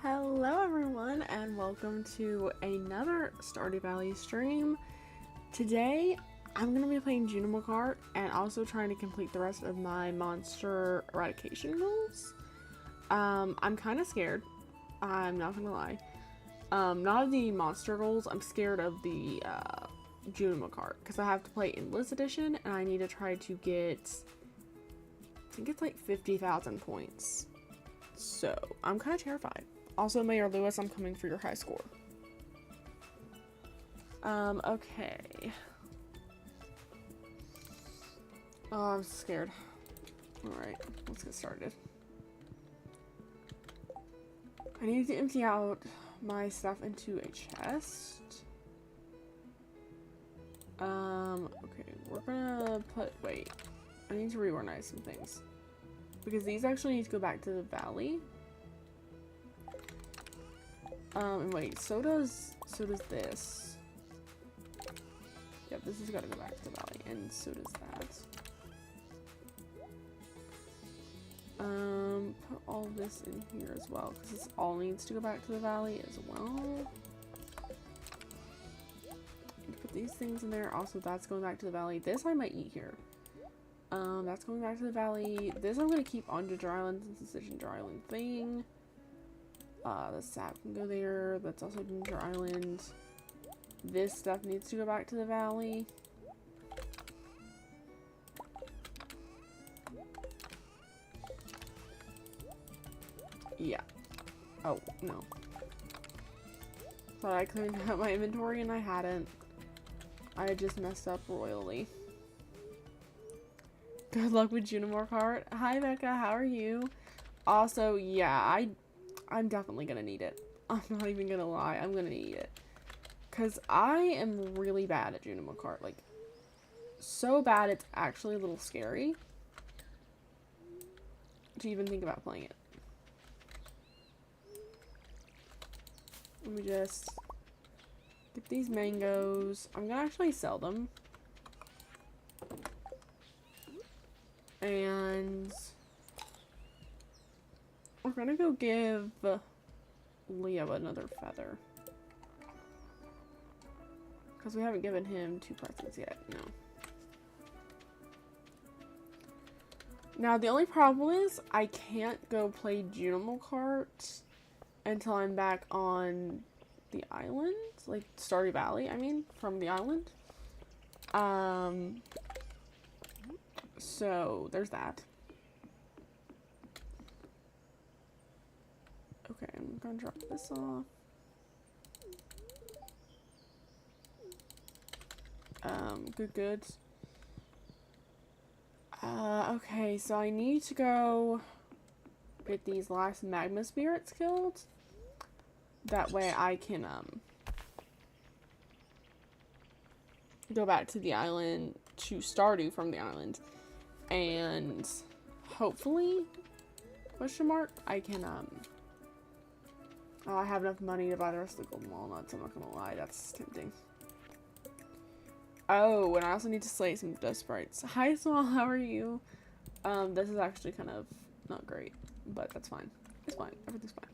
Hello everyone and welcome to another Stardew Valley stream. Today I'm going to be playing Junimo Kart and also trying to complete the rest of my monster eradication goals. I'm kind of scared, I'm not going to lie. Not of the monster goals, I'm scared of the Junimo Kart because I have to play Endless Edition and I need to try to get, I think it's like 50,000 points. So I'm kind of terrified. Also, Mayor Lewis, I'm coming for your high score. Okay. Oh, I'm scared. Alright, let's get started. I need to empty out my stuff into a chest. Okay, we're gonna wait. I need to reorganize some things. Because these actually need to go back to the valley. And wait, so does this. Yep, this has got to go back to the valley, and so does that. Put all this in here as well, because this all needs to go back to the valley as well. Put these things in there. Also, that's going back to the valley. This I might eat here. That's going back to the valley. This I'm going to keep on Ginger Island since it's a Ginger Island thing. The sap can go there. That's also Ginger Island. This stuff needs to go back to the valley. Yeah. Oh, no. Thought I cleaned out my inventory and I hadn't. I just messed up royally. Good luck with Junimo Kart. Hi Becca, how are you? Also, yeah, I'm definitely gonna need it. I'm not even gonna lie, I'm gonna need it. Cause I am really bad at Junimo Kart. Like, so bad it's actually a little scary to even think about playing it. Let me just get these mangoes. I'm gonna actually sell them. And we're gonna go give Leo another feather. Because we haven't given him 2 presents yet, no. Now, the only problem is I can't go play Junimo Kart until I'm back on the island. Like, Stardew Valley, I mean, from the island. So, there's that. Okay, I'm gonna drop this off. Good. Okay, so I need to go get these last magma spirits killed. That way I can, go back to the island to Stardew from the island. And hopefully, question mark, I can, I have enough money to buy the rest of the golden walnuts, I'm not gonna lie, that's tempting. Oh, and I also need to slay some dust sprites. Hi, Small, how are you? This is actually kind of not great, but that's fine. It's fine. Everything's fine.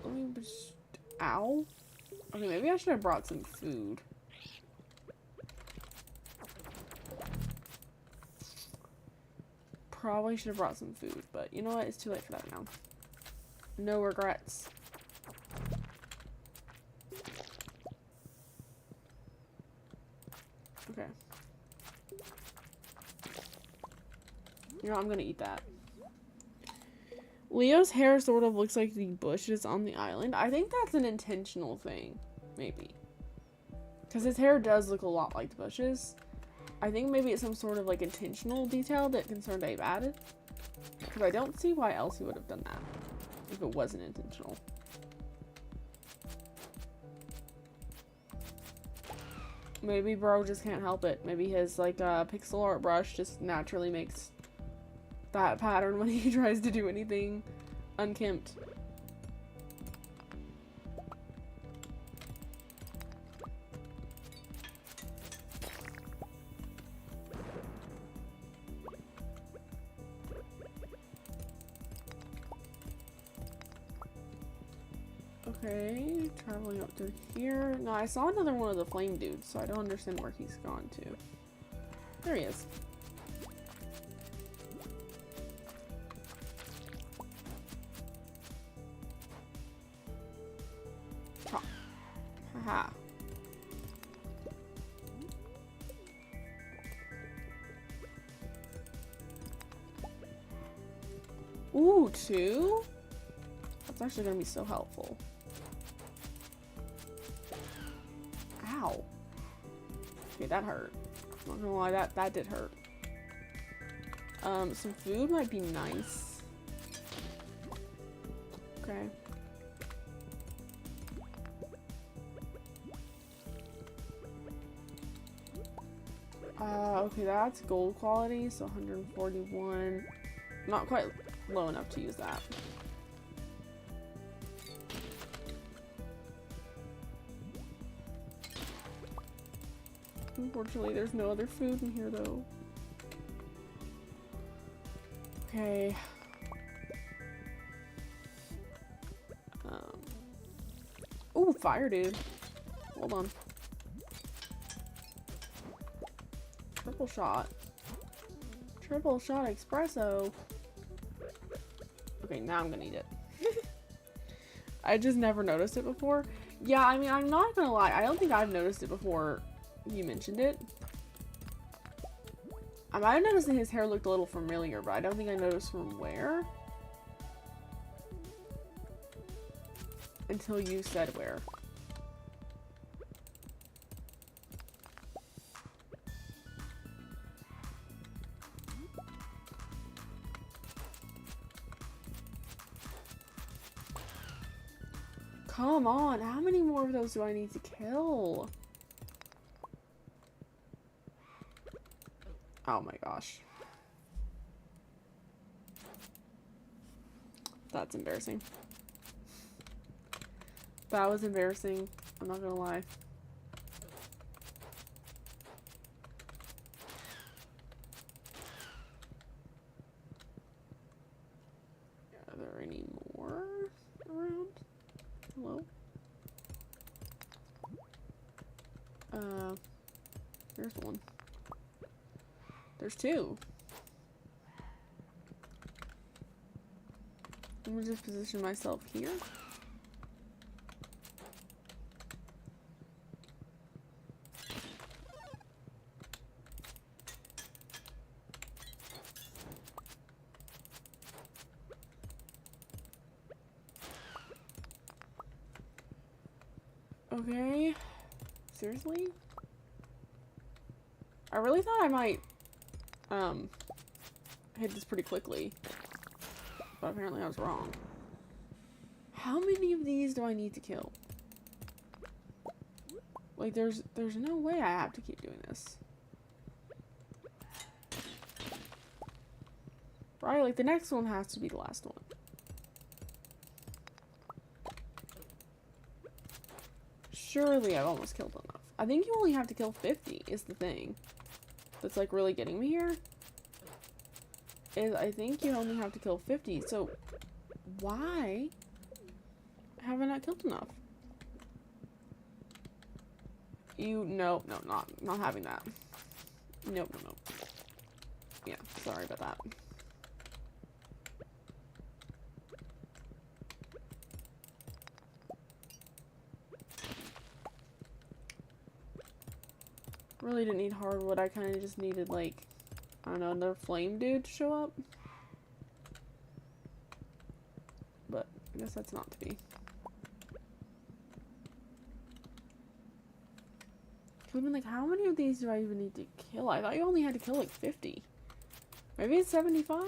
Let me just... Ow. Okay, maybe I should have brought some food. Probably should have brought some food, but you know what? It's too late for that now. No regrets. Okay. You know, I'm gonna eat that. Leo's hair sort of looks like the bushes on the island. I think that's an intentional thing, maybe. Because his hair does look a lot like the bushes. I think maybe it's some sort of like intentional detail that Concerned Ape added. Because I don't see why else he would have done that if it wasn't intentional. Maybe bro just can't help it. Maybe his like pixel art brush just naturally makes that pattern when he tries to do anything unkempt. Okay, traveling up through here. No, I saw another one of the flame dudes, so I don't understand where he's gone to. There he is. Ha. Haha. Ooh, 2? That's actually gonna be so helpful. Ow. Okay, that hurt. I'm not gonna lie, that did hurt. Some food might be nice. Okay. Okay, that's gold quality, so 141. Not quite low enough to use that. Unfortunately, there's no other food in here, though. Okay. Ooh, fire dude. Hold on. Triple shot. Triple shot espresso. Okay, now I'm gonna eat it. I just never noticed it before. Yeah, I mean, I'm not gonna lie. I don't think I've noticed it before you mentioned it. I might have noticed that his hair looked a little familiar, but I don't think I noticed from where. Until you said where. Come on, how many more of those do I need to kill? Oh my gosh. That's embarrassing. That was embarrassing. I'm not gonna lie. Are there any more around? Hello? There's one. There's 2. I'm gonna just position myself here. Okay. Seriously? I really thought I might hit this pretty quickly. But apparently I was wrong. How many of these do I need to kill? Like there's no way I have to keep doing this. Right? Like the next one has to be the last one. Surely I've almost killed enough. I think you only have to kill 50 is the thing. That's like really getting me here. Is I think you only have to kill 50. So why have I not killed enough? No, not having that. Nope. Yeah, sorry about that. Really didn't need hardwood. I kind of just needed, like, I don't know, another flame dude to show up. But I guess that's not to be. I've been like, how many of these do I even need to kill? I thought you only had to kill like 50. Maybe it's 75?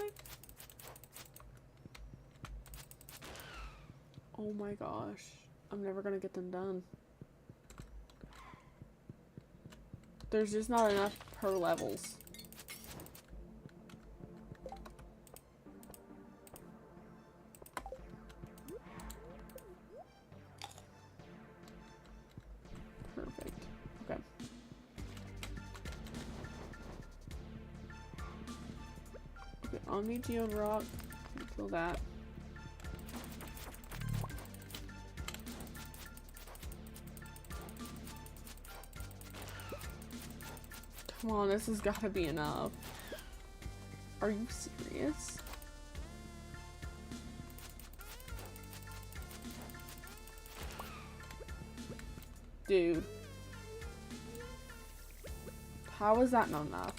Oh my gosh. I'm never gonna get them done. There's just not enough per levels. Perfect. Okay. Okay, on me geode rock. Kill that. Come on, this has got to be enough. Are you serious? Dude. How is that not enough?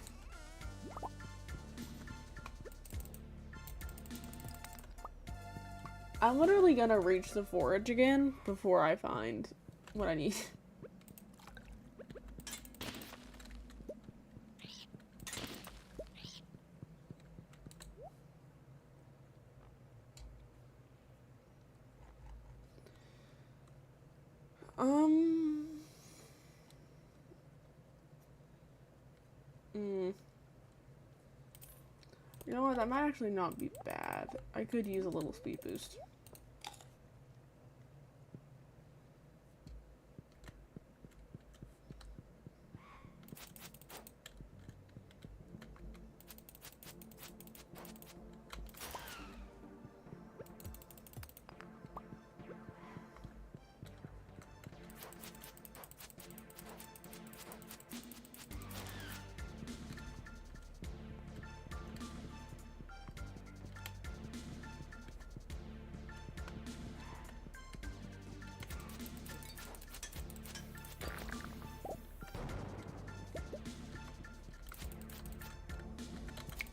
I'm literally gonna reach the forage again before I find what I need. You know what, that might actually not be bad. I could use a little speed boost.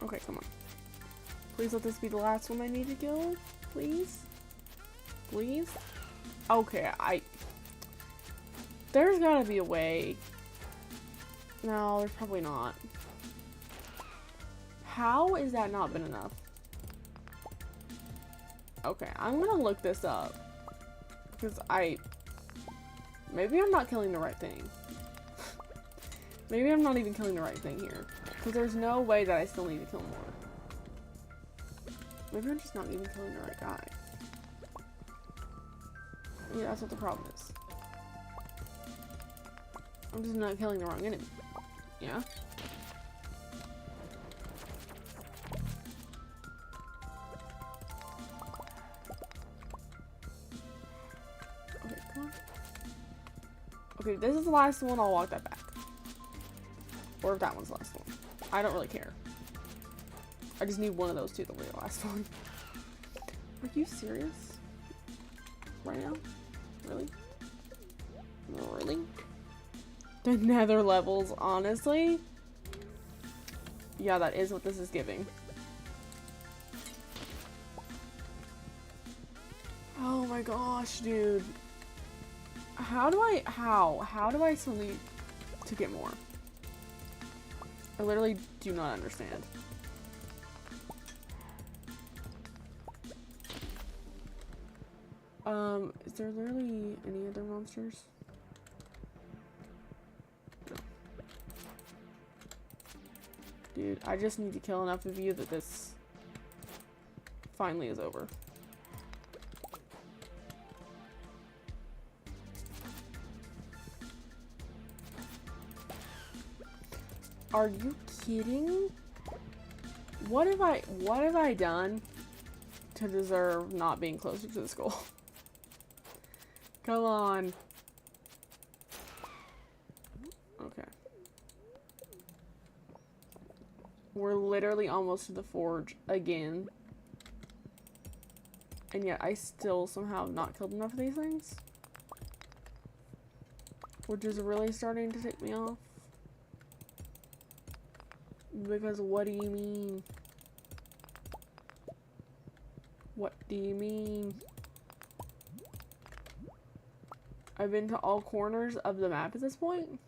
Okay, come on. Please let this be the last one I need to kill. Please? Please? Okay, there's gotta be a way. No, there's probably not. How is that not been enough? Okay, I'm gonna look this up. Because maybe I'm not killing the right thing. Maybe I'm not even killing the right thing here. Because there's no way that I still need to kill more. Maybe I'm just not even killing the right guy. Yeah, that's what the problem is. I'm just not killing the wrong enemy. Yeah? Okay, come on. Okay, this is the last one, I'll walk that back. Or if that one's the last one. I don't really care. I just need one of those two to be the last one. Are you serious? Right now? Really? Really? The nether levels, honestly? Yeah, that is what this is giving. Oh my gosh, dude. How do I still need to get more? I literally do not understand. Is there literally any other monsters? No. Dude, I just need to kill enough of you that this finally is over. Are you kidding? What have I done to deserve not being closer to this goal? Come on. Okay. We're literally almost to the forge again. And yet I still somehow have not killed enough of these things. Which is really starting to tick me off. Because what do you mean? What do you mean? I've been to all corners of the map at this point.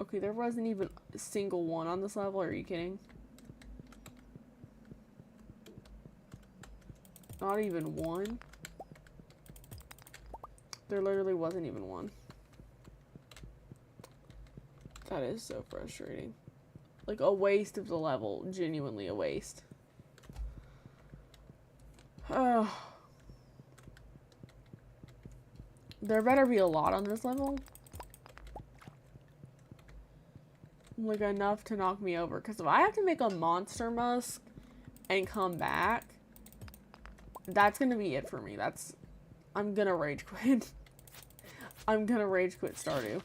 Okay, there wasn't even a single one on this level. Are you kidding? Not even one? There literally wasn't even one. That is so frustrating. Like a waste of the level. Genuinely a waste. Oh. There better be a lot on this level. Like enough to knock me over. Because if I have to make a monster musk and come back, that's gonna be it for me. I'm gonna rage quit. I'm gonna rage quit Stardew.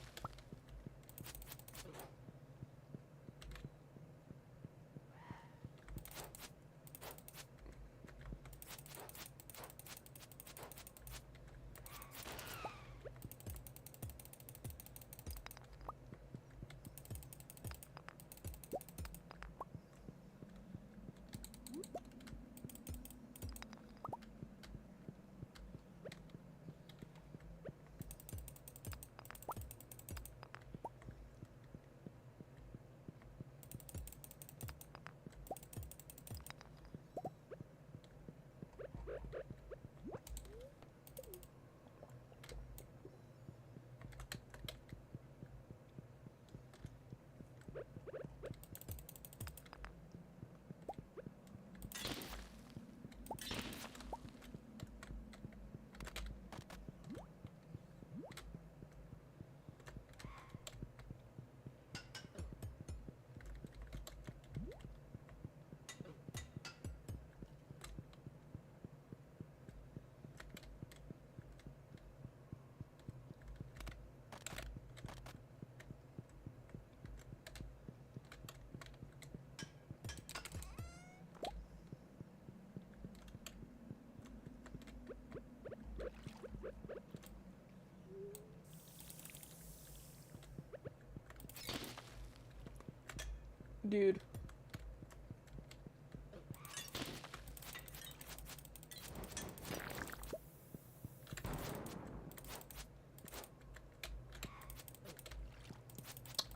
Dude.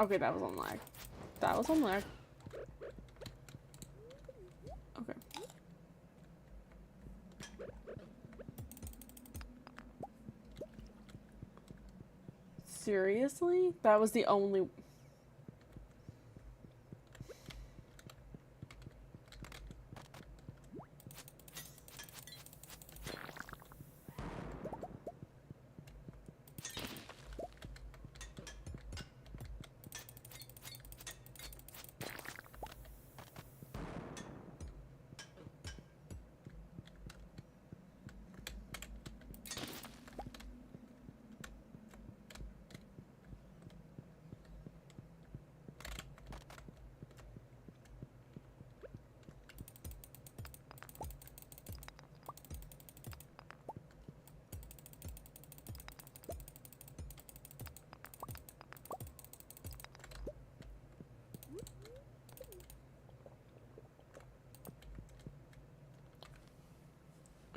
Okay, that was on lag. That was on lag. Okay. Seriously? That was the only...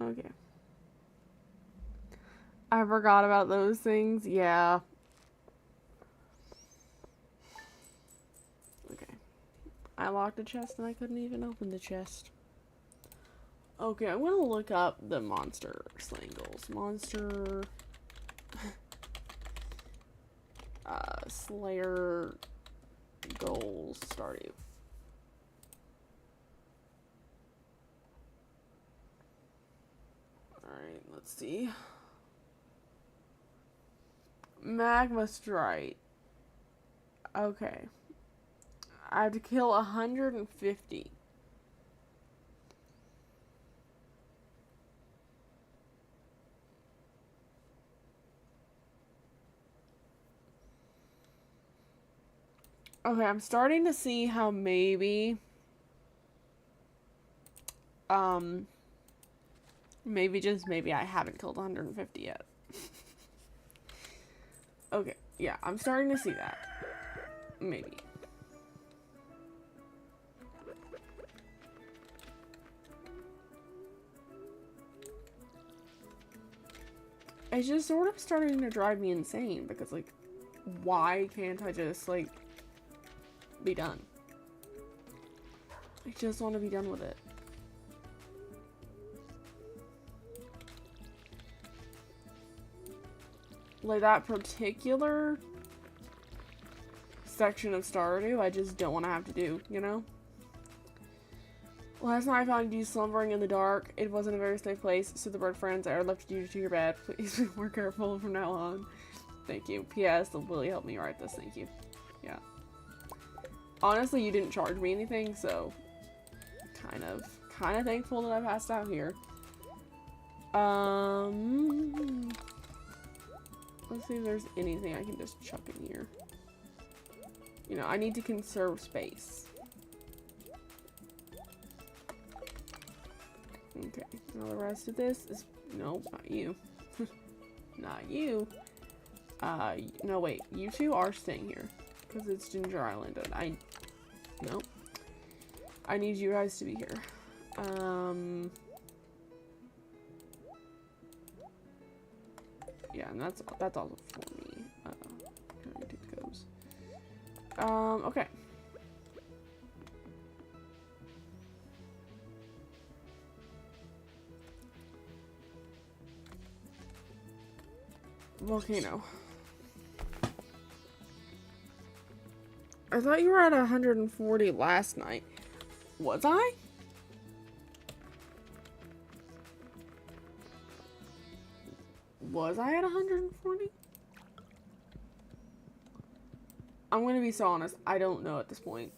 Okay. I forgot about those things. Yeah. Okay. I locked the chest and I couldn't even open the chest. Okay, I'm gonna look up the monster slaying goals. Monster... Slayer goals Stardew. Alright, let's see. Magma Strike. Okay. I have to kill 150. Okay, I'm starting to see how maybe maybe just maybe I haven't killed 150 yet. Okay, yeah, I'm starting to see that. Maybe. It's just sort of starting to drive me insane because, like, why can't I just, like, be done? I just want to be done with it. Like, that particular section of Stardew, I just don't want to have to do, you know? Last night I found you slumbering in the dark. It wasn't a very safe place, so the bird friends I left you to your bed. Please be more careful from now on. Thank you. P.S. Will you help me write this? Thank you. Yeah. Honestly, you didn't charge me anything, so kind of thankful that I passed out here. Let's see if there's anything I can just chuck in here. You know, I need to conserve space. Okay, now the rest of this is... Nope, not you. Not you. No wait, you two are staying here. Because it's Ginger Island and Nope. I need you guys to be here. Yeah, and that's also for me. Here it goes. Okay. Volcano. I thought you were at 140 last night. Was I? Was I at 140? I'm gonna be so honest. I don't know at this point.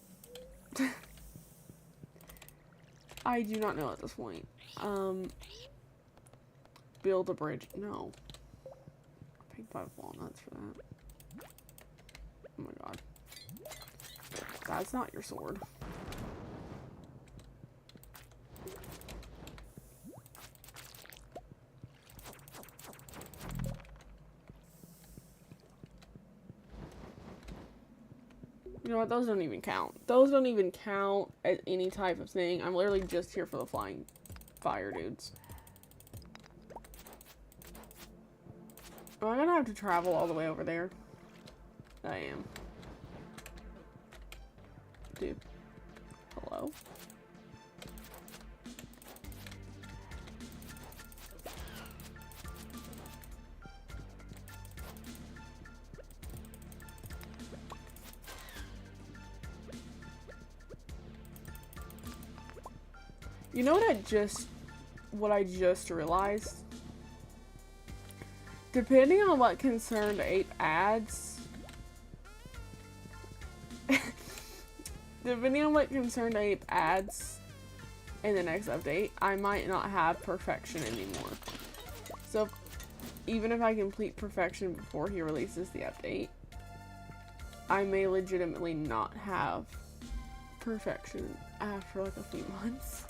I do not know at this point. Build a bridge. No. Pick 5 walnuts for that. Oh my god. That's not your sword. You know what? Those don't even count. Those don't even count as any type of thing. I'm literally just here for the flying fire dudes. Am I gonna have to travel all the way over there? I am. Dude. Hello? You know what I just realized? Depending on what Concerned Ape adds, depending on what Concerned Ape adds in the next update, I might not have perfection anymore. So even if I complete perfection before he releases the update, I may legitimately not have perfection after like a few months.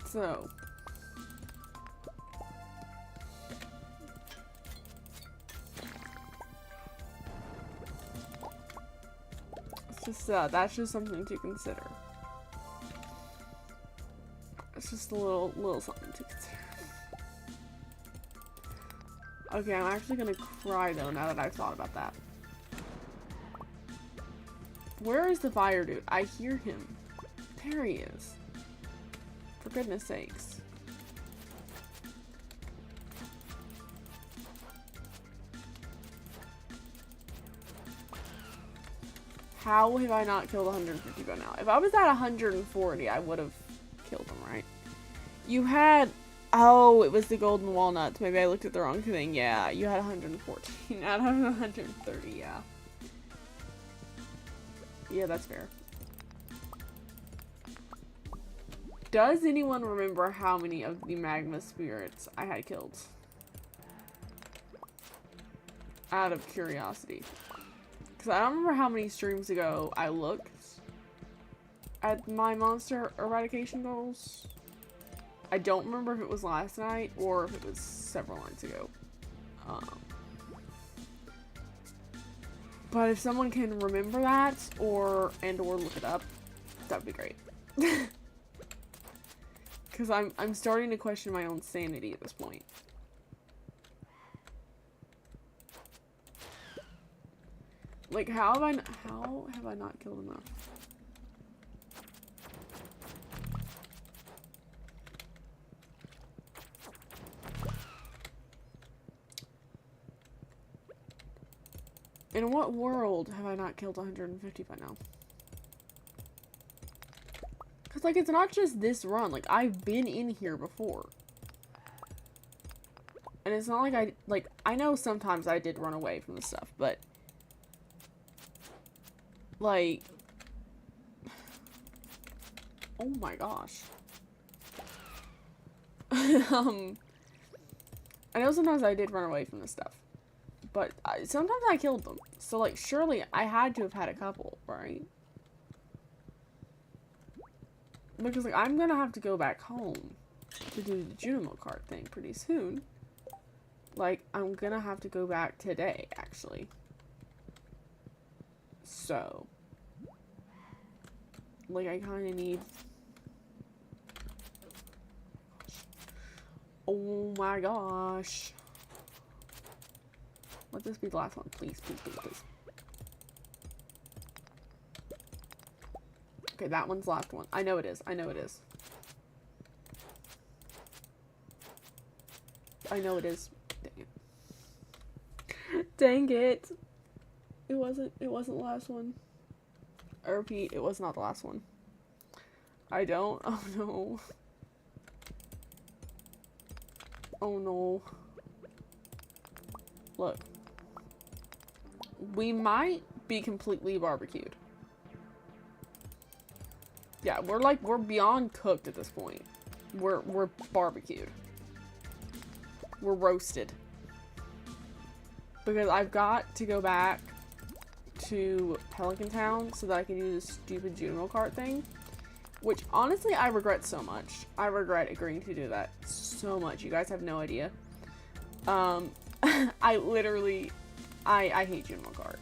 So, it's just, that's just something to consider. It's just a little something to consider. Okay, I'm actually gonna cry though now that I've thought about that. Where is the fire dude? I hear him. There he is. For goodness sakes. How have I not killed 150 by now? If I was at 140, I would have killed him, right? You had... Oh, it was the golden walnuts. Maybe I looked at the wrong thing. Yeah, you had 114 out of 130, yeah. Yeah, that's fair. Does anyone remember how many of the magma spirits I had killed? Out of curiosity. Because I don't remember how many streams ago I looked at my monster eradication goals. I don't remember if it was last night or if it was several nights ago. But if someone can remember that or look it up, that would be great. Because I'm starting to question my own sanity at this point. Like, how have I not killed enough? In what world have I not killed 150 by now? Because, like, it's not just this run. Like, I've been in here before. And it's not like I know sometimes I did run away from the stuff, but... Like... Oh my gosh. I know sometimes I did run away from this stuff. But sometimes I killed them. So, like, surely I had to have had a couple, right? Because, like, I'm gonna have to go back home to do the Junimo Kart thing pretty soon. Like, I'm gonna have to go back today, actually. So. Like, I kinda need... Oh my gosh. Let this be the last one, please, please, please, please. Okay, that one's the last one. I know it is. I know it is. I know it is. Dang it. Dang it. It wasn't the last one. I repeat, it was not the last one. I don't. Oh no. Oh no. Look. We might be completely barbecued. Yeah, we're beyond cooked at this point. We're barbecued. We're roasted. Because I've got to go back to Pelican Town so that I can do this stupid Junimo Kart thing. Which, honestly, I regret so much. I regret agreeing to do that so much. You guys have no idea. I literally... I hate Junimo Kart.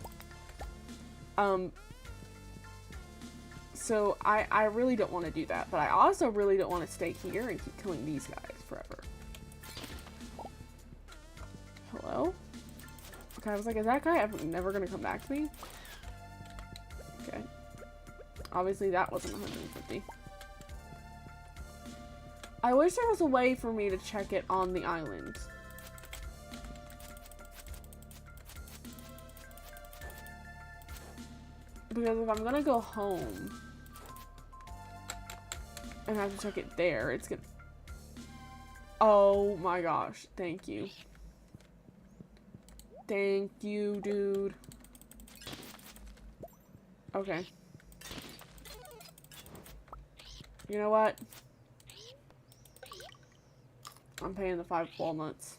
So, I really don't want to do that. But I also really don't want to stay here and keep killing these guys forever. Hello? Okay, I was like, is that guy ever never gonna come back to me? Okay. Obviously that wasn't 150. I wish there was a way for me to check it on the island. Because if I'm gonna go home and have to check it there, it's gonna... Oh my gosh, thank you. Thank you, dude. Okay. You know what? I'm paying the 5 walnuts.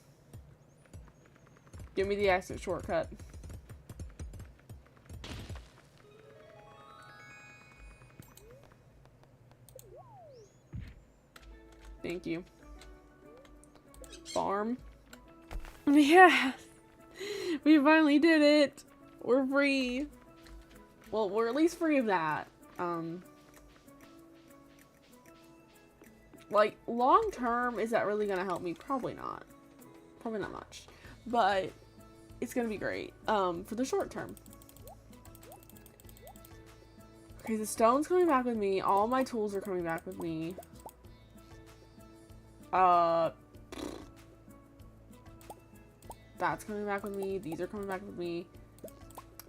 Give me the exit shortcut. Thank you. Farm. Yeah! We finally did it! We're free! Well, we're at least free of that. Like, long term, is that really gonna help me? Probably not. Probably not much. But, it's gonna be great. For the short term. Okay, the stone's coming back with me. All my tools are coming back with me. That's coming back with me. These are coming back with me.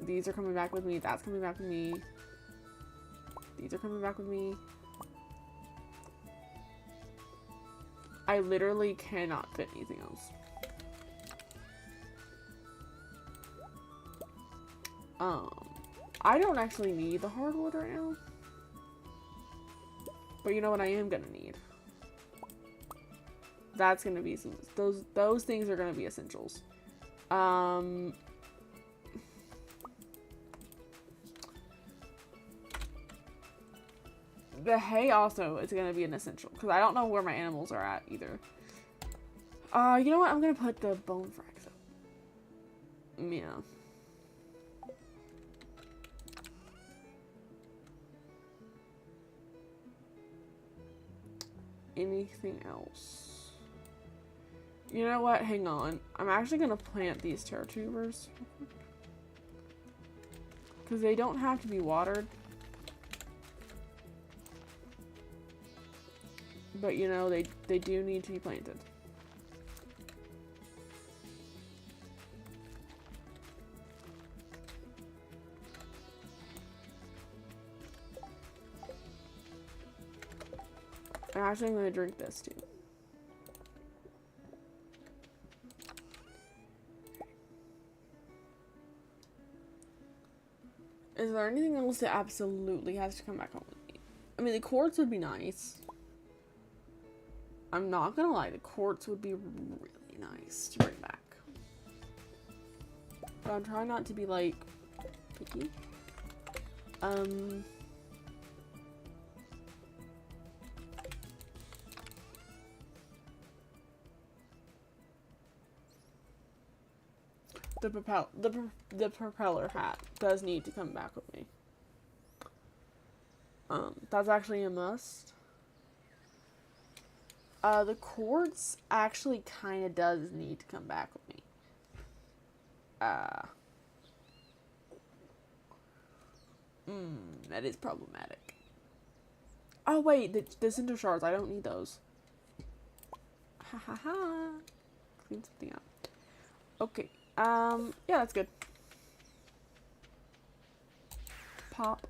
These are coming back with me. That's coming back with me. These are coming back with me. I literally cannot fit anything else. I don't actually need the hardwood right now. But you know what I am gonna need? That's gonna be some, those things are gonna be essentials. The hay also is gonna be an essential because I don't know where my animals are at either. You know what? I'm gonna put the bone frags up. Yeah. Anything else? You know what? Hang on. I'm actually gonna plant these terra tubers because they don't have to be watered. But you know, they do need to be planted. Actually, I'm going to drink this too. Is there anything else that absolutely has to come back home with me? I mean, the quartz would be nice. I'm not gonna lie, the quartz would be really nice to bring back. But I'm trying not to be, like, picky. The propeller hat does need to come back with me. That's actually a must. The quartz actually kind of does need to come back with me. That is problematic. Oh wait, the cinder shards, I don't need those. Ha ha ha. Clean something out. Okay. Yeah, that's good. Pop.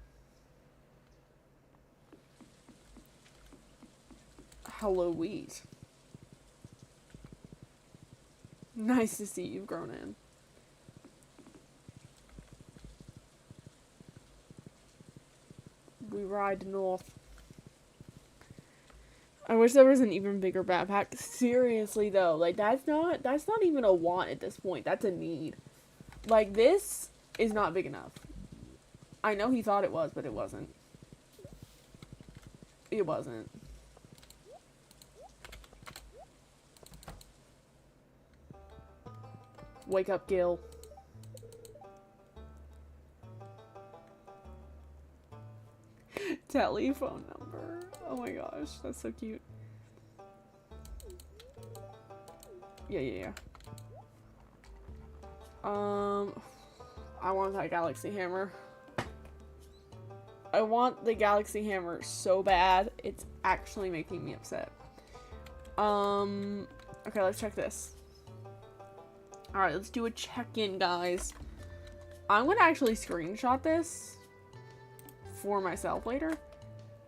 Hello, wheat. Nice to see you've grown in. We ride north. I wish there was an even bigger backpack. Seriously though, like that's not even a want at this point. That's a need. Like this is not big enough. I know he thought it was, but it wasn't. It wasn't. Wake up, Gil. Telephone number. Oh my gosh, that's so cute. Yeah. I want that galaxy hammer. I want the galaxy hammer so bad. It's actually making me upset. Okay, let's check this. Alright, let's do a check-in, guys. I'm gonna actually screenshot this for myself later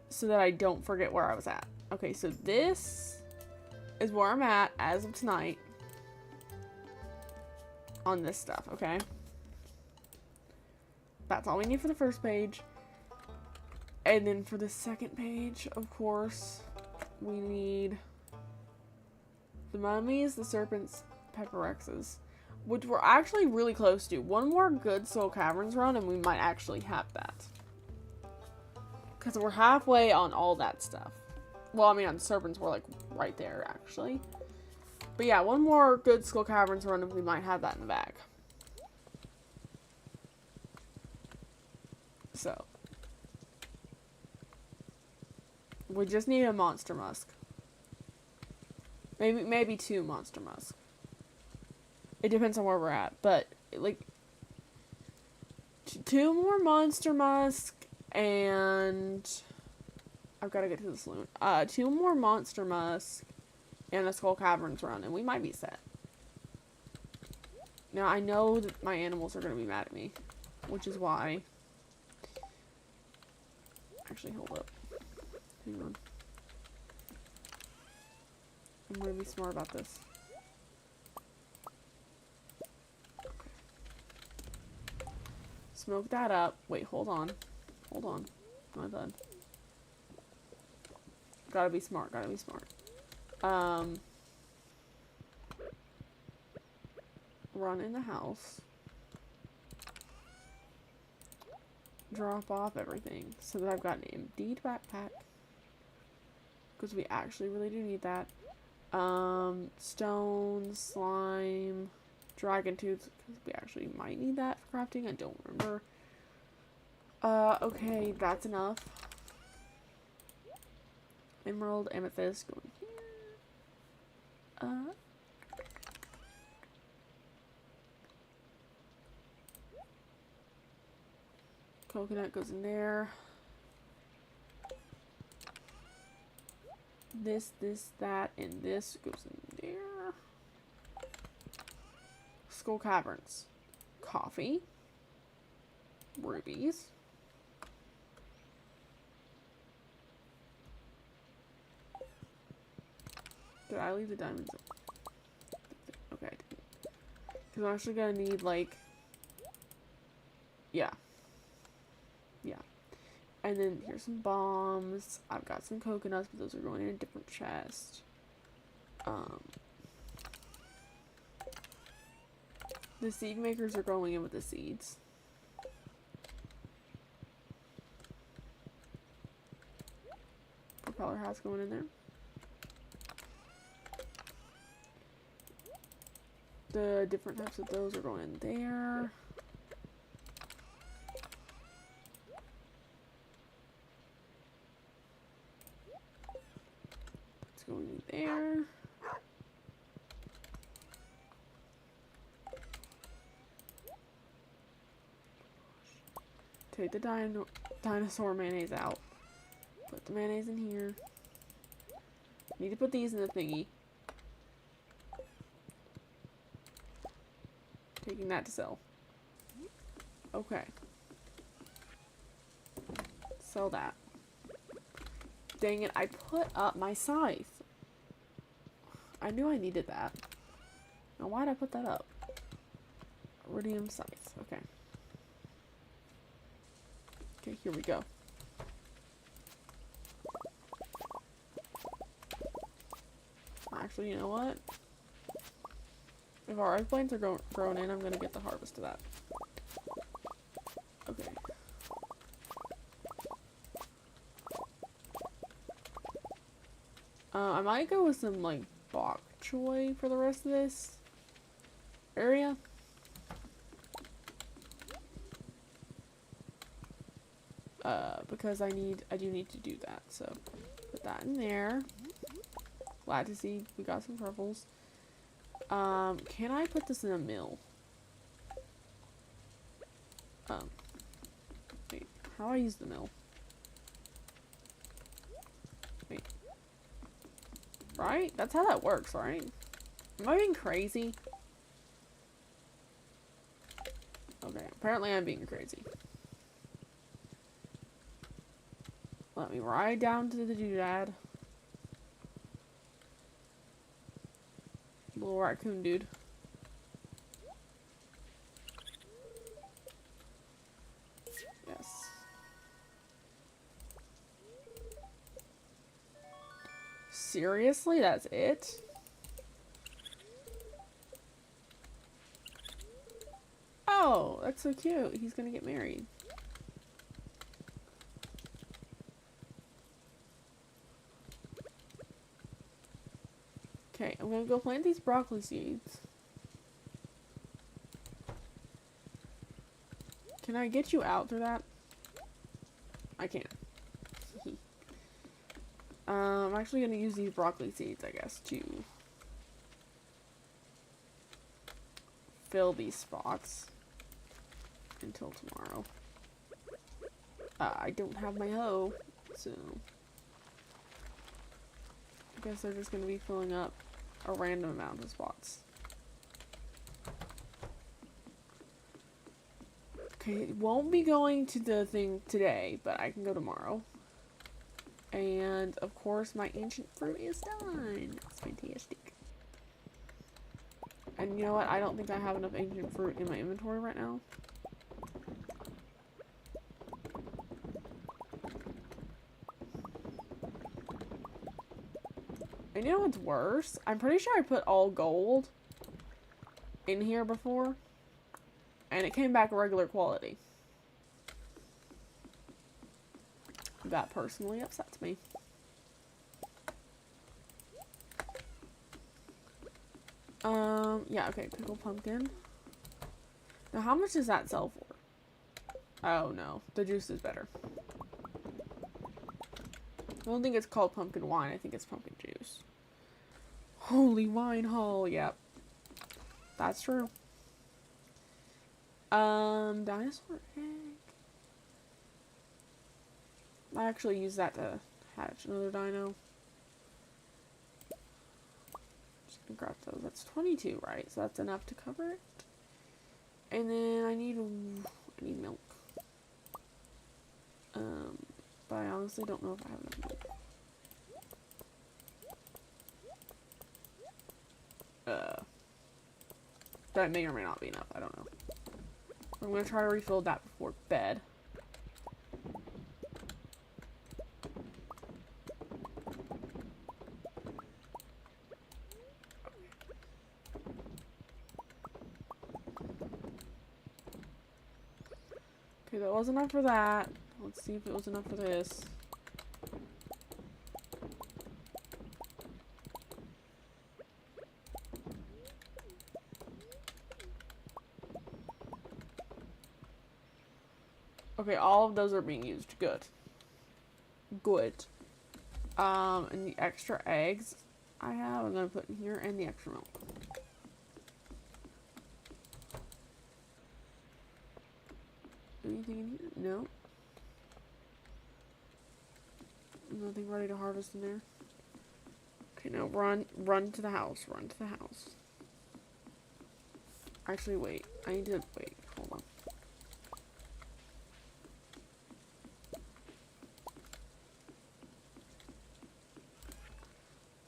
so that I don't forget where I was at. Okay, so this is where I'm at as of tonight on this stuff, okay? That's all we need for the first page. And then for the second page, of course, we need the mummies, the serpents, pepperexes, which we're actually really close to. One more good Soul Caverns run and we might actually have that. Because we're halfway on all that stuff. Well, I mean, on serpents, we're like right there, actually. But yeah, one more good Skull Caverns run and we might have that in the bag. So. We just need a Monster Musk. Maybe 2 Monster Musk. It depends on where we're at. But, like, 2 more Monster Musk. And I've got to get to the saloon. 2 more Monster Musk and a Skull Caverns run, and we might be set. Now, I know that my animals are going to be mad at me, which is why. Actually, hold up. Hang on. I'm going to be smart about this. Okay. Smoke that up. Wait, hold on. Hold on. Not done. Gotta be smart. Gotta be smart. Run in the house. Drop off everything so that I've got an emptied backpack. Because we actually really do need that. Stone, slime, dragon tooth. Because we actually might need that for crafting. I don't remember. Okay, that's enough. Emerald, amethyst, going here. Coconut goes in there. This, that, and this goes in there. Skull Caverns. Coffee. Rubies. Did I leave the diamonds? Okay, I didn't. Because I'm actually gonna need, like... Yeah. And then here's some bombs. I've got some coconuts, but those are going in a different chest. The seed makers are going in with the seeds. Propeller hat's going in there. The different types of those are going in there. It's going in there. Take the dinosaur mayonnaise out. Put the mayonnaise in here. Need to put these in the thingy. Taking that to sell. Okay. Sell that. Dang it, I put up my scythe. I knew I needed that. Now why'd I put that up? Iridium scythe. Okay. Okay, here we go. Actually, you know what? If our eggplants are grown in, I'm gonna get the harvest of that. Okay. I might go with some, like, bok choy for the rest of this area. Because I do need to do that, so put that in there. Glad to see we got some purples. Can I put this in a mill? Wait, how do I use the mill? Wait. Right? That's how that works, right? Am I being crazy? Okay, apparently I'm being crazy. Let me ride down to the doodad. Little raccoon dude. Yes. Seriously? That's it? Oh, that's so cute. He's gonna get married. Okay, I'm gonna go plant these broccoli seeds. Can I get you out through that? I can't. I'm actually gonna use these broccoli seeds, I guess, to fill these spots until tomorrow. I don't have my hoe, so I guess they're just gonna be filling up a random amount of spots. Okay, won't be going to the thing today, but I can go tomorrow. And, of course, my ancient fruit is done. It's fantastic. And you know what? I don't think I have enough ancient fruit in my inventory right now. And you know what's worse? I'm pretty sure I put all gold in here before. And it came back regular quality. That personally upsets me. Yeah, okay, pickled pumpkin. Now, how much does that sell for? Oh, no. The juice is better. I don't think it's called pumpkin wine. I think it's pumpkin juice. Holy wine hall. Yep. That's true. Dinosaur egg. I actually use that to hatch another dino. Just gonna grab those. That's 22, right? So that's enough to cover it. And then I need milk. But I honestly don't know if I have enough milk. That may or may not be enough. I don't know. I'm gonna try to refill that before bed. Okay, that was enough for that. Let's see if it was enough for this. Okay, all of those are being used. Good. Good. And the extra eggs I have, I'm gonna put in here, and the extra milk. Anything in here? No. Nothing ready to harvest in there. Okay, now run to the house. Run to the house. Actually, wait. I need to wait. Hold on.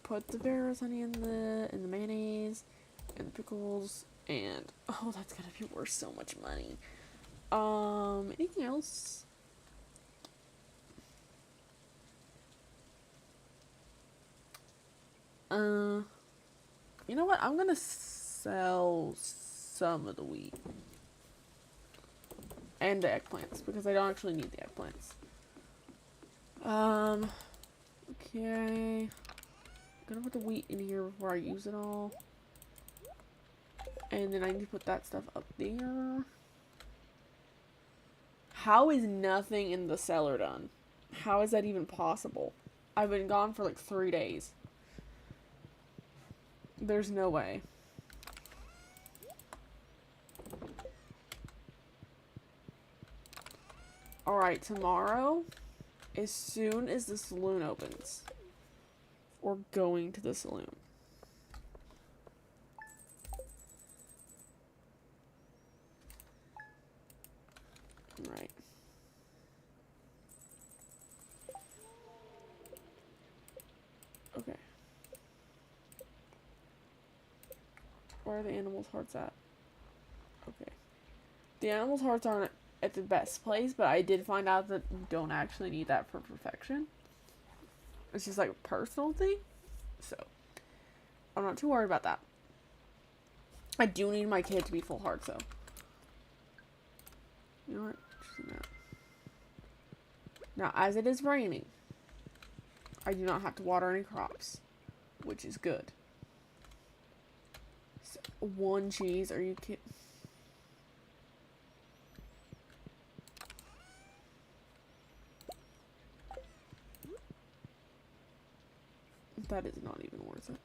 Put the Vera's honey in the mayonnaise and the pickles, and oh, that's gonna be worth so much money. Anything else? You know what? I'm gonna sell some of the wheat and the eggplants because I don't actually need the eggplants. Okay. gonna put the wheat in here before I use it all. And then I need to put that stuff up there. How is nothing in the cellar done? How is that even possible? I've been gone for like 3 days. There's no way. Alright, tomorrow, as soon as the saloon opens, we're going to the saloon. Right. Okay. Where are the animals' hearts at? Okay. The animals' hearts aren't at the best place, but I did find out that you don't actually need that for perfection. It's just like a personal thing. So, I'm not too worried about that. I do need my kid to be full hearts, though. You know what? Just do that. Now, as it is raining, I do not have to water any crops, which is good. So, 1 cheese, are you kidding? That is not even worth it.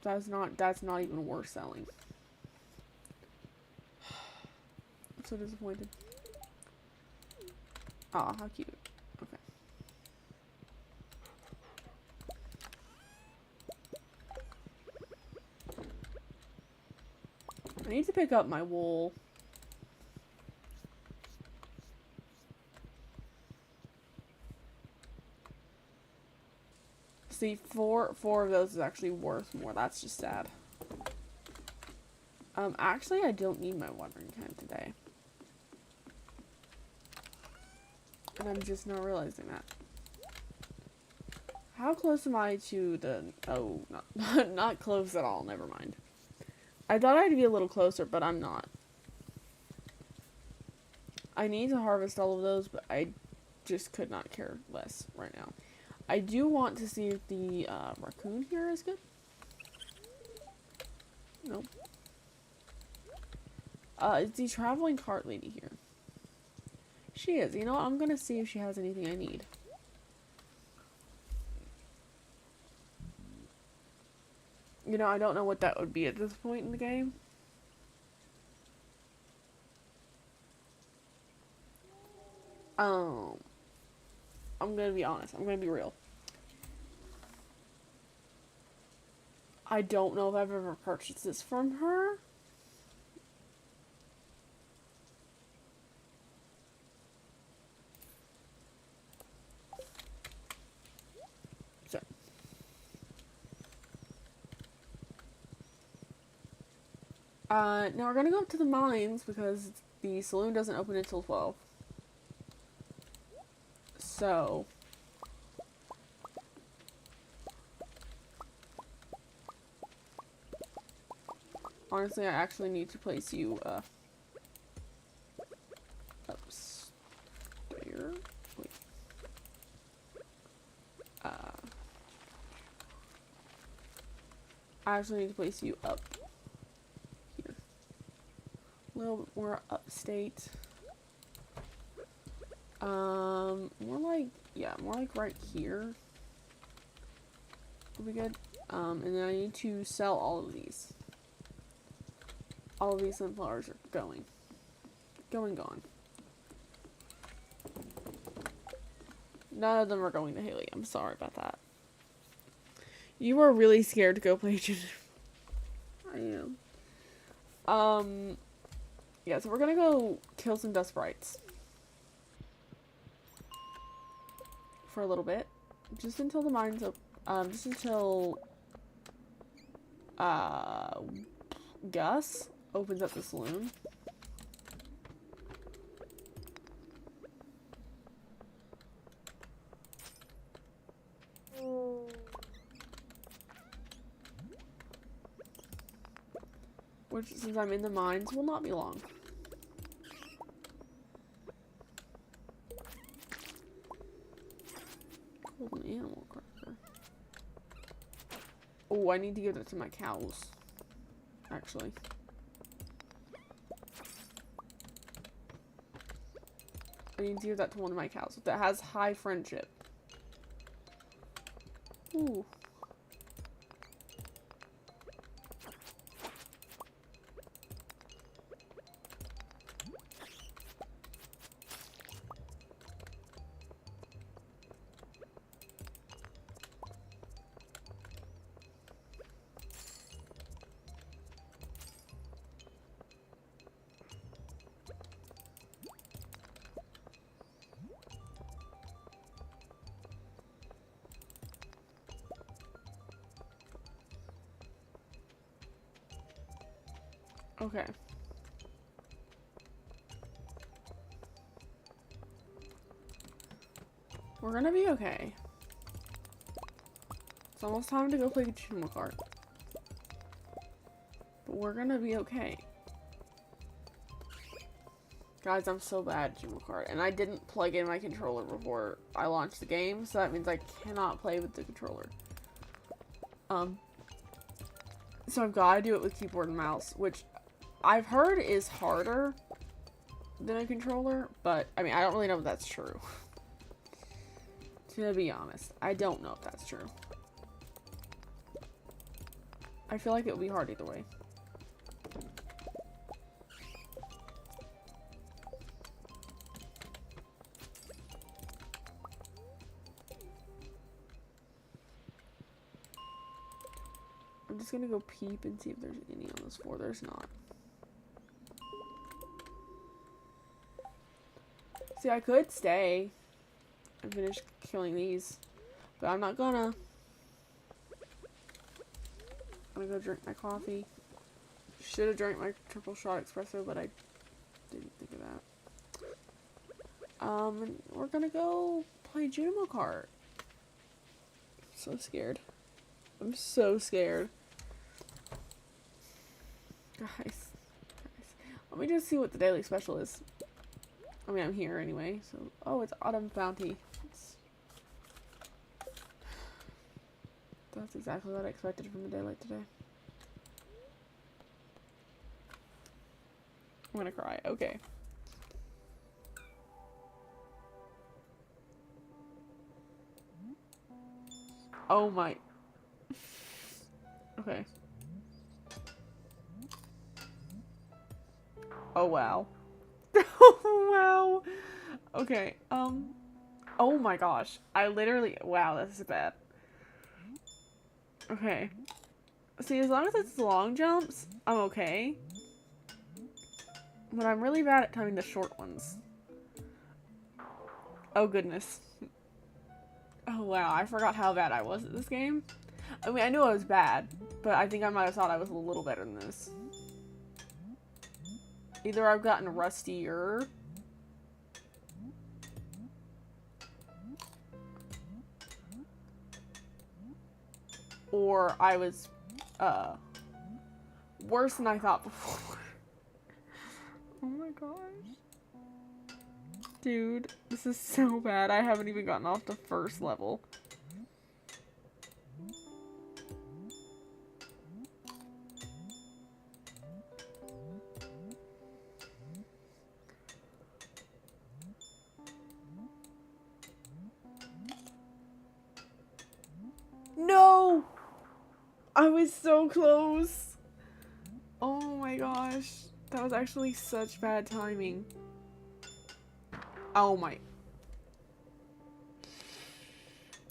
That's not even worth selling. I'm so disappointed. Aw, how cute. Okay. I need to pick up my wool. See, four of those is actually worth more. That's just sad. Actually, I don't need my watering can today. And I'm just not realizing that. How close am I to the... Oh, not, not close at all. Never mind. I thought I'd be a little closer, but I'm not. I need to harvest all of those, but I just could not care less right now. I do want to see if the raccoon here is good. Nope. Is the traveling cart lady here? She is. You know what? I'm gonna see if she has anything I need. You know, I don't know what that would be at this point in the game. I'm gonna be honest. I'm gonna be real. I don't know if I've ever purchased this from her. So. Now we're gonna go up to the mines because the saloon doesn't open until 12. So. Honestly, I actually need to place you, upstairs. Wait. I actually need to place you up here. A little bit more upstate. More like, yeah, more like right here. Will be good. And then I need to sell all of these. All of these sunflowers are going. Gone. None of them are going to Haley. I'm sorry about that. You were really scared to go play Junimo. I am. Yeah, so we're gonna go kill some dust sprites. For a little bit. Just until the mines open. Just until Gus opens up the saloon. Which, since I'm in the mines, will not be long. Golden animal cracker. Oh, I need to give that to my cows. Actually. I need to give that to one of my cows that has high friendship. Ooh. Okay. We're gonna be okay. It's almost time to go play Junimo Kart. But we're gonna be okay. Guys, I'm so bad at Junimo Kart. And I didn't plug in my controller before I launched the game, so that means I cannot play with the controller. So I've gotta do it with keyboard and mouse, which I've heard is harder than a controller, but I mean, I don't really know if that's true. To be honest, I don't know if that's true. I feel like it would be hard either way. I'm just gonna go peep and see if there's any on this floor. There's not. See, I could stay and finish killing these, but I'm not gonna. I'm gonna go drink my coffee. Should have drank my triple shot espresso, but I didn't think of that. And we're gonna go play Junimo Kart. So scared. I'm so scared. Guys, let me just see what the daily special is. I mean, I'm here anyway, so... Oh, it's Autumn Bounty. That's exactly what I expected from the daylight today. I'm gonna cry. Okay. Oh my... Okay. Oh, wow. Oh, wow. Okay, oh my gosh. I literally... Wow, this is bad. Okay. See, as long as it's long jumps, I'm okay. But I'm really bad at timing the short ones. Oh, goodness. Oh, wow. I forgot how bad I was at this game. I mean, I knew I was bad, but I think I might have thought I was a little better than this. Either I've gotten rustier, or I was, worse than I thought before. Oh my gosh. Dude, this is so bad. I haven't even gotten off the first level. No! I was so close. Oh my gosh. That was actually such bad timing. Oh my.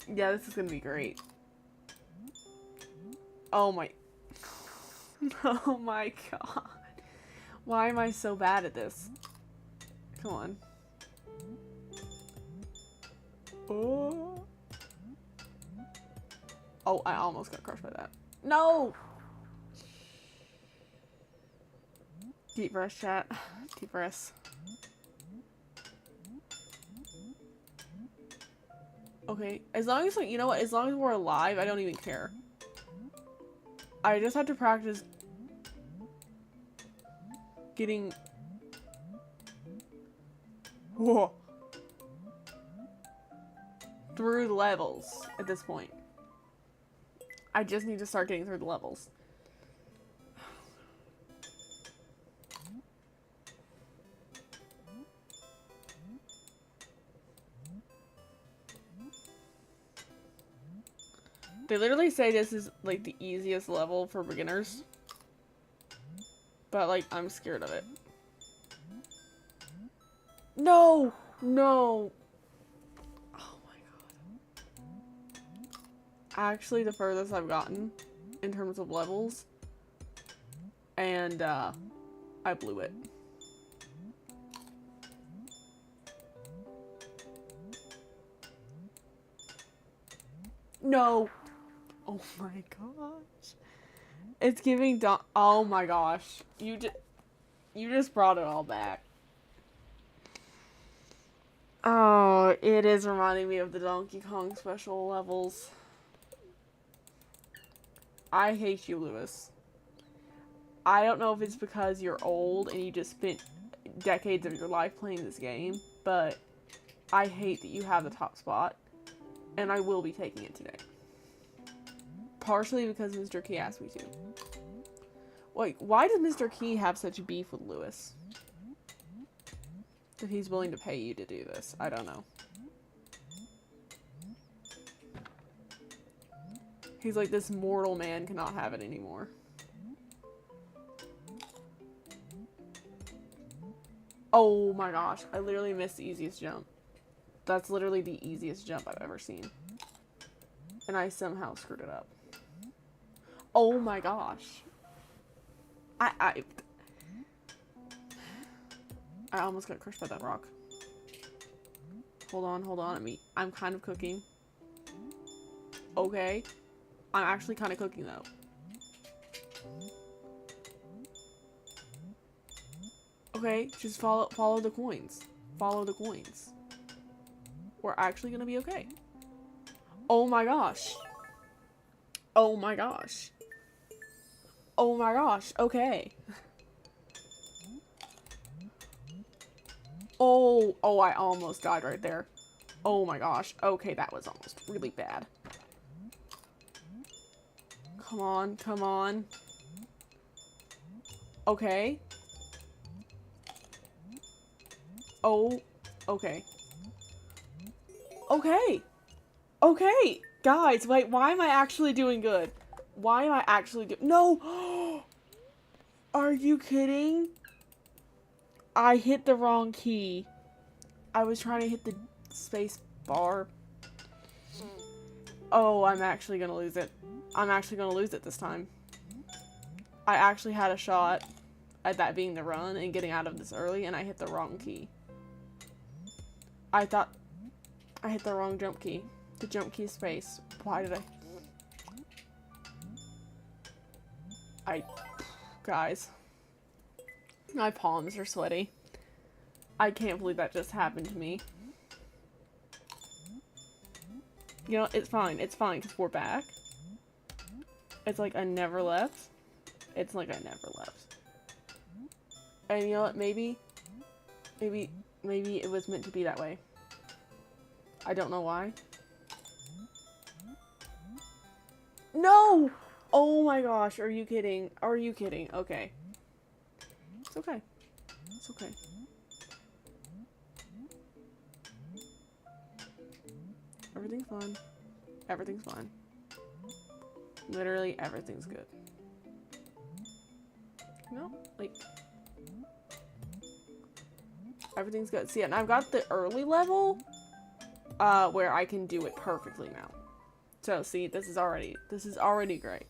Yeah, this is gonna be great. Oh my. Oh my god. Why am I so bad at this? Come on. Oh. Oh, I almost got crushed by that. No! Deep breath, chat. Deep breaths. Okay, as long as, you know what, as long as we're alive, I don't even care. I just have to practice getting... Whoa. Through the levels at this point. I just need to start getting through the levels. They literally say this is, like, the easiest level for beginners. But, like, I'm scared of it. No! No! Oh my god. Actually, the furthest I've gotten in terms of levels. And, I blew it. No! Oh my gosh. It's giving oh my gosh. You just brought it all back. Oh, it is reminding me of the Donkey Kong special levels. I hate you, Lewis. I don't know if it's because you're old and you just spent decades of your life playing this game, but I hate that you have the top spot, and I will be taking it today. Partially because Mr. Key asked me to. Wait, why does Mr. Key have such beef with Lewis? That he's willing to pay you to do this. I don't know. He's like, this mortal man cannot have it anymore. Oh my gosh, I literally missed the easiest jump. That's literally the easiest jump I've ever seen. And I somehow screwed it up. Oh my gosh. I almost got crushed by that rock. Hold on. I'm kind of cooking. Okay. I'm actually kind of cooking though. Okay, just follow the coins. Follow the coins. We're actually gonna be okay. Oh my gosh. Oh my gosh. Oh my gosh, okay. Oh, I almost died right there. Oh my gosh. Okay, that was almost really bad. Come on. Okay. Oh, okay. Okay. Guys, wait, why am I actually doing good? Why am I actually doing... No! Are you kidding? I hit the wrong key. I was trying to hit the space bar. Oh, I'm actually gonna lose it. I'm actually gonna lose it this time. I actually had a shot at that being the run and getting out of this early, and I hit the wrong key. I thought I hit the wrong jump key. The jump key is space. Why did guys, my palms are sweaty. I can't believe that just happened to me. You know, it's fine, because we're back. It's like I never left. It's like I never left. And you know what, maybe it was meant to be that way. I don't know why. No! Oh my gosh, are you kidding? Are you kidding? Okay. It's okay. It's okay. Everything's fine. Everything's fine. Literally everything's good. You know? Like... Everything's good. See, and I've got the early level, where I can do it perfectly now. So, see, this is already great.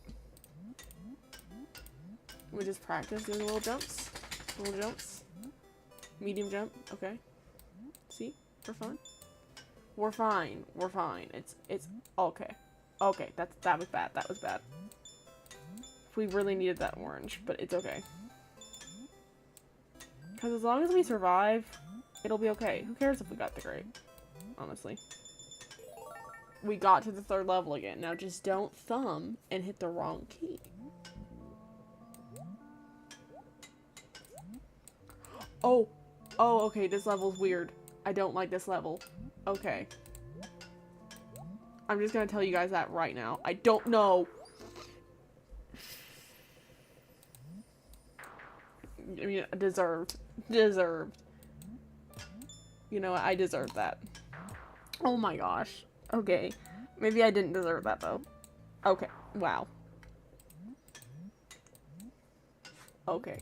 We just practice doing little jumps. Medium jump, okay. See? We're fine. We're fine. It's okay. Okay, that was bad. That was bad. We really needed that orange, but it's okay. Because as long as we survive, it'll be okay. Who cares if we got the grape? Honestly. We got to the third level again. Now just don't thumb and hit the wrong key. Oh, okay, this level's weird. I don't like this level. Okay. I'm just gonna tell you guys that right now. I don't know. I mean, deserved. Deserved. You know what? I deserved that. Oh my gosh. Okay. Maybe I didn't deserve that, though. Okay. Wow. Okay.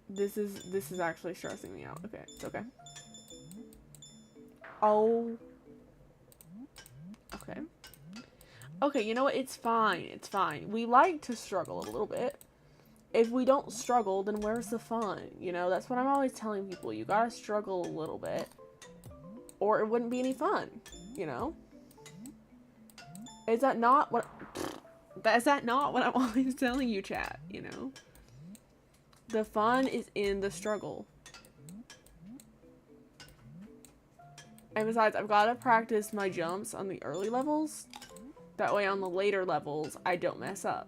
This is actually stressing me out. Okay. It's okay. Oh. Okay. Okay, you know what? It's fine. It's fine. We like to struggle a little bit. If we don't struggle, then where's the fun? You know, that's what I'm always telling people. You gotta struggle a little bit, or it wouldn't be any fun, you know? Is that not what I'm always telling you, chat, you know? The fun is in the struggle. And besides, I've gotta practice my jumps on the early levels. That way on the later levels, I don't mess up.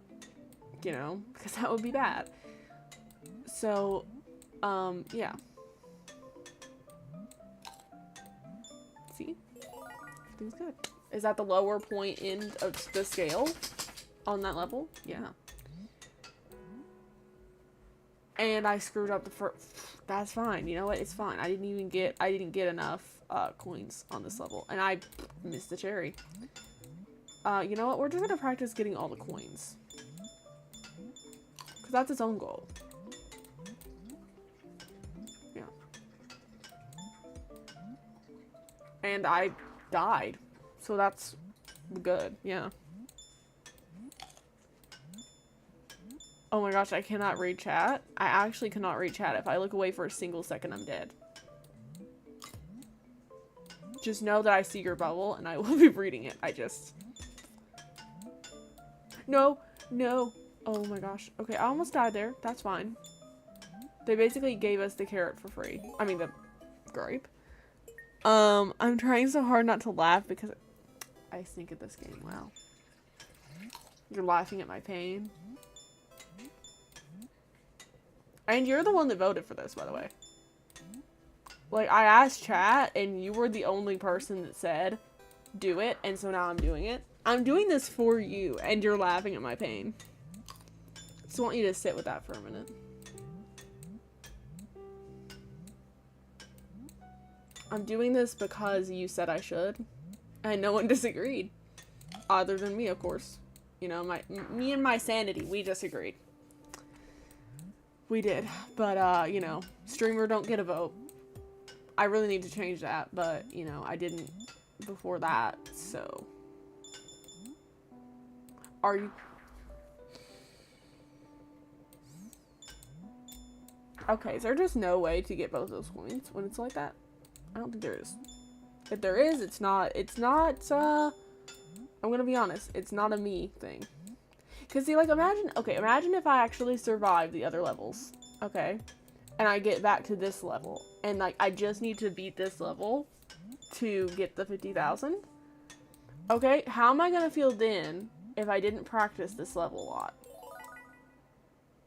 You know, because that would be bad. So, yeah. See? Everything's good. Is that the lower point end of the scale on that level? Yeah. And I screwed up the first. That's fine. You know what? It's fine. I didn't get enough coins on this level, and I missed the cherry. You know what? We're just gonna practice getting all the coins. That's its own goal. Yeah. And I died. So that's good. Yeah. Oh my gosh, I cannot read chat. I actually cannot read chat. If I look away for a single second, I'm dead. Just know that I see your bubble and I will be reading it. No. No. Oh my gosh. Okay, I almost died there. That's fine. They basically gave us the carrot for free. I mean, the grape. I'm trying so hard not to laugh because I stink at this game. Wow. You're laughing at my pain. And you're the one that voted for this, by the way. Like, I asked chat, and you were the only person that said, do it, and so now I'm doing it. I'm doing this for you, and you're laughing at my pain. Just want you to sit with that for a minute. I'm doing this because you said I should, and no one disagreed. Other than me, of course. You know, me and my sanity, we disagreed. We did. But, you know, streamer don't get a vote. I really need to change that, but, you know, I didn't before that, so. Are you... Okay, is there just no way to get both those coins when it's like that? I don't think there is. If there is, it's not, I'm gonna be honest, it's not a me thing. Cause see, like, imagine if I actually survive the other levels, okay? And I get back to this level, and, like, I just need to beat this level to get the 50,000. Okay, how am I gonna feel then if I didn't practice this level a lot?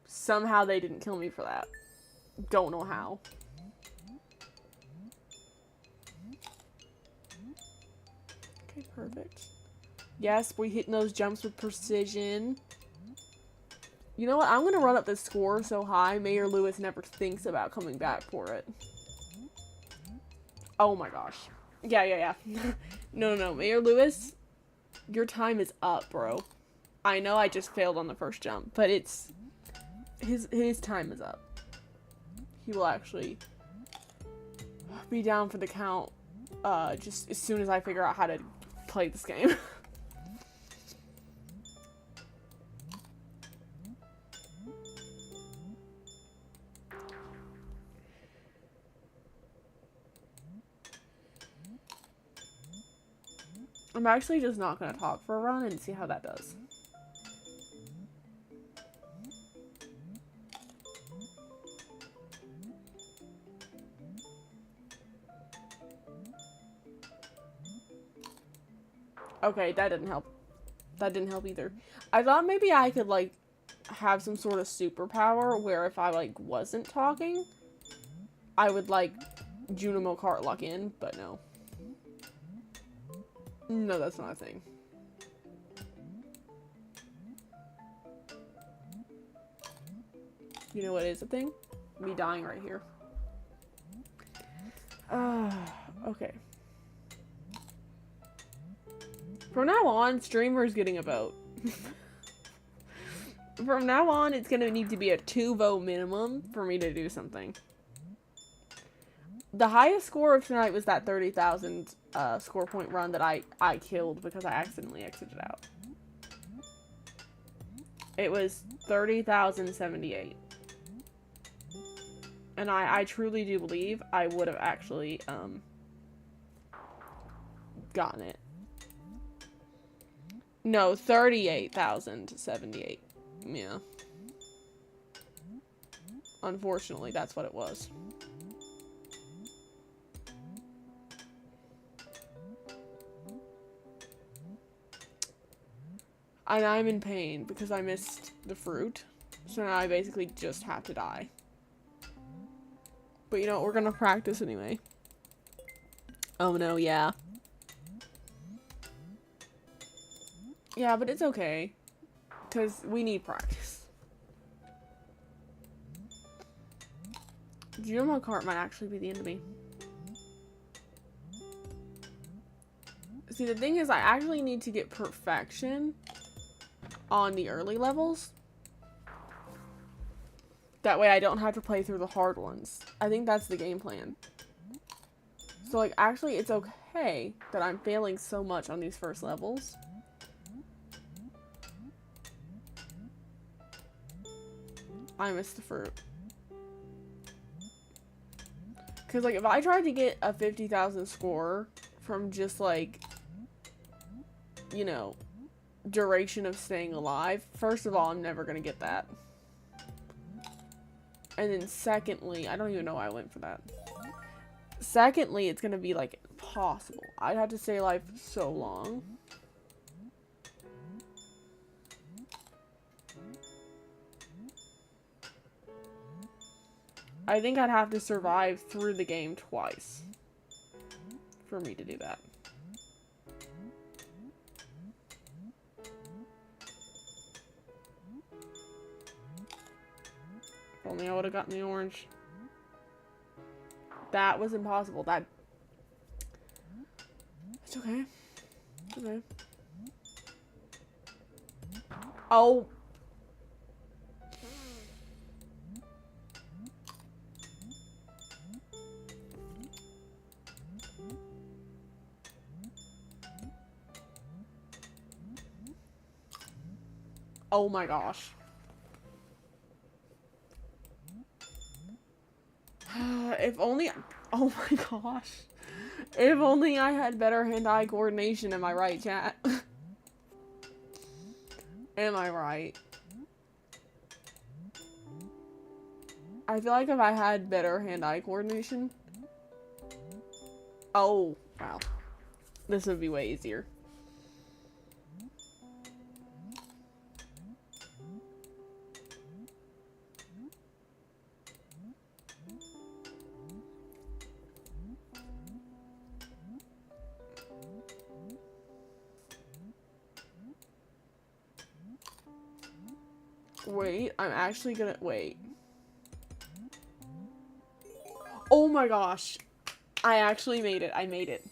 Somehow they didn't kill me for that. Don't know how. Okay, perfect. Yes, we're hitting those jumps with precision. You know what? I'm gonna run up this score so high, Mayor Lewis never thinks about coming back for it. Oh my gosh. Yeah. No. Mayor Lewis, your time is up, bro. I know I just failed on the first jump, but it's... His time is up. He will actually be down for the count just as soon as I figure out how to play this game. I'm actually just not going to talk for a run and see how that does. Okay, that didn't help. That didn't help either. I thought maybe I could, like, have some sort of superpower where if I, like, wasn't talking, I would, like, Junimo Kart lock in, but no. No, that's not a thing. You know what is a thing? Me dying right here. Okay. From now on, streamers getting a vote. From now on, it's gonna need to be a 2-vote minimum for me to do something. The highest score of tonight was that 30,000 score point run that I killed because I accidentally exited out. It was 30,078. And I truly do believe I would have actually gotten it. No, 38,078. Yeah. Unfortunately, that's what it was. And I'm in pain because I missed the fruit. So now I basically just have to die. But you know, we're gonna practice anyway. Oh no, yeah. Yeah, but it's okay. Because we need practice. Junimo Kart might actually be the enemy. See, the thing is, I actually need to get perfection on the early levels. That way I don't have to play through the hard ones. I think that's the game plan. So, like, actually, it's okay that I'm failing so much on these first levels. I missed the fruit. Because, like, if I tried to get a 50,000 score from just, like, you know, duration of staying alive, first of all, I'm never going to get that. And then secondly, I don't even know why I went for that. Secondly, it's going to be, like, impossible. I'd have to stay alive for so long. I think I'd have to survive through the game twice for me to do that. If only I would have gotten the orange. That was impossible. That... It's okay. It's okay. Oh. Oh my gosh. If only... Oh my gosh. If only I had better hand-eye coordination, am I right, chat? Am I right? I feel like if I had better hand-eye coordination... Oh, wow. This would be way easier. Wait, I'm actually gonna... Wait. Oh my gosh. I actually made it. I made it.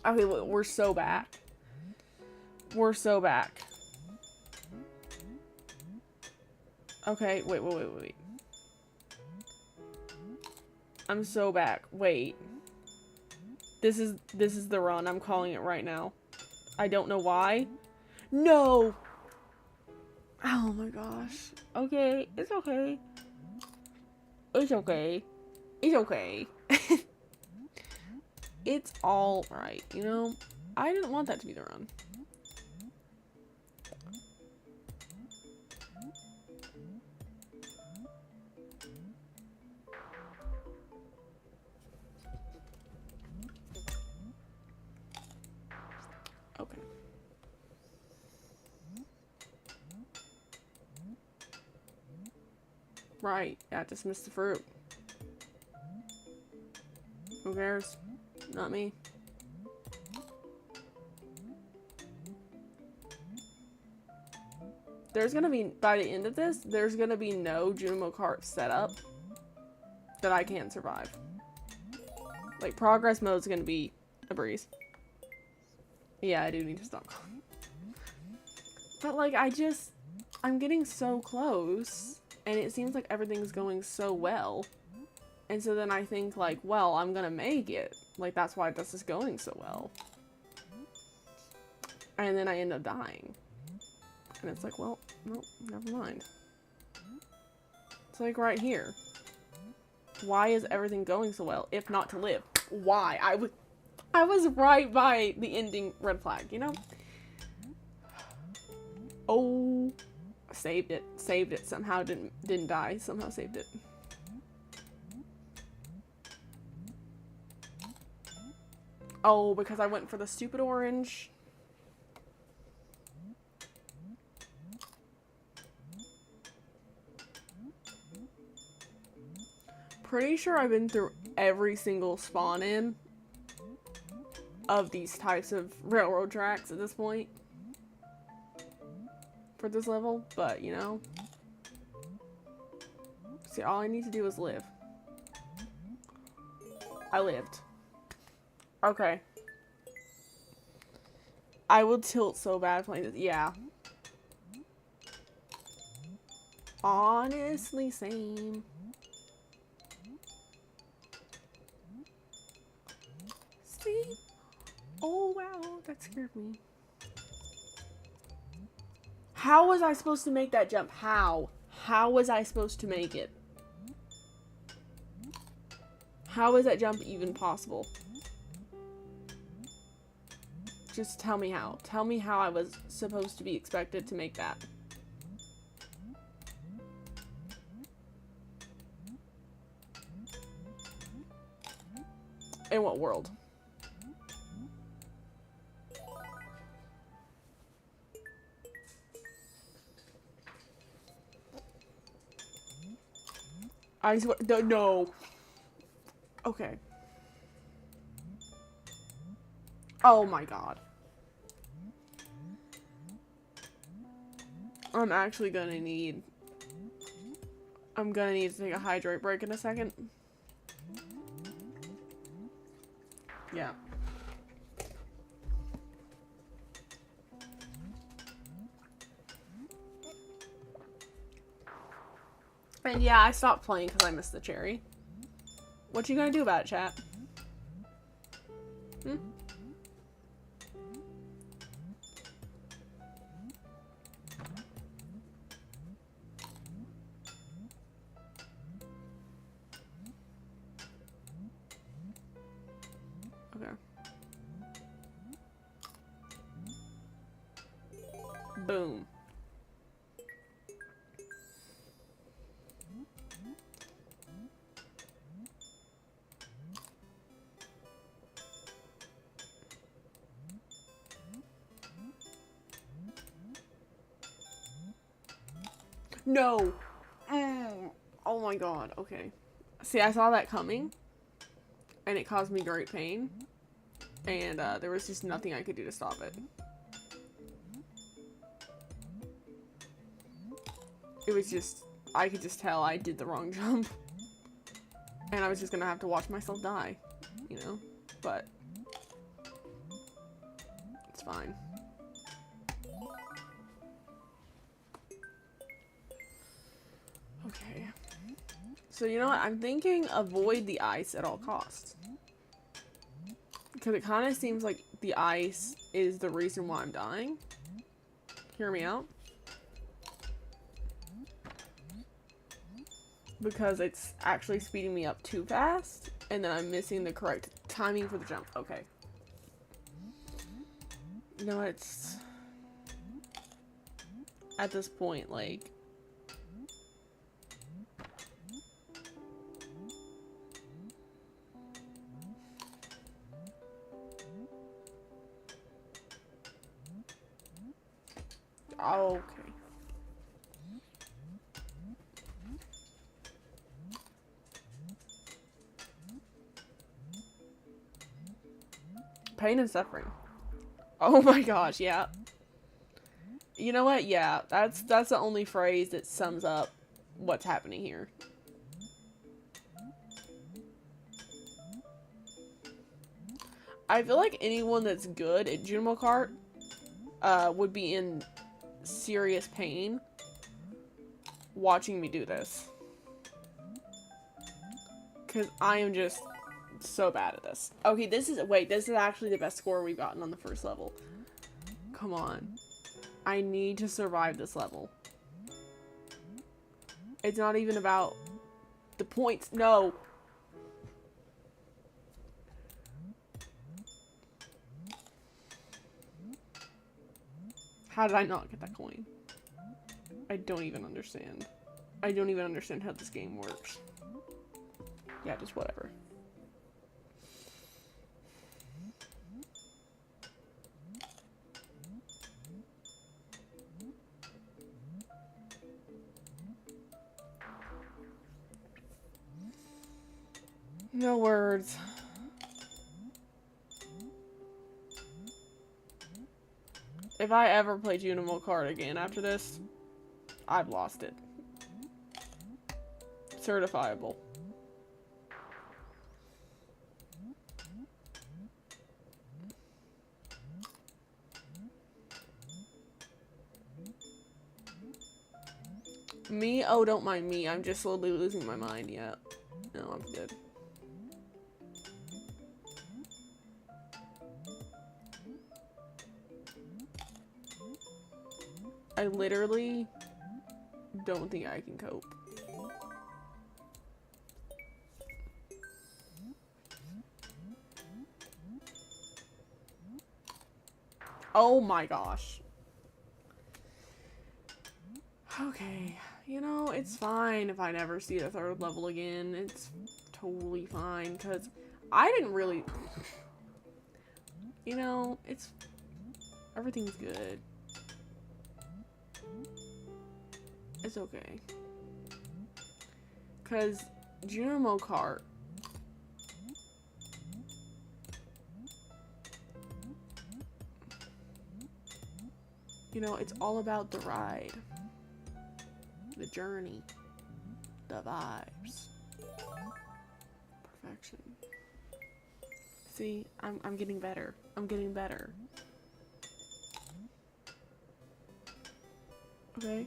Okay, we're so back. We're so back. Okay, wait. I'm so back. Wait. This is the run. I'm calling it right now. I don't know why. No! Oh my gosh. Okay, it's okay. It's okay. It's okay. It's all right, you know? I didn't want that to be the run. Okay. Right. Yeah, I just missed the fruit. Who cares? Not me. there's gonna be, by the end of this, there's gonna be no Junimo Kart set up that I can't survive. Like, progress mode's gonna be a breeze. Yeah, I do need to stop. But, like, I'm getting so close, and it seems like everything's going so well. And so then I think, like, well, I'm gonna make it. Like, that's why this is going so well. And then I end up dying. And it's like, well, no, never mind. It's like right here. Why is everything going so well, if not to live? Why? I was right by the ending red flag, you know? Oh, saved it. Saved it. Somehow didn't die. Somehow saved it. Oh, because I went for the stupid orange. Pretty sure I've been through every single spawn in of these types of railroad tracks at this point for this level, but you know, see, all I need to do is live. I lived. Okay. I will tilt so bad playing this. Yeah. Honestly, same. See? Oh, wow. That scared me. How was I supposed to make that jump? How? How was I supposed to make it? How is that jump even possible? Just tell me how. Tell me how I was supposed to be expected to make that. In what world? I swear, no. Okay. Oh my god. I'm actually gonna need... I'm gonna need to take a hydrate break in a second. Yeah. And yeah, I stopped playing because I missed the cherry. What you gonna do about it, chat? Hmm? Okay. Boom. No. Oh my god. Okay. See, I saw that coming, and it caused me great pain, and there was just nothing I could do to stop it. It was just, I could just tell I did the wrong jump, and I was just gonna have to watch myself die, you know? But it's fine. Okay. So you know what? I'm thinking avoid the ice at all costs. Because it kind of seems like the ice is the reason why I'm dying. Hear me out. Because it's actually speeding me up too fast. And then I'm missing the correct timing for the jump. Okay. You know what? It's... At this point, like... Okay. Pain and suffering. Oh my gosh, yeah. You know what? Yeah, that's the only phrase that sums up what's happening here. I feel like anyone that's good at Junimo Kart would be in serious pain watching me do this. Because I am just so bad at this. Okay, this is actually the best score we've gotten on the first level. Come on. I need to survive this level. It's not even about the points. No. How did I not get that coin? I don't even understand. I don't even understand how this game works. Yeah, just whatever. No words. If I ever play Junimo Kart again after this, I've lost it. Certifiable. Me? Oh, don't mind me. I'm just slowly losing my mind. Yeah. No, I'm good. I literally don't think I can cope. Oh my gosh. Okay. You know, it's fine if I never see the third level again. It's totally fine, because I didn't really... You know, it's... Everything's good. It's okay. Because Junimo Kart... You know, it's all about the ride. The journey. The vibes. Perfection. See, I'm getting better. I'm getting better. Okay.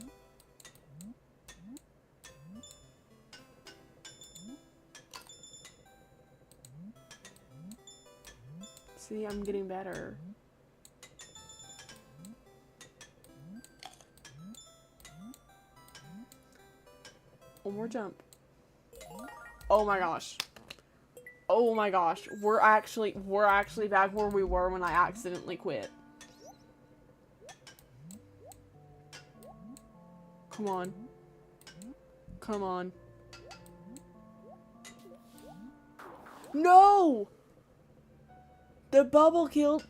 See, I'm getting better. One more jump. Oh my gosh. Oh my gosh. We're actually back where we were when I accidentally quit. Come on. Come on. No! The bubble killed.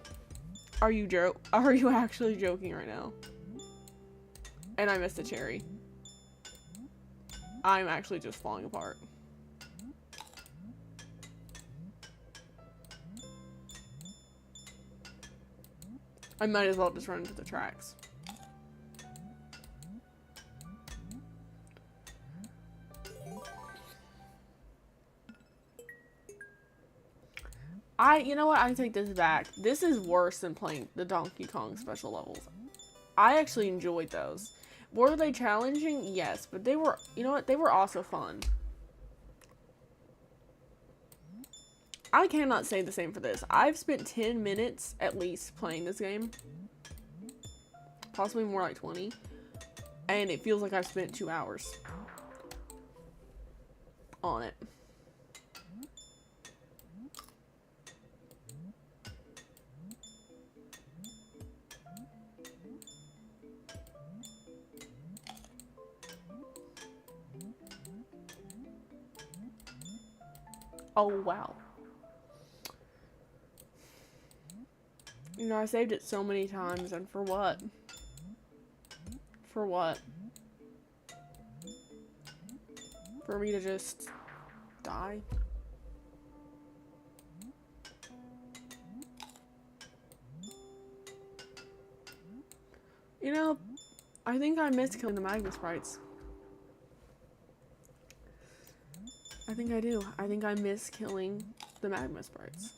Are you actually joking right now? And I missed a cherry. I'm actually just falling apart. I might as well just run into the tracks. You know what? I take this back. This is worse than playing the Donkey Kong special levels. I actually enjoyed those. Were they challenging? Yes, but they were, you know what? They were also fun. I cannot say the same for this. I've spent 10 minutes at least playing this game. Possibly more like 20. And it feels like I've spent 2 hours on it. Oh, wow. You know, I saved it so many times, and for what? For what? For me to just die? You know, I think I missed killing the magma sprites. I think I do. I think I miss killing the magma sprites.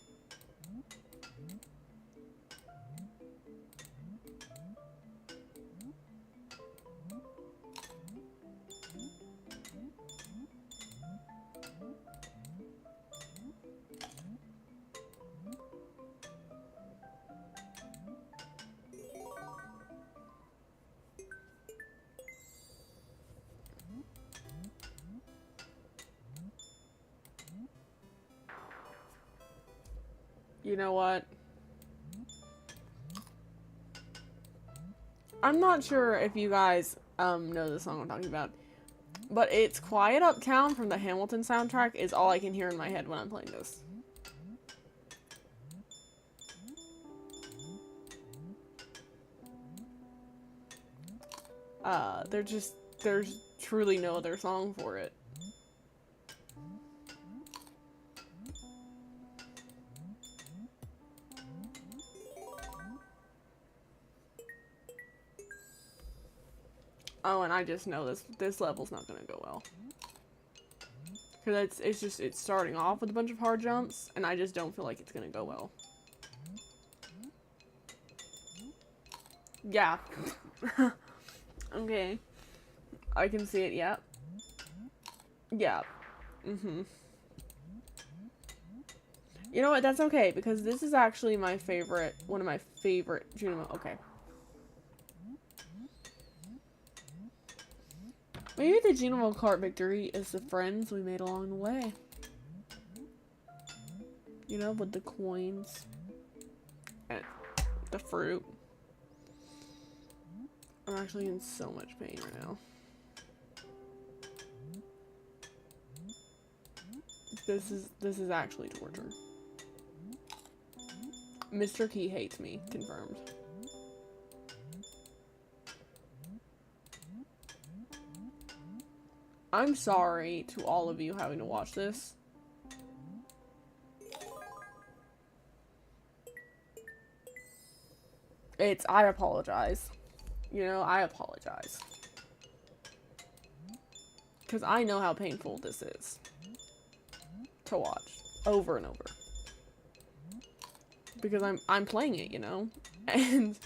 You know what? I'm not sure if you guys know the song I'm talking about, but it's Quiet Uptown from the Hamilton soundtrack is all I can hear in my head when I'm playing this. There's truly no other song for it. Oh, and I just know this level's not gonna go well. Cause it's starting off with a bunch of hard jumps, and I just don't feel like it's gonna go well. Yeah. Okay. I can see it, yep. Yeah. Mm-hmm. You know what, that's okay, because this is actually my favorite, one of my favorite Junimo. Okay. Maybe the Junimo Kart victory is the friends we made along the way. You know, with the coins. And the fruit. I'm actually in so much pain right now. This is actually torture. Mr. Key hates me. Confirmed. I'm sorry to all of you having to watch this. I apologize. You know, I apologize. Because I know how painful this is to watch over and over. Because I'm playing it, you know? And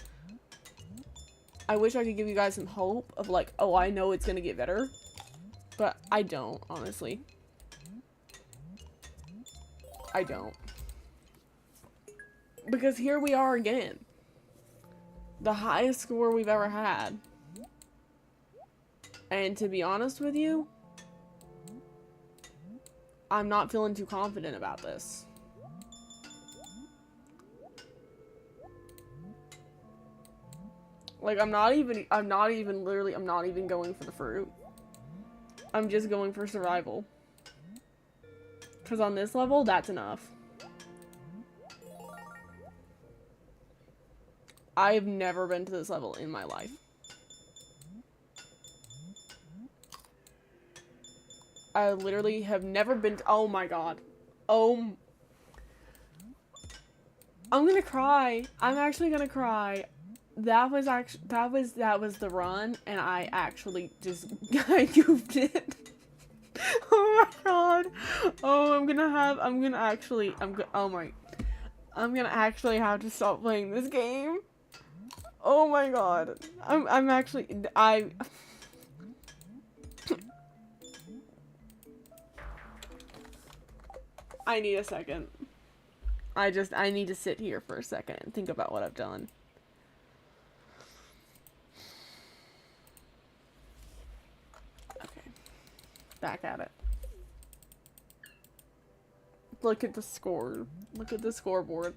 I wish I could give you guys some hope of like, oh, I know it's gonna get better. But I don't, honestly. I don't. Because here we are again. The highest score we've ever had. And to be honest with you, I'm not feeling too confident about this. Like, I'm not even going for the fruit. I'm just going for survival. Because on this level, that's enough. I've never been to this level in my life. I literally have never been to— oh my god. Oh. I'm gonna cry. I'm actually gonna cry. That was the run, and I actually just I goofed it. Oh my god. Oh, I'm gonna actually have to stop playing this game. Oh my god. I need a second. I need to sit here for a second and think about what I've done. Okay. Back at it. Look at the score. Look at the scoreboard.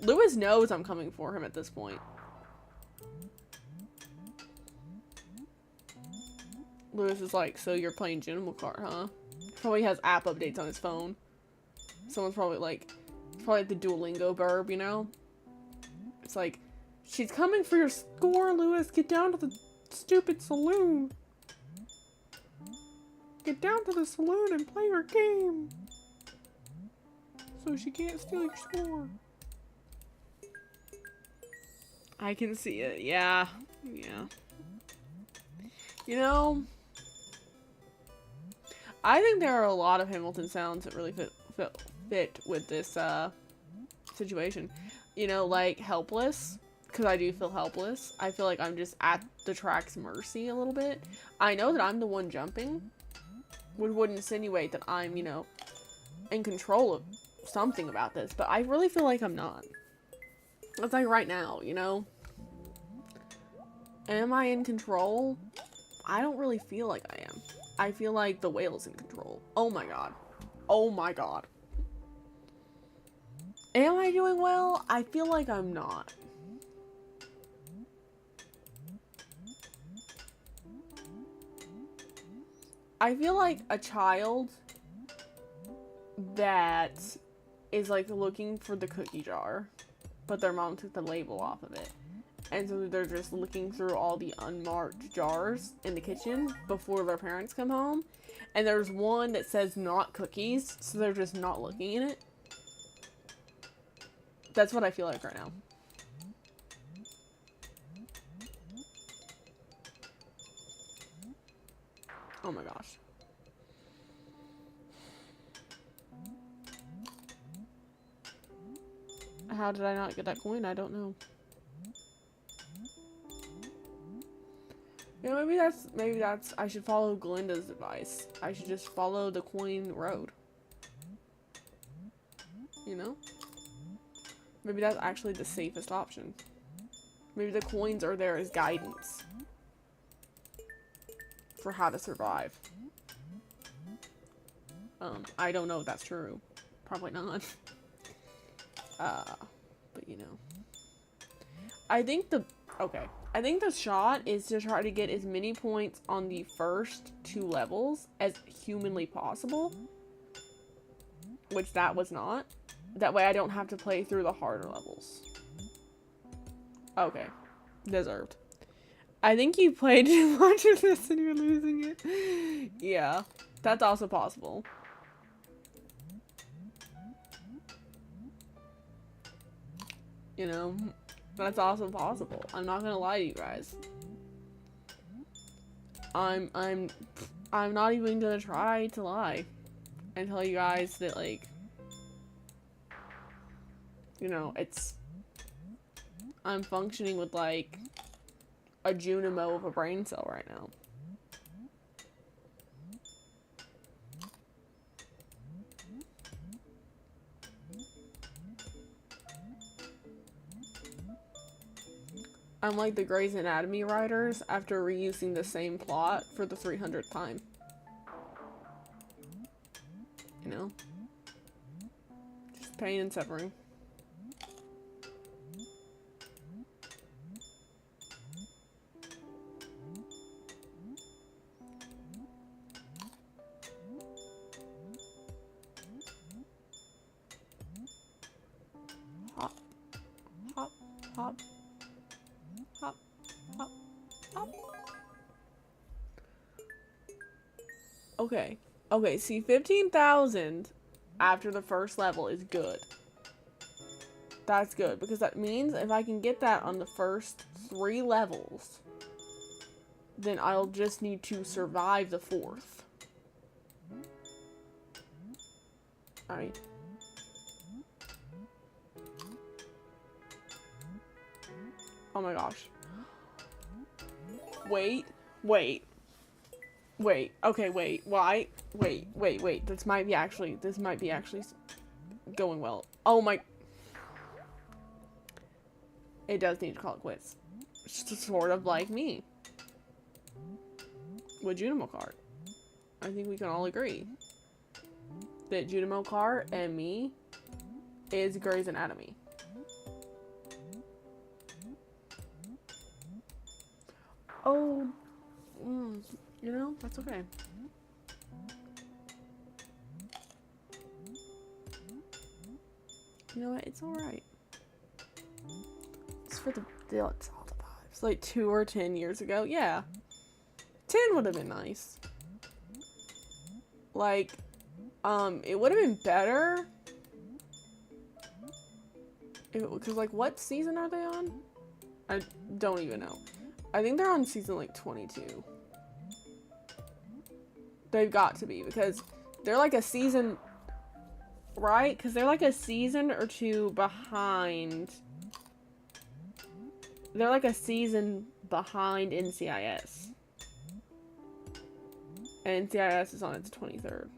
Lewis knows I'm coming for him at this point. Lewis is like, so you're playing Junimo Kart, huh? Probably has app updates on his phone. Someone's probably like, it's probably like the Duolingo burb, you know? It's like, she's coming for your score, Lewis. Get down to the stupid saloon. Get down to the saloon and play your game. So she can't steal your score. I can see it. Yeah. Yeah. You know, I think there are a lot of Hamilton sounds that really fit with this situation. You know, like helpless, because I do feel helpless. I feel like I'm just at the track's mercy a little bit. I know that I'm the one jumping, which would insinuate that I'm, you know, in control of something about this, but I really feel like I'm not. It's like right now, you know? Am I in control? I don't really feel like I am. I feel like the whale's in control. Oh my god. Oh my god. Am I doing well? I feel like I'm not. I feel like a child that is like looking for the cookie jar, but their mom took the label off of it. And so they're just looking through all the unmarked jars in the kitchen before their parents come home. And there's one that says not cookies, so they're just not looking in it. That's what I feel like right now. Oh my gosh. How did I not get that coin? I don't know. Yeah, maybe that's, I should follow Glinda's advice. I should just follow the coin road. You know? Maybe that's actually the safest option. Maybe the coins are there as guidance for how to survive. I don't know if that's true. Probably not. But you know. I think the shot is to try to get as many points on the first 2 levels as humanly possible. Which that was not. That way I don't have to play through the harder levels. Okay. Deserved. I think you played too much of this and you're losing it. Yeah. That's also possible. You know? That's also possible. I'm not gonna lie to you guys. I'm not even gonna try to lie and tell you guys that, like, you know, I'm functioning with, like, a Junimo of a brain cell right now. I'm like the Grey's Anatomy writers after reusing the same plot for the 300th time. You know? Just pain and suffering. Hop. Hop. Hop. Hop, hop, hop. Okay. Okay, see, 15,000 after the first level is good. That's good, because that means if I can get that on the first 3 levels, then I'll just need to survive the 4th. Alright. Oh my gosh. Wait. Okay, wait. Why? Wait. This might be actually going well. Oh my. It does need to call it quits. It's sort of like me. With Junimo Kart. I think we can all agree that Junimo Kart and me is Grey's Anatomy. Oh, you know, that's okay. You know what? It's alright. It's for it's all the vibes. Like 2 or 10 years ago. Yeah. 10 would have been nice. Like, it would have been better. Because, like, what season are they on? I don't even know. I think they're on season, like, 22. They've got to be, because they're like a season, right? Because they're like a season or two behind. They're like a season behind NCIS. And NCIS is on its 23rd.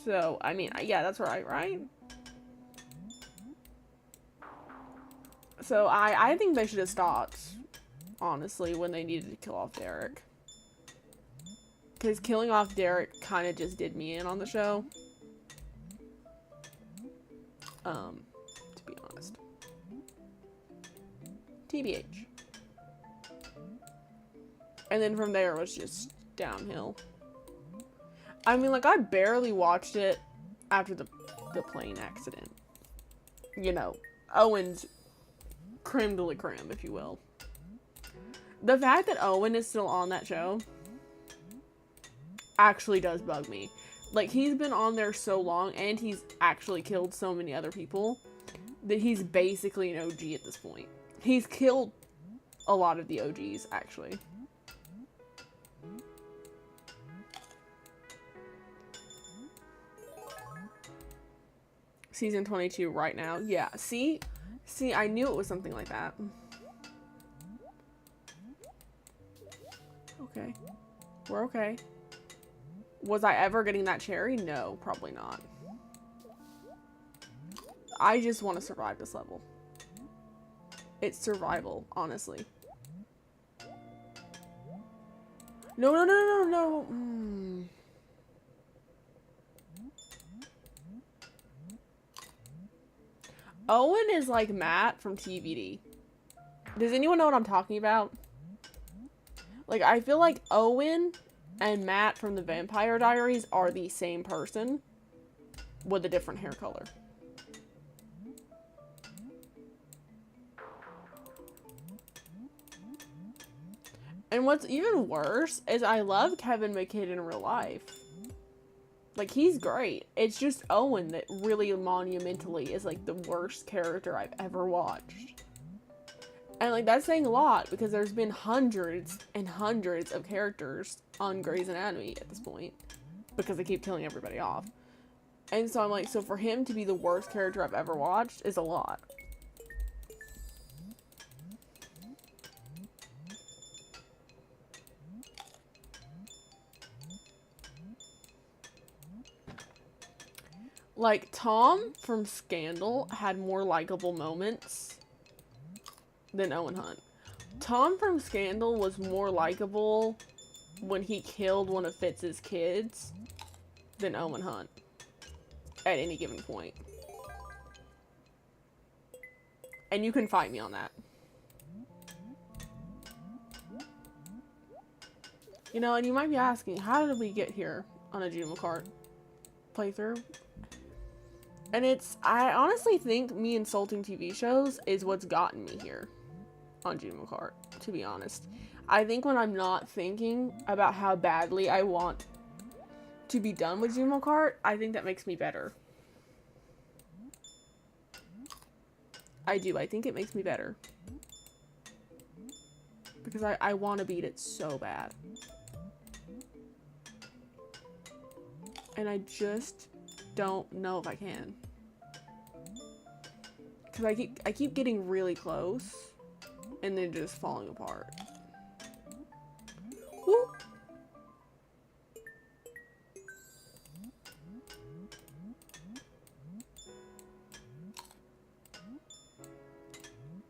So, I mean, yeah, that's right? So, I think they should have stopped, honestly, when they needed to kill off Derek. Because killing off Derek kind of just did me in on the show. To be honest. TBH. And then from there, it was just downhill. I mean, like, I barely watched it after the plane accident. You know, Owen's creme de la creme, if you will. The fact that Owen is still on that show actually does bug me. Like, he's been on there so long, and he's actually killed so many other people, that he's basically an OG at this point. He's killed a lot of the OGs, actually. Season 22 right now. Yeah, see, I knew it was something like that. Okay. We're okay. Was I ever getting that cherry? No, probably not. I just want to survive this level. It's survival, honestly. No. Owen is like Matt from TVD. Does anyone know what I'm talking about? Like, I feel like Owen and Matt from the Vampire Diaries are the same person with a different hair color. And what's even worse is I love Kevin McKidd in real life. Like, he's great. It's just Owen that really monumentally is, like, the worst character I've ever watched. And, like, that's saying a lot, because there's been hundreds and hundreds of characters on Grey's Anatomy at this point. Because they keep killing everybody off. And so I'm like, so for him to be the worst character I've ever watched is a lot. Like, Tom from Scandal had more likable moments than Owen Hunt. Tom from Scandal was more likable when he killed one of Fitz's kids than Owen Hunt at any given point. And you can fight me on that. You know, and you might be asking, how did we get here on a Junimo Kart playthrough? And I honestly think me insulting TV shows is what's gotten me here on Junimo Kart, to be honest. I think when I'm not thinking about how badly I want to be done with Junimo Kart, I think that makes me better. I do. I think it makes me better. Because I want to beat it so bad. And I just don't know if I can. Because I keep getting really close and then just falling apart. Woo!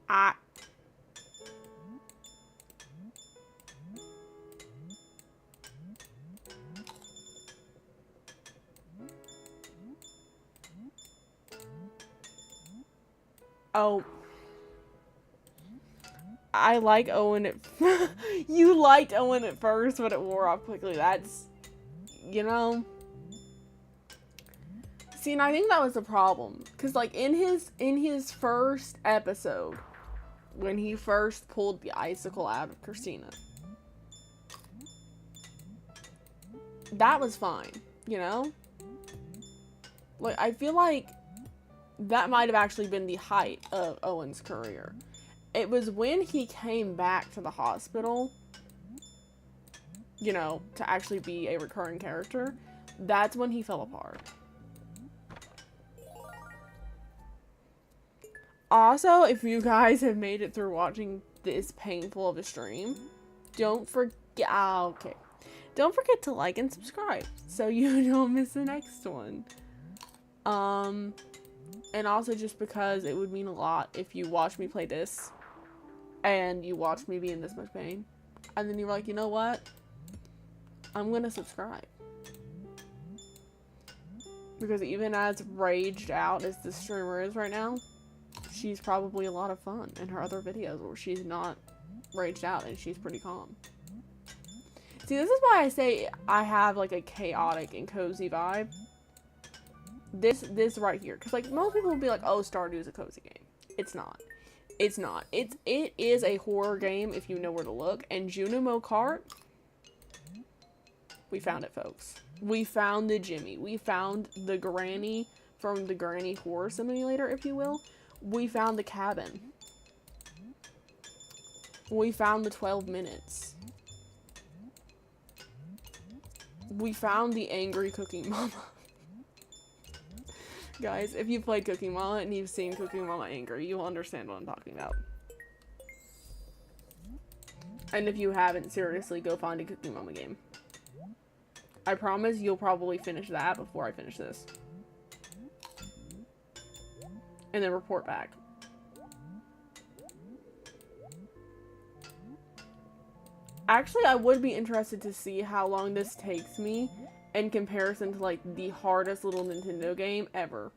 Ah. Oh. I like Owen at you liked Owen at first, but it wore off quickly. That's, you know. See, and I think that was the problem. Cause like in his first episode, when he first pulled the icicle out of Christina, that was fine, you know? Like, I feel like that might have actually been the height of Owen's career. it was when he came back to the hospital, you know, to actually be a recurring character, that's when he fell apart. Also, if you guys have made it through watching this painful of a stream, don't forget, okay. Don't forget to like and subscribe so you don't miss the next one. And also just because it would mean a lot if you watch me play this and you watch me be in this much pain. And then you're like, you know what? I'm gonna subscribe. Because even as raged out as this streamer is right now, she's probably a lot of fun in her other videos where she's not raged out and she's pretty calm. See, this is why I say I have like a chaotic and cozy vibe. This right here. Because like most people will be like, oh, Stardew is a cozy game. It's not. It's not. It is a horror game if you know where to look. And Junimo Kart, we found it, folks. We found the Jimmy. We found the granny from the Granny Horror Simulator, if you will. We found the cabin. We found the 12 minutes. We found the angry Cooking Mama. Guys, if you've played Cooking Mama and you've seen Cooking Mama angry, you'll understand what I'm talking about. And if you haven't, seriously, go find a Cooking Mama game. I promise you'll probably finish that before I finish this. And then report back. Actually, I would be interested to see how long this takes me in comparison to, like, the hardest little Nintendo game ever.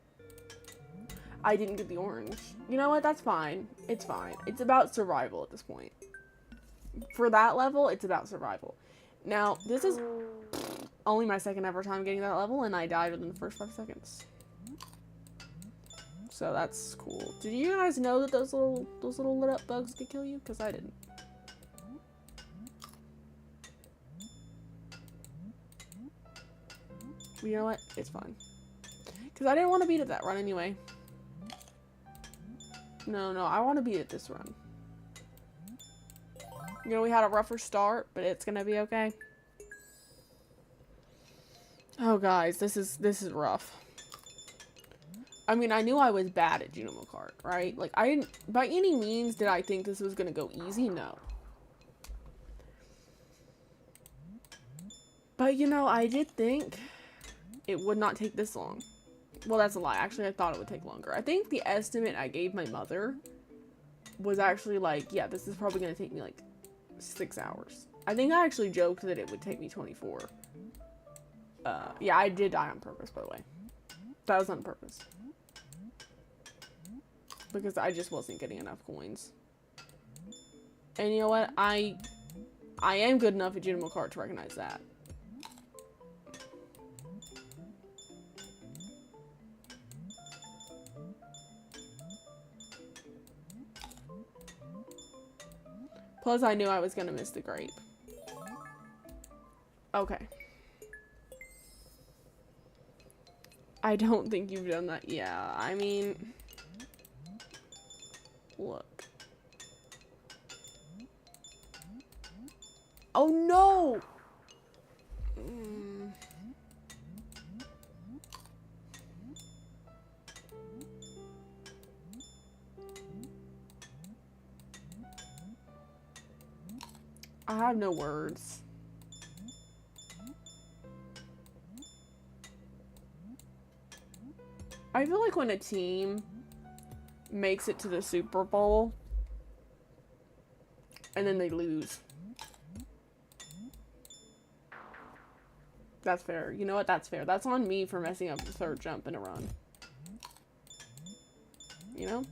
I didn't get the orange. You know what? That's fine. It's fine. It's about survival at this point. For that level, it's about survival. Now, this is only my second ever time getting that level, and I died within the first 5 seconds. So that's cool. Did you guys know that those little lit up bugs could kill you? Because I didn't. You know what? It's fine. Because I didn't want to beat it that run anyway. No, I want to beat it this run. You know, we had a rougher start, but it's gonna be okay. Oh, guys, this is rough. I mean, I knew I was bad at Junimo Kart, right? Like, I didn't, by any means, did I think this was gonna go easy? No. But, you know, I did think it would not take this long. Well, that's a lie. Actually, I thought it would take longer. I think the estimate I gave my mother was actually like, yeah, this is probably gonna take me, like, 6 hours. I think I actually joked that it would take me 24. Yeah, I did die on purpose, by the way. That was on purpose. Because I just wasn't getting enough coins. And you know what? I am good enough at Junimo Kart to recognize that. Plus, I knew I was gonna miss the grape. Okay. I don't think you've done that. Yeah, I mean... Look. Oh, no! I have no words. I feel like when a team makes it to the Super Bowl and then they lose. That's fair. You know what? That's fair. That's on me for messing up the third jump in a run. You know?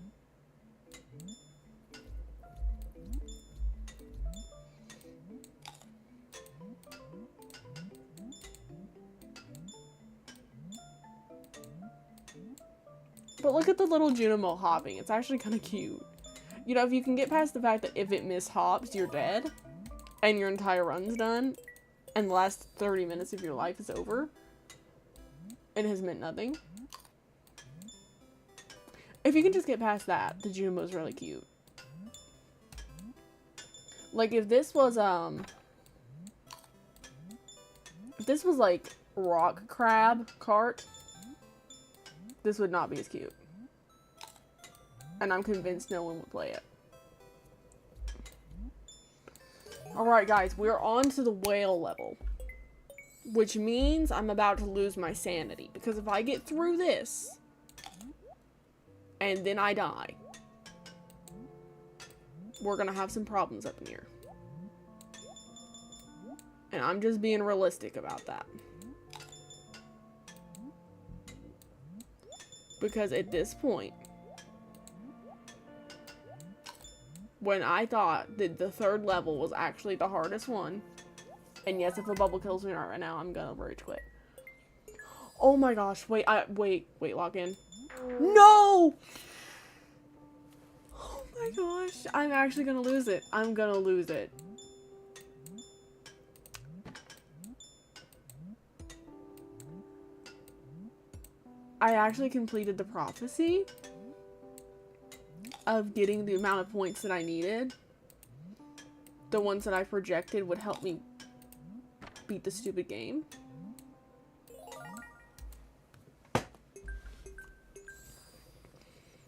But look at the little Junimo hopping. It's actually kind of cute. You know, if you can get past the fact that if it mishops, you're dead, and your entire run's done, and the last 30 minutes of your life is over, and has meant nothing. If you can just get past that, the Junimo's really cute. Like, if this was, like, rock crab cart, this would not be as cute. And I'm convinced no one would play it. Alright, guys, we're on to the whale level. Which means I'm about to lose my sanity. Because if I get through this, and then I die, we're gonna have some problems up in here. And I'm just being realistic about that. Because at this point, when I thought that the third level was actually the hardest one, and yes, if a bubble kills me right now, I'm gonna rage quit. Oh my gosh, wait, lock in. No! Oh my gosh, I'm actually gonna lose it. I'm gonna lose it. I actually completed the prophecy of getting the amount of points that I needed. The ones that I projected would help me beat the stupid game.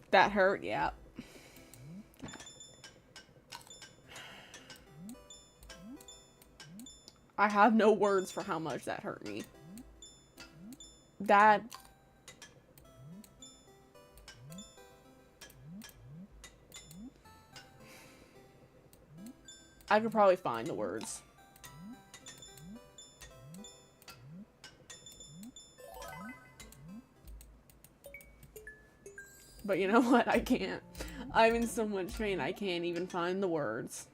That hurt, yeah. I have no words for how much that hurt me. That... I could probably find the words. But you know what? I can't. I'm in so much pain, I can't even find the words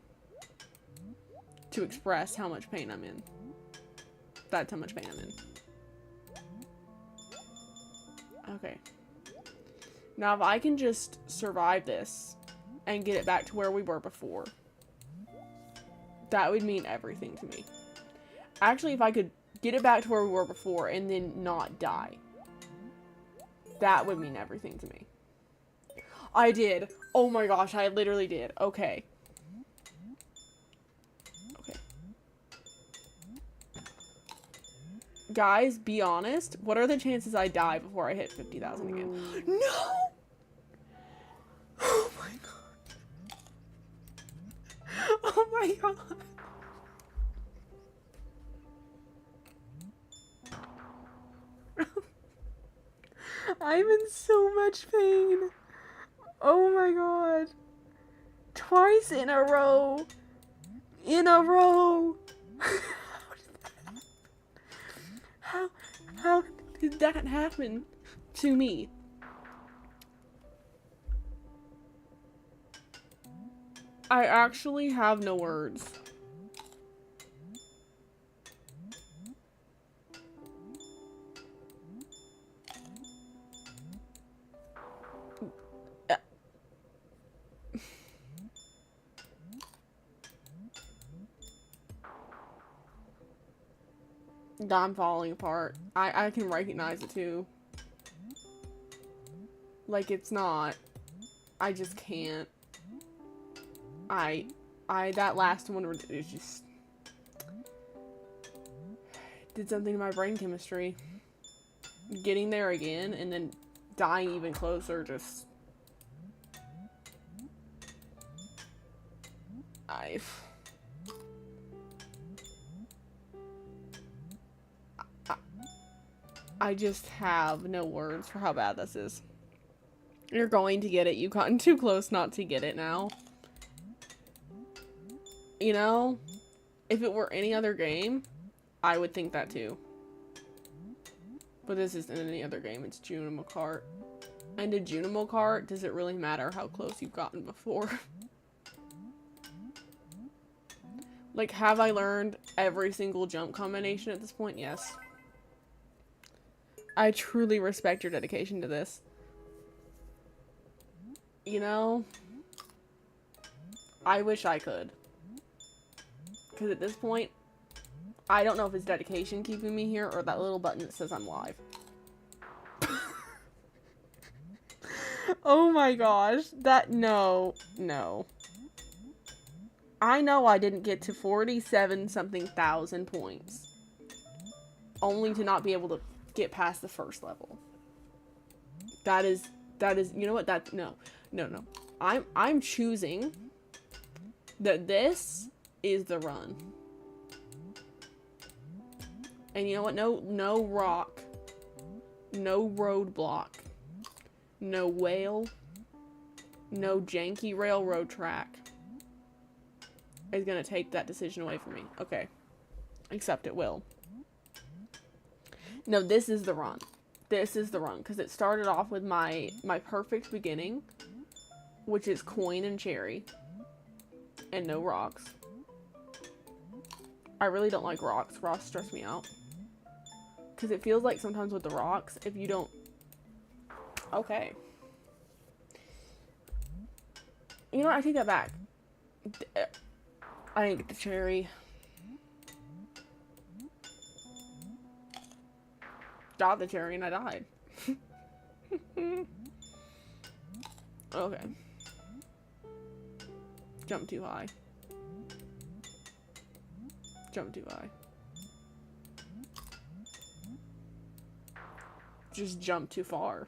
to express how much pain I'm in. That's how much pain I'm in. Okay. Now, if I can just survive this and get it back to where we were before, that would mean everything to me. Actually, if I could get it back to where we were before and then not die, that would mean everything to me. I did. Oh my gosh, I literally did. Okay. Okay. Guys, be honest. What are the chances I die before I hit 50,000 again? No! Oh my god. Oh my god. I'm in so much pain. Oh my god. Twice in a row. In a row. How did that happen to me? I actually have no words. I'm falling apart. I can recognize it too. Like, it's not. I just can't. That last one is just... did something to my brain chemistry. Getting there again and then dying even closer just... I just have no words for how bad this is. You're going to get it. You've gotten too close not to get it now. You know, if it were any other game, I would think that too. But this isn't any other game. It's Junimo Kart. And a Junimo Kart, does it really matter how close you've gotten before? Like, have I learned every single jump combination at this point? Yes. I truly respect your dedication to this. You know, I wish I could. Because at this point, I don't know if it's dedication keeping me here or that little button that says I'm live. Oh my gosh. No. I know I didn't get to 47 something thousand points. Only to not be able to get past the first level. That is, you know what, no. I'm choosing that this is the run. And you know what, no rock, no roadblock, no whale, no janky railroad track is gonna take that decision away from me. Okay. Except it will. No, this is the run. This is the run. Because it started off with my perfect beginning. Which is coin and cherry. And no rocks. I really don't like rocks. Rocks stress me out. Because it feels like sometimes with the rocks, if you don't... Okay. You know what? I take that back. I didn't get the cherry. Got the cherry and I died. Okay. Jump too high. Jump too high. Just jump too far.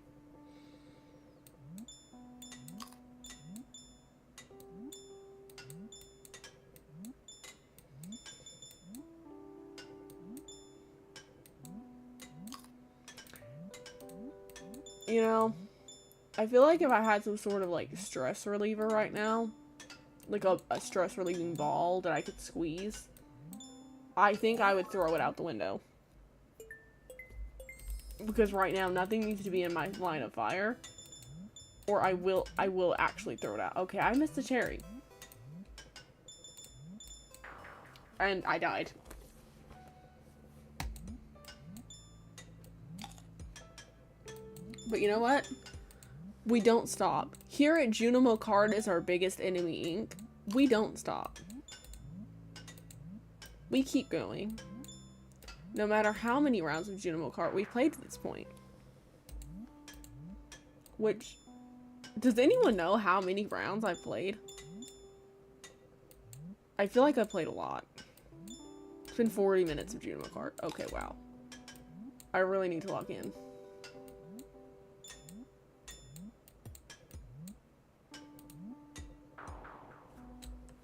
You know, I feel like if I had some sort of, like, stress reliever right now, like a stress relieving ball that I could squeeze, I think I would throw it out the window. Because right now, nothing needs to be in my line of fire, or I will actually throw it out. Okay, I missed the cherry. And I died. But you know what? We don't stop. Here at Junimo, Kart is our biggest enemy, Inc. We don't stop. We keep going. No matter how many rounds of Junimo Kart we've played to this point. Which, does anyone know how many rounds I've played? I feel like I've played a lot. It's been 40 minutes of Junimo Kart. Okay, wow. I really need to log in.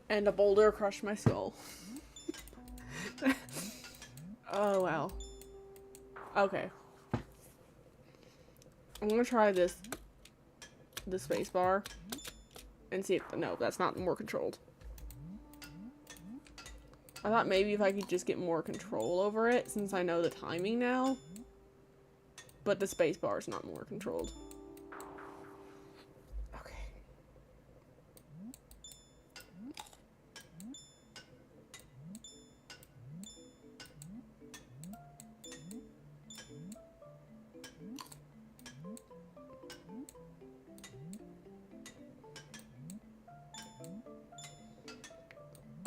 And a boulder crushed my skull. Oh, wow. Okay. I'm gonna try the space bar and see if, no, that's not more controlled. I thought maybe if I could just get more control over it, since I know the timing now. But the space bar is not more controlled.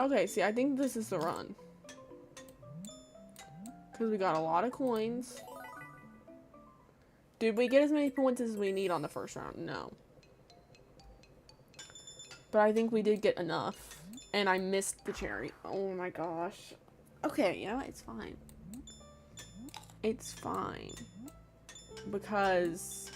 Okay, see, I think this is the run. Because we got a lot of coins. Did we get as many points as we need on the first round? No. But I think we did get enough. And I missed the cherry. Oh my gosh. Okay, yeah, it's fine. It's fine. Because...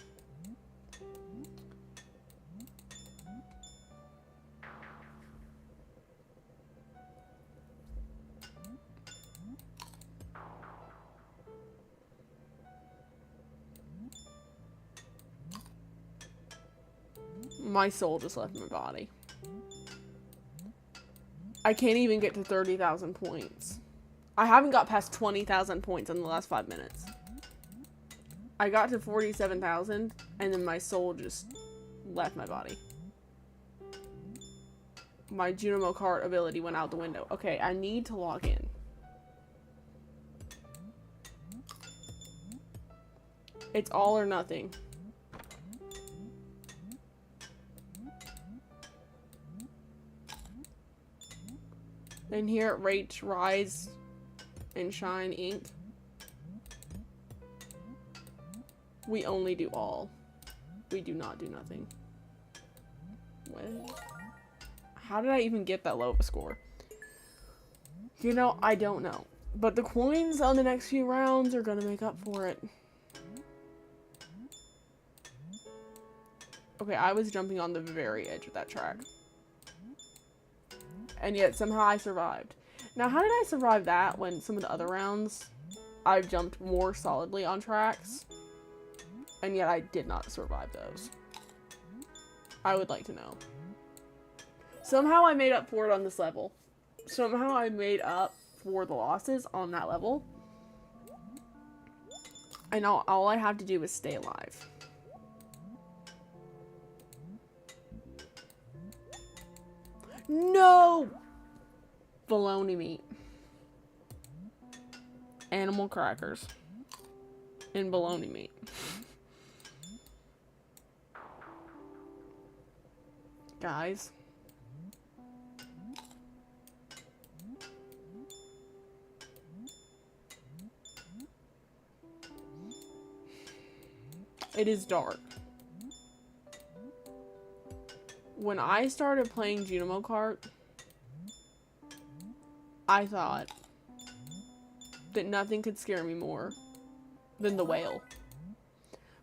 my soul just left my body. I can't even get to 30,000 points. I haven't got past 20,000 points in the last 5 minutes. I got to 47,000 and then my soul just left my body. My Junimo Kart ability went out the window. Okay, I need to log in. It's all or nothing. And here at Rach, Rise, and Shine Inc., we only do all. We do not do nothing. What? How did I even get that low of a score? You know, I don't know. But the coins on the next few rounds are gonna make up for it. Okay, I was jumping on the very edge of that track. And yet, somehow I survived. Now, how did I survive that when some of the other rounds I jumped more solidly on tracks? And yet I did not survive those. I would like to know. Somehow I made up for it on this level. Somehow I made up for the losses on that level. And all I have to do is stay alive. No! Bologna meat. Animal crackers. And bologna meat. Guys. It is dark. When I started playing Junimo Kart, I thought that nothing could scare me more than the whale.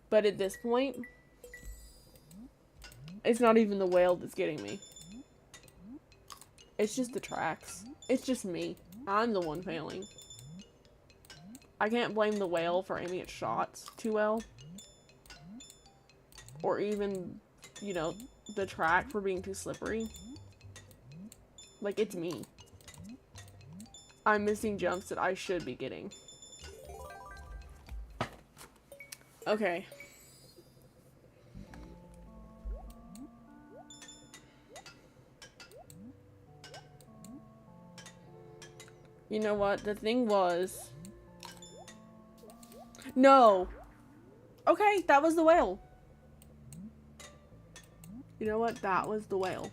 But at this point, it's not even the whale that's getting me. It's just the tracks. It's just me. I'm the one failing. I can't blame the whale for aiming its shots too well. Or even, you know, the track for being too slippery. Like, it's me. I'm missing jumps that I should be getting. Okay. You know what? The thing was... No! Okay, that was the whale. You know what? That was the whale.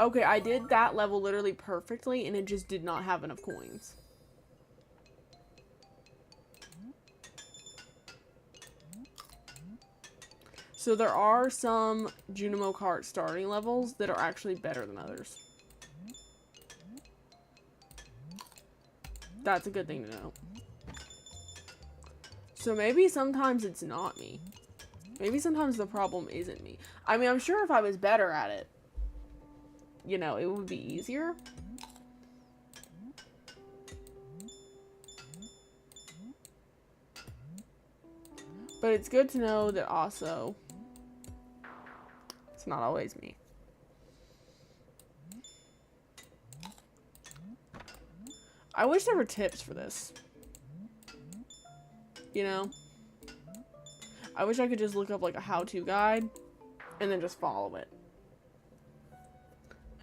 Okay, I did that level literally perfectly, and it just did not have enough coins. So there are some Junimo Kart starting levels that are actually better than others. That's a good thing to know. So maybe sometimes it's not me. Maybe sometimes the problem isn't me. I mean, I'm sure if I was better at it, you know, it would be easier. But it's good to know that also it's not always me. I wish there were tips for this. You know? I wish I could just look up like a how-to guide and then just follow it.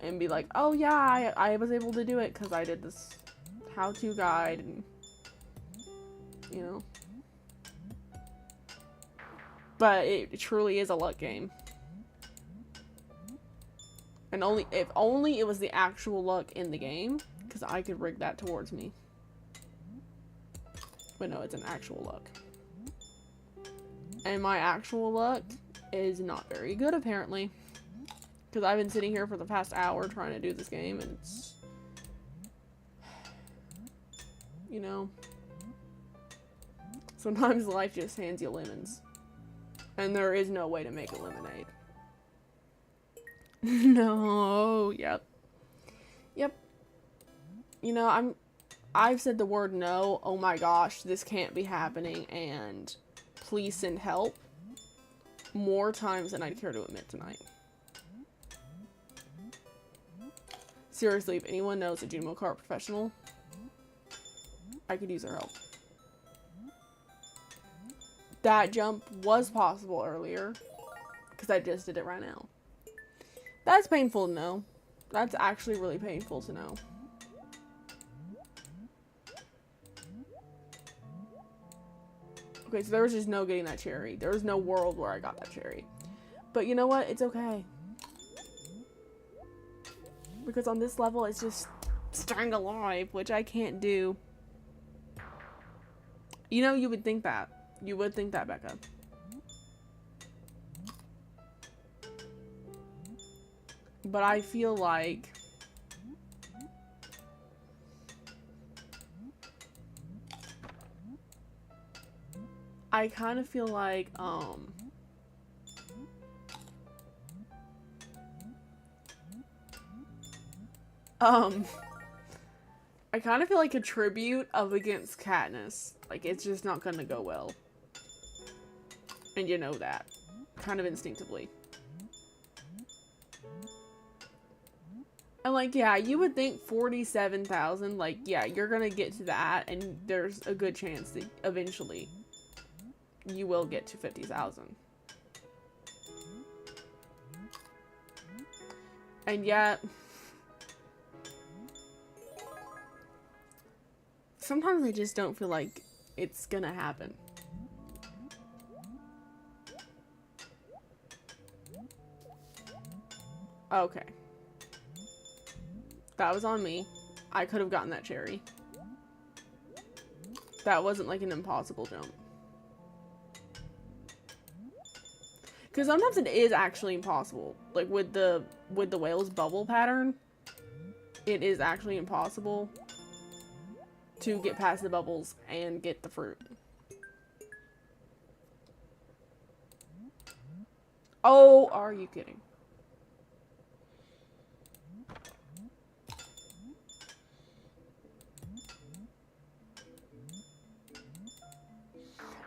And be like, oh yeah, I was able to do it because I did this how-to guide and, you know. But it truly is a luck game. And if only it was the actual luck in the game, because I could rig that towards me. But no, it's an actual luck. And my actual luck is not very good, apparently. Because I've been sitting here for the past hour trying to do this game, and it's... You know... Sometimes life just hands you lemons. And there is no way to make a lemonade. No, yep. Yep. You know, I've said the word no, oh my gosh, this can't be happening, and please send help more times than I'd care to admit tonight. Seriously, if anyone knows a Junimo Kart professional, I could use their help. That jump was possible earlier, because I just did it right now. That's painful to know. That's actually really painful to know. Okay, so there was just no getting that cherry. There was no world where I got that cherry. But you know what? It's okay. Because on this level, it's just staying alive, which I can't do. You know, you would think that. You would think that, Becca. But I feel like... I kind of feel like, I kind of feel like a tribute up against Katniss. Like, it's just not gonna go well. And you know that. Kind of instinctively. And like, yeah, you would think 47,000, like, yeah, you're gonna get to that, and there's a good chance that eventually you will get to 50,000. And yet... sometimes I just don't feel like it's gonna happen. Okay. That was on me. I could have gotten that cherry. That wasn't like an impossible jump. Because sometimes it is actually impossible. Like with the whale's bubble pattern, it is actually impossible to get past the bubbles and get the fruit. Oh, are you kidding?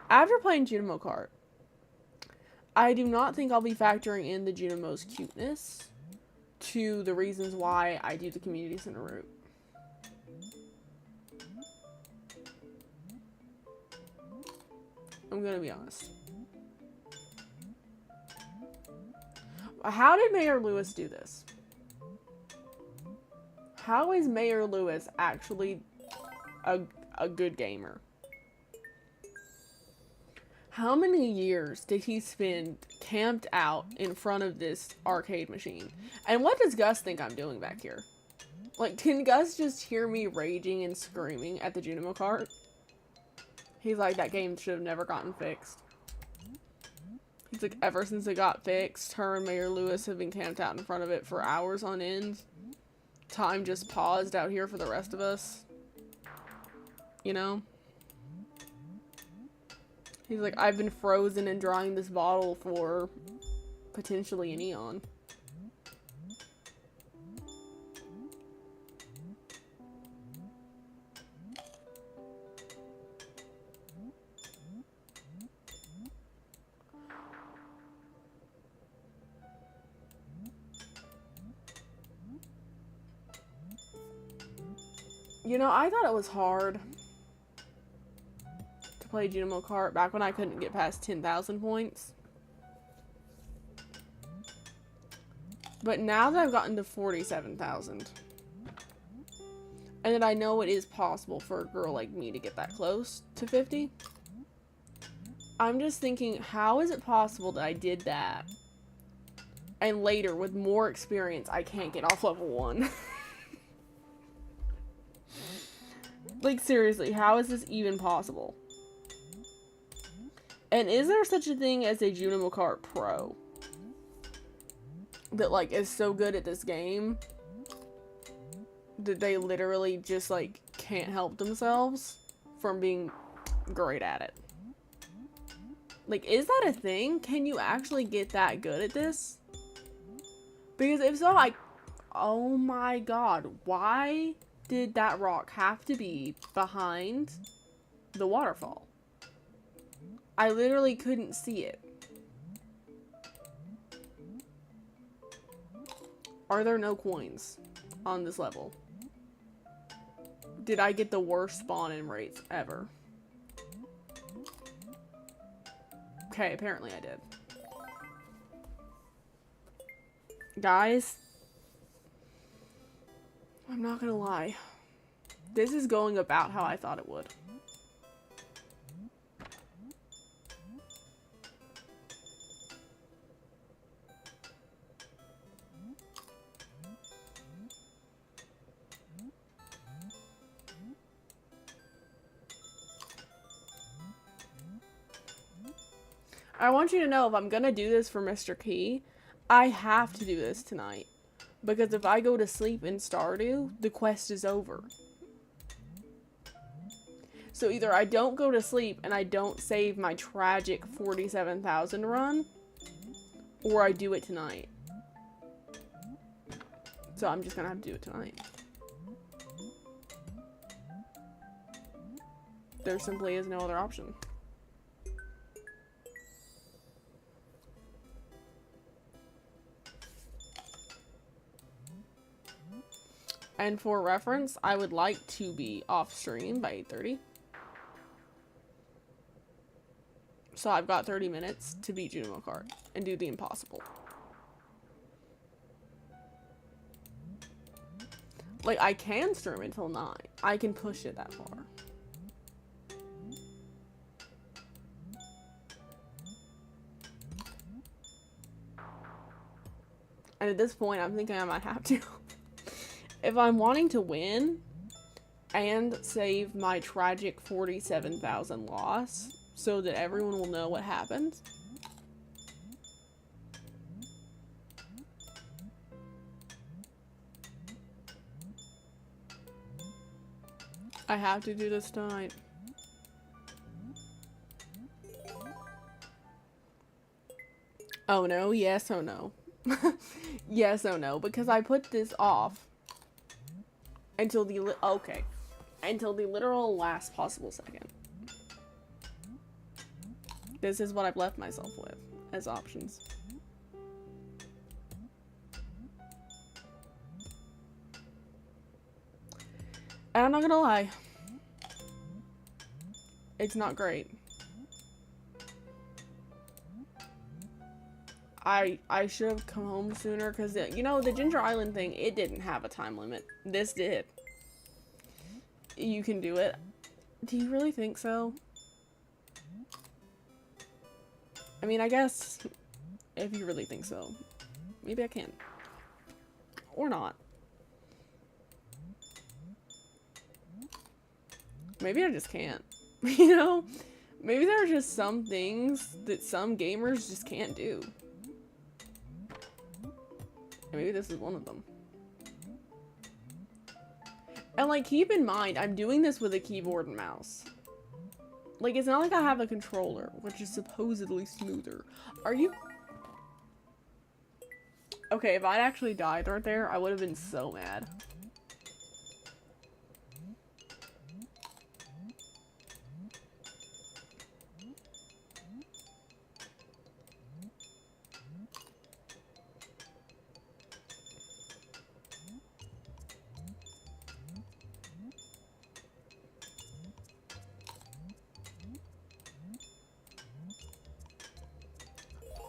After playing Junimo Kart, I do not think I'll be factoring in the Junimo's cuteness to the reasons why I do the community center route. I'm gonna be honest. How did Mayor Lewis do this? How is Mayor Lewis actually a good gamer? How many years did he spend camped out in front of this arcade machine? And what does Gus think I'm doing back here? Like, can Gus just hear me raging and screaming at the Junimo Kart? He's like, that game should have never gotten fixed. He's like, ever since it got fixed, her and Mayor Lewis have been camped out in front of it for hours on end. Time just paused out here for the rest of us. You know? He's like, I've been frozen and drying this bottle for potentially an eon. You know, I thought it was hard to play Junimo Kart back when I couldn't get past 10,000 points. But now that I've gotten to 47,000, and that I know it is possible for a girl like me to get that close to 50, I'm just thinking, how is it possible that I did that, and later, with more experience, I can't get off level 1? Like, seriously, how is this even possible? And is there such a thing as a Junimo Kart Pro that, like, is so good at this game that they literally just, like, can't help themselves from being great at it? Like, is that a thing? Can you actually get that good at this? Because if so, oh my god, why did that rock have to be behind the waterfall? I literally couldn't see it. Are there no coins on this level? Did I get the worst spawn-in rates ever? Okay, apparently I did. Guys, I'm not gonna lie. This is going about how I thought it would. I want you to know if I'm gonna do this for Mr. Key, I have to do this tonight. Because if I go to sleep in Stardew, the quest is over. So either I don't go to sleep and I don't save my tragic 47,000 run, or I do it tonight. So I'm just gonna have to do it tonight. There simply is no other option. And for reference, I would like to be off stream by 8:30. So I've got 30 minutes to beat Junimo Kart and do the impossible. Like, I can stream until 9. I can push it that far. And at this point, I'm thinking I might have to. If I'm wanting to win and save my tragic 47,000 loss so that everyone will know what happened, I have to do this tonight. Oh no, yes, oh no. Yes, oh no, because I put this off until the until the literal last possible second. This is what I've left myself with as options. And I'm not gonna lie, it's not great. I should have come home sooner because, you know, the Ginger Island thing, it didn't have a time limit. This did. You can do it. Do you really think so? I mean, I guess if you really think so, maybe I can. Or not. Maybe I just can't. You know? Maybe there are just some things that some gamers just can't do. And maybe this is one of them. And, like, keep in mind, I'm doing this with a keyboard and mouse. Like, it's not like I have a controller, which is supposedly smoother. Are you... Okay, if I'd actually died right there, I would have been so mad.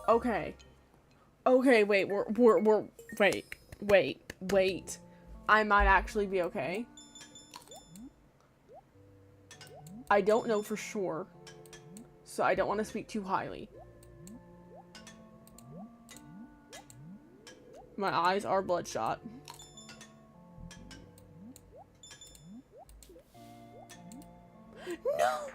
Okay. Okay, wait, wait. I might actually be okay. I don't know for sure, so I don't want to speak too highly. My eyes are bloodshot. No!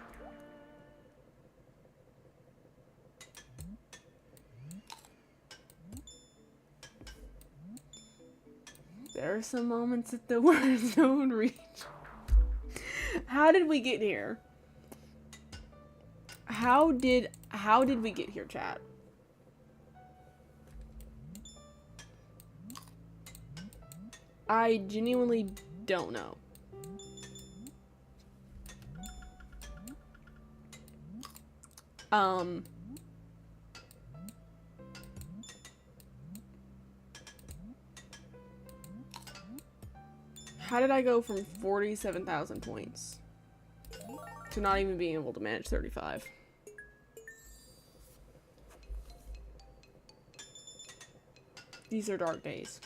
There are some moments that the words don't reach. How did we get here? How did we get here, chat? I genuinely don't know. How did I go from 47,000 points to not even being able to manage 35? These are dark days.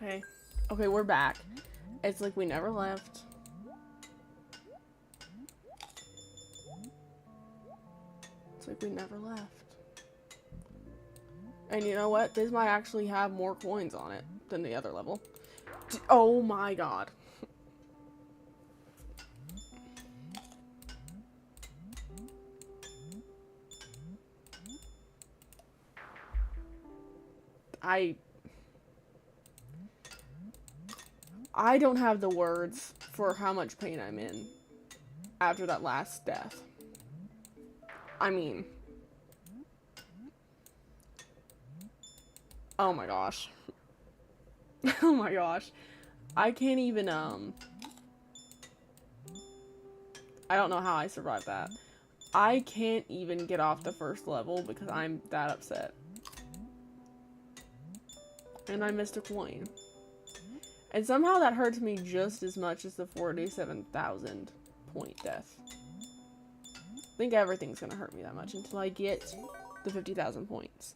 Okay. Okay, we're back. It's like we never left. It's like we never left. And you know what? This might actually have more coins on it than the other level. Oh my god. I don't have the words for how much pain I'm in after that last death. I mean, oh my gosh. Oh my gosh. I can't even, I don't know how I survived that. I can't even get off the first level because I'm that upset. And I missed a coin. And somehow that hurts me just as much as the 47,000 point death. I think everything's gonna hurt me that much until I get the 50,000 points.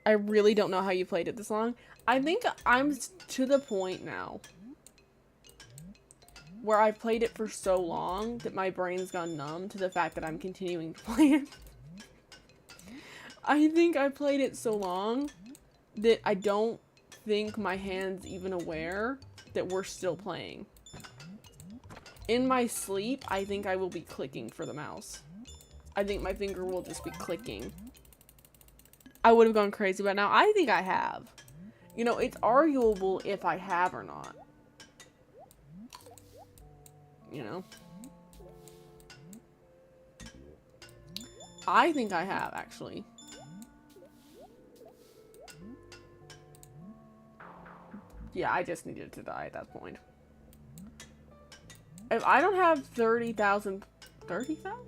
I really don't know how you played it this long. I think I'm to the point now where I've played it for so long that my brain's gone numb to the fact that I'm continuing to play it. I think I played it so long that I don't think my hand's even aware that we're still playing. In my sleep, I think I will be clicking for the mouse. I think my finger will just be clicking. I would have gone crazy by now. I think I have. You know, it's arguable if I have or not. You know? I think I have, actually. Yeah, I just needed to die at that point. If I don't have 30,000... 30,000?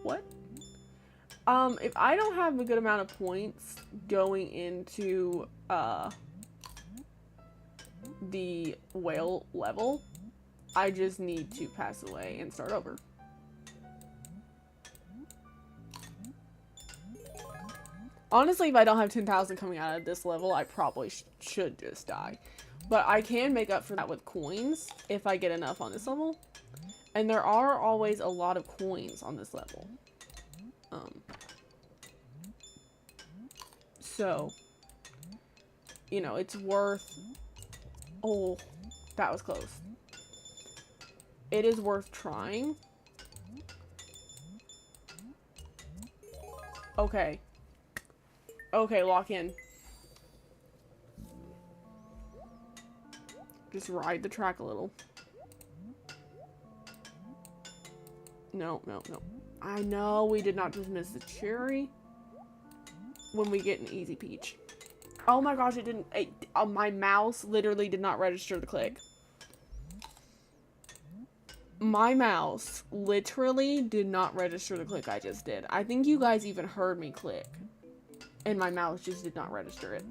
What? If I don't have a good amount of points going into, the whale level, I just need to pass away and start over. Honestly, if I don't have 10,000 coming out of this level, I probably should just die. But I can make up for that with coins if I get enough on this level. And there are always a lot of coins on this level. So, you know, it's worth... Oh, that was close. It is worth trying. Okay. Okay, lock in. Just ride the track a little. No, no, no. I know we did not just miss the cherry when we get an easy peach. Oh my gosh, it didn't... my mouse literally did not register the click. My mouse literally did not register the click I just did. I think you guys even heard me click. And my mouse just did not register it.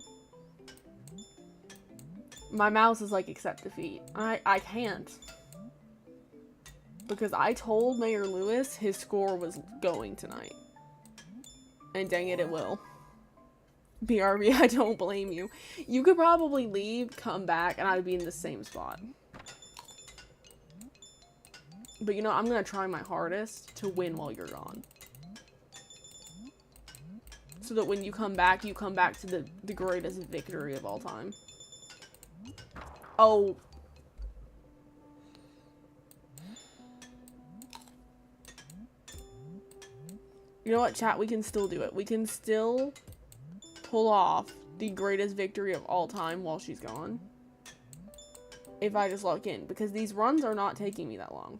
My mouse is like, accept defeat. I can't. Because I told Mayor Lewis his score was going tonight. And dang it, it will. BRB, I don't blame you. You could probably leave, come back, and I'd be in the same spot. But you know, I'm gonna try my hardest to win while you're gone. So that when you come back to the greatest victory of all time. Oh. You know what, chat? We can still do it. We can still pull off the greatest victory of all time while she's gone. If I just lock in. Because these runs are not taking me that long.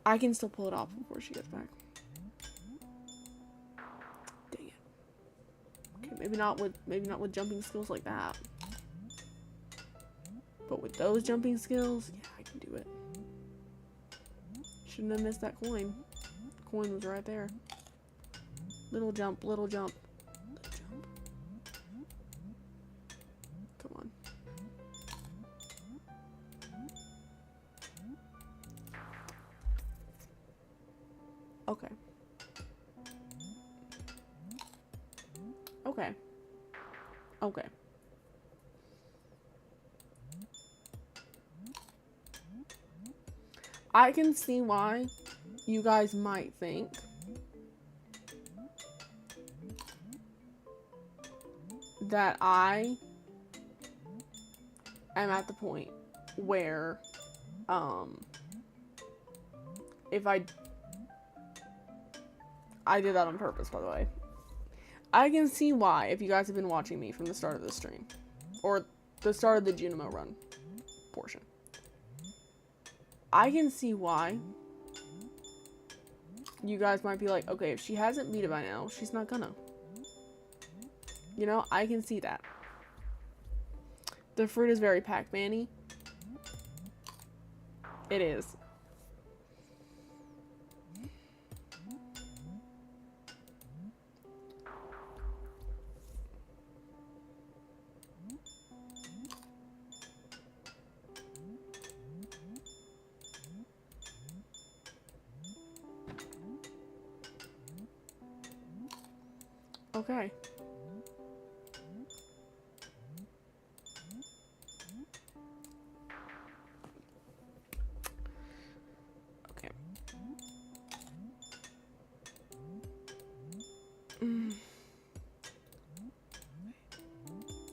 I can still pull it off before she gets back. Dang it. Okay, maybe not with jumping skills like that. But with those jumping skills, yeah, I can do it. Shouldn't have missed that coin. The coin was right there. Little jump, little jump. Little jump. Come on. Okay. Okay. Okay. I can see why you guys might think that I am at the point where, if I did that on purpose, by the way. I can see why if you guys have been watching me from the start of the stream. Or the start of the Junimo run portion. I can see why you guys might be like, okay, if she hasn't beat it by now, she's not gonna. You know, I can see that. The fruit is very Pac-Man-y. It is. Okay. Okay.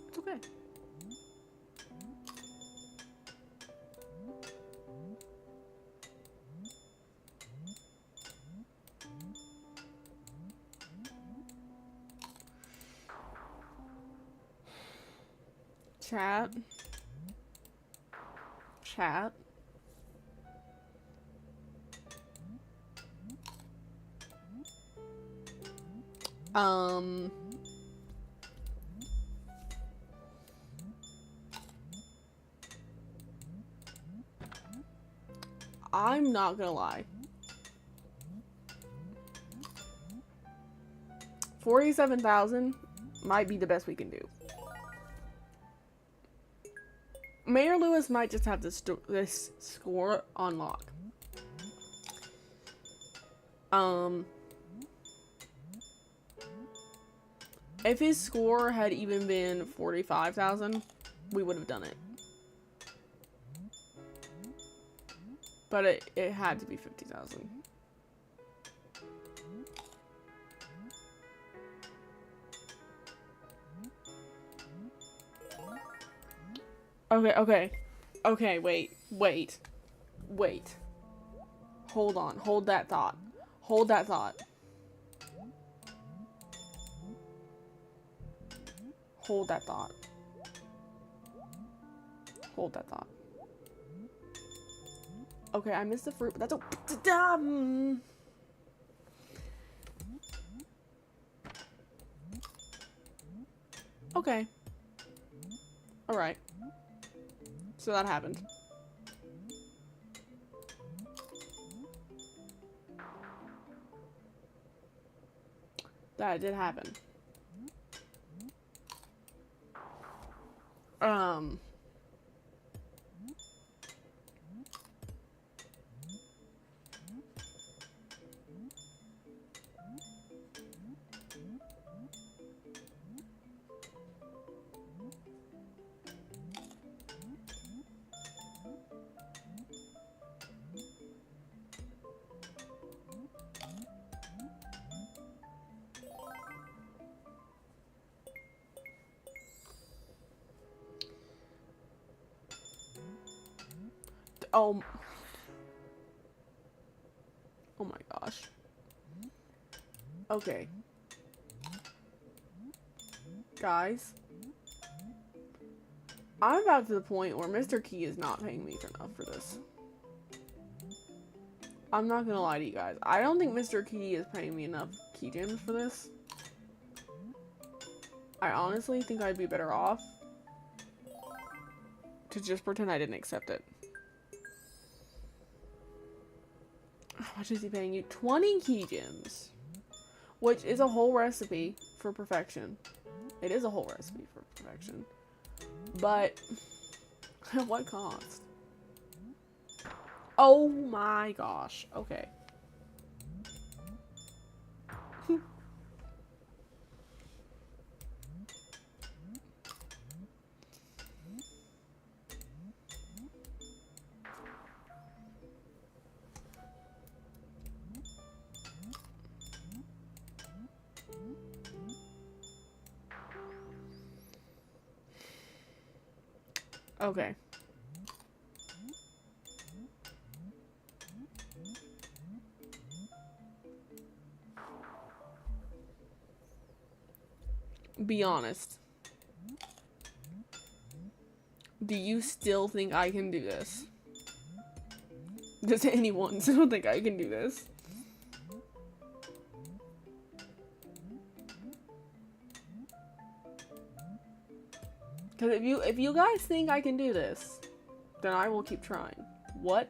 It's okay. Chat. Chat. I'm not gonna lie. 47,000 might be the best we can do. Mayor Lewis might just have this score on lock. If his score had even been 45,000, we would have done it. But it had to be 50,000. Okay, wait. Hold on, hold that thought. Hold that thought. Hold that thought. Hold that thought. Okay, I missed the fruit, but that's a okay. Alright. So that happened. That did happen. Oh my gosh. Okay. Guys. I'm about to the point where Mr. Key is not paying me enough for this. I'm not gonna lie to you guys. I don't think Mr. Key is paying me enough key gems for this. I honestly think I'd be better off to just pretend I didn't accept it. How much is he paying you? 20 key gems. Which is a whole recipe for perfection. It is a whole recipe for perfection. But, at what cost? Oh my gosh. Okay. Okay. Be honest. Do you still think I can do this? Does anyone still think I can do this? Because if you guys think I can do this, then I will keep trying. What?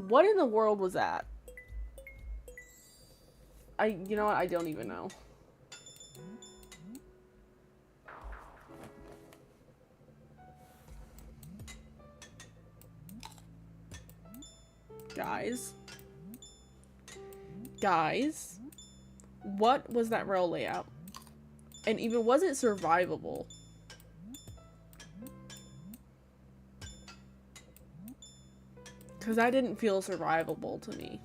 What in the world was that? You know what? I don't even know. Guys, what was that rail layout? And even, was it survivable? Because that didn't feel survivable to me.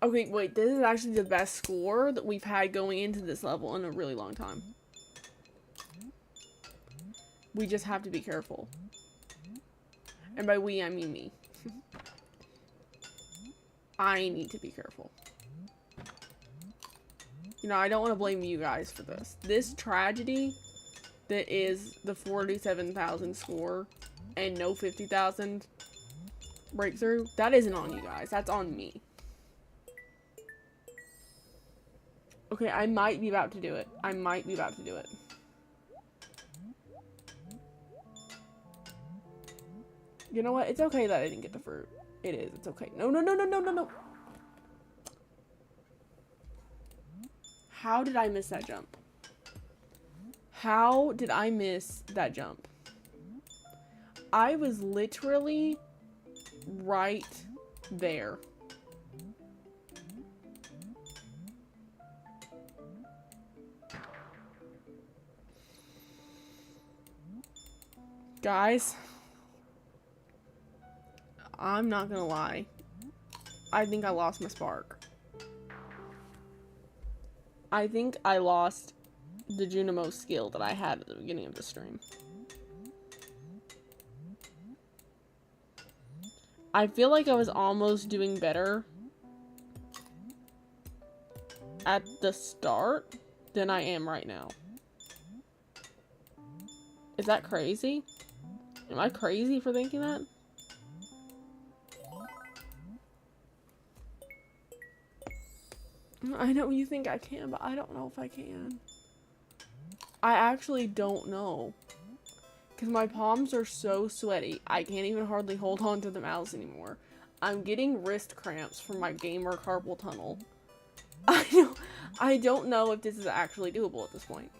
Okay, wait, this is actually the best score that we've had going into this level in a really long time. We just have to be careful. And by we, I mean me. I need to be careful. You know, I don't want to blame you guys for this. This tragedy that is the 47,000 score and no 50,000 breakthrough, that isn't on you guys. That's on me. Okay, I might be about to do it. I might be about to do it. You know what? It's okay that I didn't get the fruit. It is. It's okay. No, no, no, no, no, no, no. How did I miss that jump? How did I miss that jump? I was literally right there. Guys, I'm not gonna lie. I think I lost my spark. I think I lost the Junimo skill that I had at the beginning of the stream. I feel like I was almost doing better at the start than I am right now. Is that crazy? Am I crazy for thinking that? I know you think I can, but I don't know if I can. I actually don't know. Because my palms are so sweaty, I can't even hardly hold on to the mouse anymore. I'm getting wrist cramps from my gamer carpal tunnel. I don't know if this is actually doable at this point.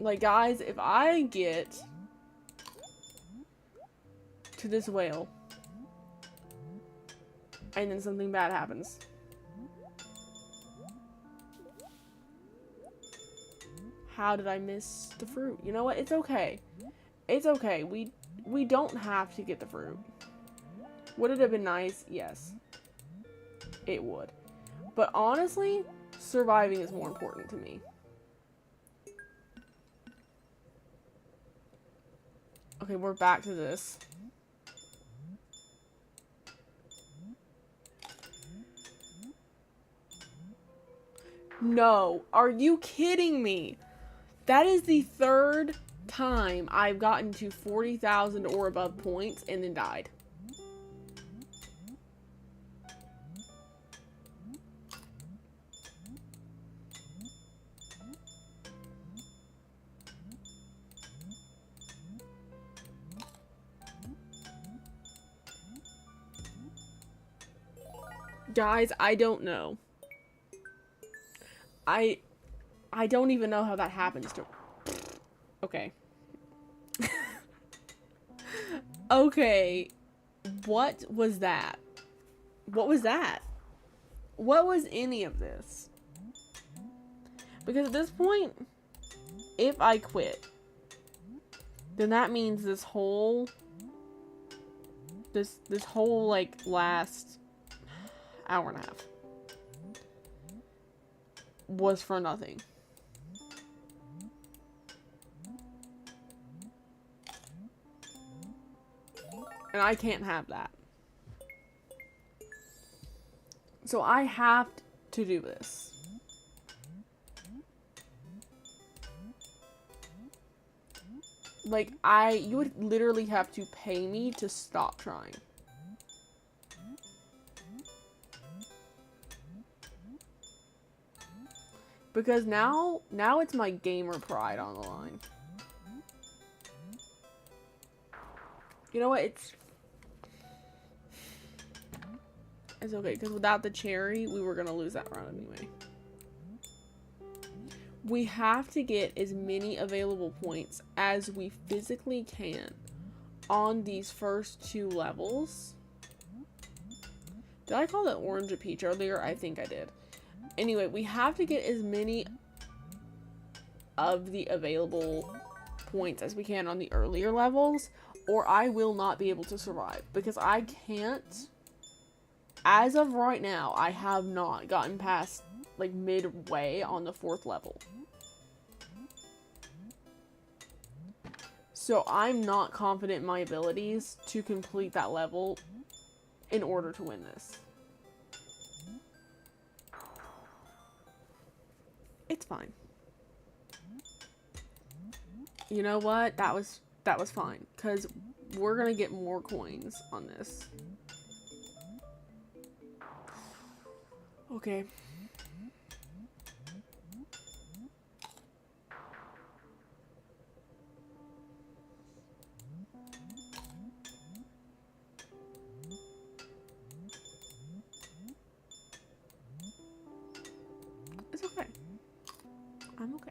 Like, guys, if I get to this whale and then something bad happens, how did I miss the fruit? You know what? It's okay. It's okay. We don't have to get the fruit. Would it have been nice? Yes. It would. But honestly, surviving is more important to me. Okay, we're back to this. No, are you kidding me? That is the third time I've gotten to 40,000 or above points and then died. Guys, I don't know. I don't even know how that happens to... Okay. Okay. What was that? What was that? What was any of this? Because at this point, if I quit, then that means this whole like last hour and a half was for nothing. And I can't have that. So I have to do this. Like, you would literally have to pay me to stop trying. Because now it's my gamer pride on the line. You know what? It's okay, because without the cherry, we were going to lose that round anyway. We have to get as many available points as we physically can on these first 2 levels. Did I call it orange a peach earlier? I think I did. Anyway, we have to get as many of the available points as we can on the earlier levels, or I will not be able to survive. Because I can't, as of right now, I have not gotten past, like, midway on the 4th level. So I'm not confident in my abilities to complete that level in order to win this. It's fine. You know what? That was fine, because we're gonna get more coins on this. Okay. It's okay. I'm okay.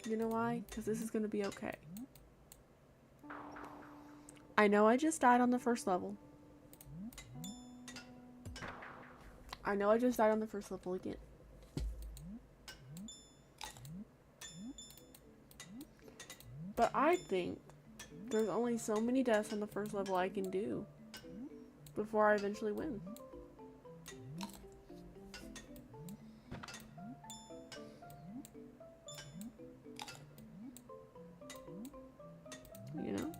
You know why? Because this is gonna be okay. I know I just died on the 1st level. I know I just died on the 1st level again. But I think there's only so many deaths on the 1st level I can do before I eventually win. You know?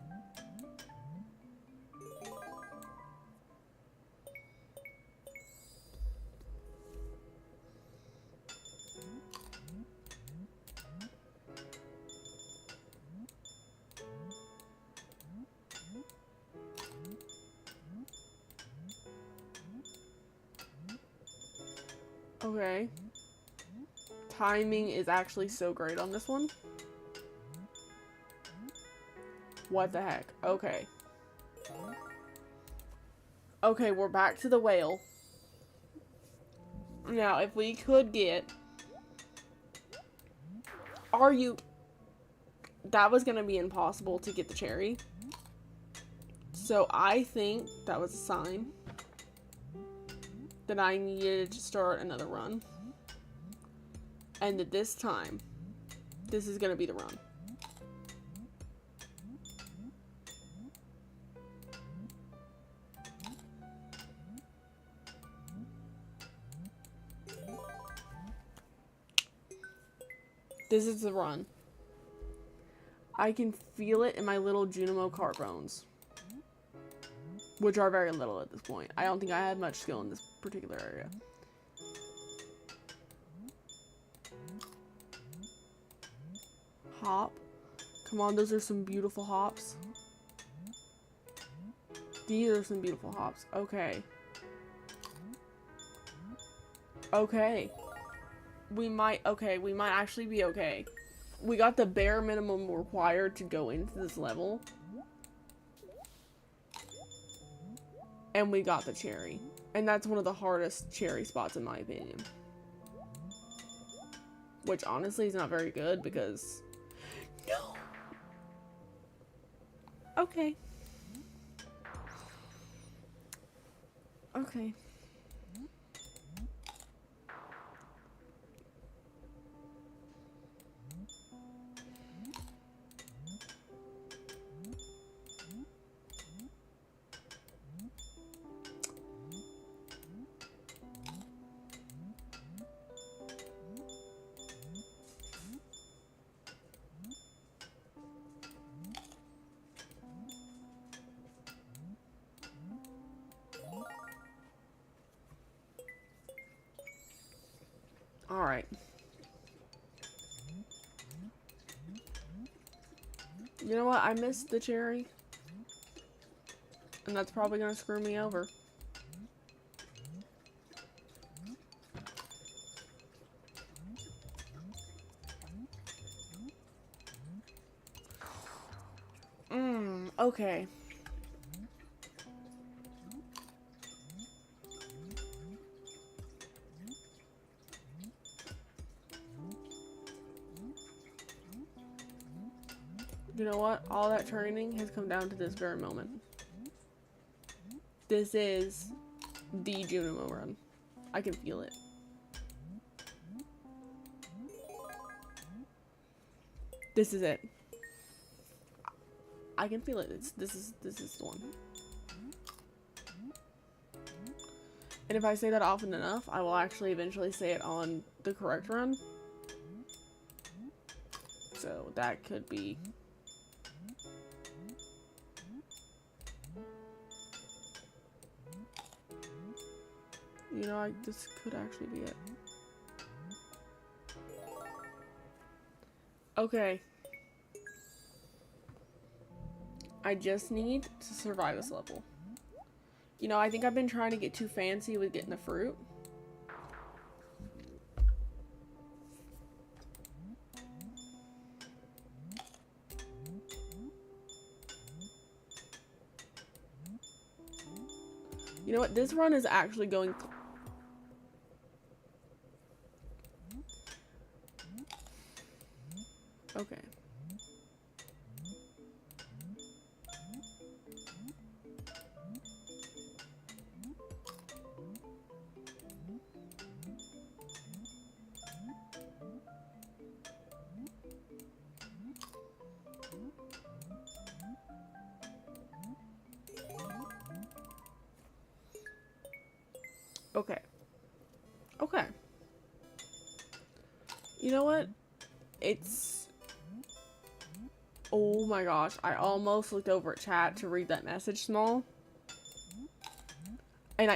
Okay. Timing is actually so great on this one. What the heck? Okay. Okay, we're back to the whale. Now, if we could get... That was gonna be impossible to get the cherry. So I think that was a sign that I needed to start another run. And that this time, this is gonna be the run. This is the run. I can feel it in my little Junimo Kart bones. Which are very little at this point. I don't think I had much skill in this particular area. Hop. Come on, those are some beautiful hops. These are some beautiful hops. Okay. Okay. We might actually be okay. We got the bare minimum required to go into this level. And we got the cherry. And that's one of the hardest cherry spots in my opinion. Which honestly is not very good because... No! Okay. Okay. Alright. You know what? I missed the cherry. And that's probably gonna screw me over. Okay. You know what? All that training has come down to this very moment. This is the Junimo run. I can feel it. This is it. I can feel it. This is the one. And if I say that often enough, I will actually eventually say it on the correct run. So that could be. You know, this could actually be it. Okay. I just need to survive this level. You know, I think I've been trying to get too fancy with getting the fruit. You know what? This run is actually going... Okay. Okay. Okay. You know what? It's... Oh my gosh. I almost looked over at chat to read that message small. And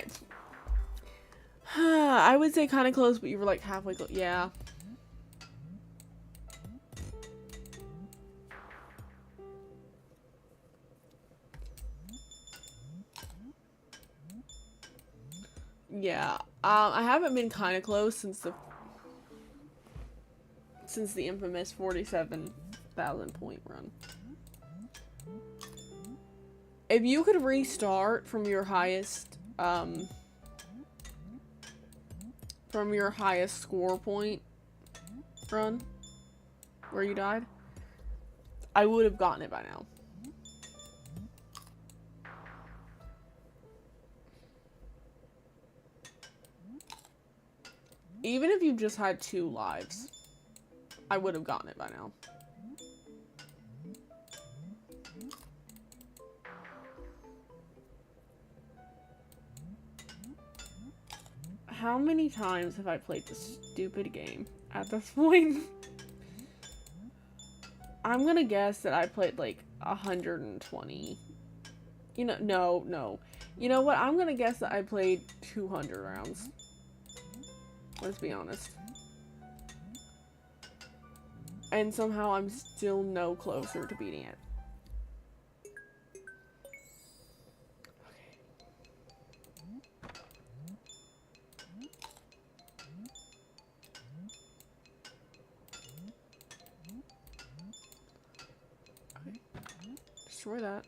I would say kind of close, but you were like halfway close. Yeah. Yeah. I haven't been kind of close since the infamous 47,000 point run. If you could restart from your highest score point run where you died, I would have gotten it by now. Even if you just had 2 lives, I would have gotten it by now. How many times have I played this stupid game at this point? I'm gonna guess that I played like 120. You know, no. You know what? I'm gonna guess that I played 200 rounds. Let's be honest. And somehow I'm still no closer to beating it. Okay. Destroy that.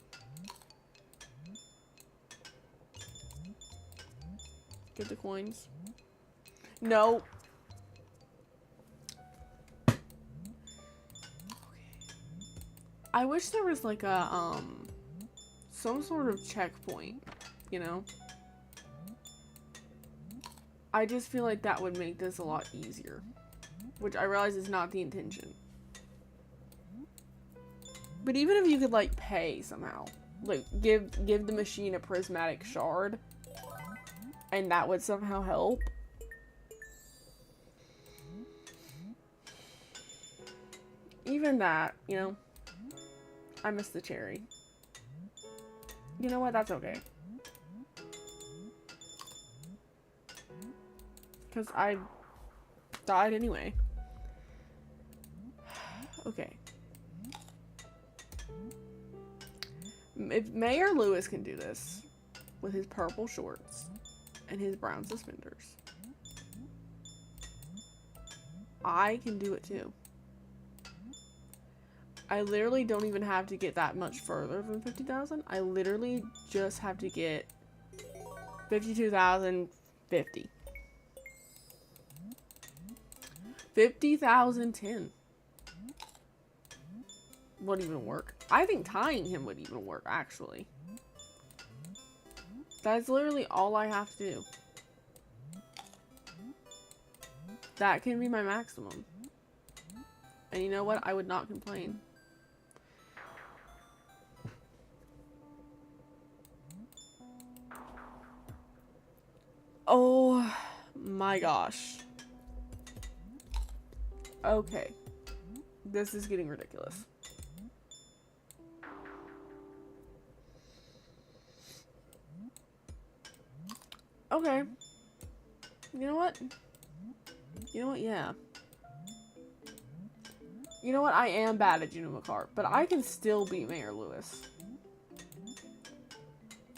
Get the coins. No. Okay. I wish there was like a some sort of checkpoint, you know? I just feel like that would make this a lot easier, which I realize is not the intention. But even if you could like pay somehow, like give the machine a prismatic shard, and that would somehow help. Even that, you know, I missed the cherry. You know what? That's okay. Because died anyway. Okay. If Mayor Lewis can do this with his purple shorts and his brown suspenders, I can do it too. I literally don't even have to get that much further than 50,000. I literally just have to get 52,050. 50,010. Wouldn't even work. I think tying him would even work, actually. That's literally all I have to do. That can be my maximum. And you know what? I would not complain. Oh my gosh. Okay. This is getting ridiculous. Okay. You know what? You know what? Yeah. You know what? I am bad at Junimo Kart, but I can still beat Mayor Lewis.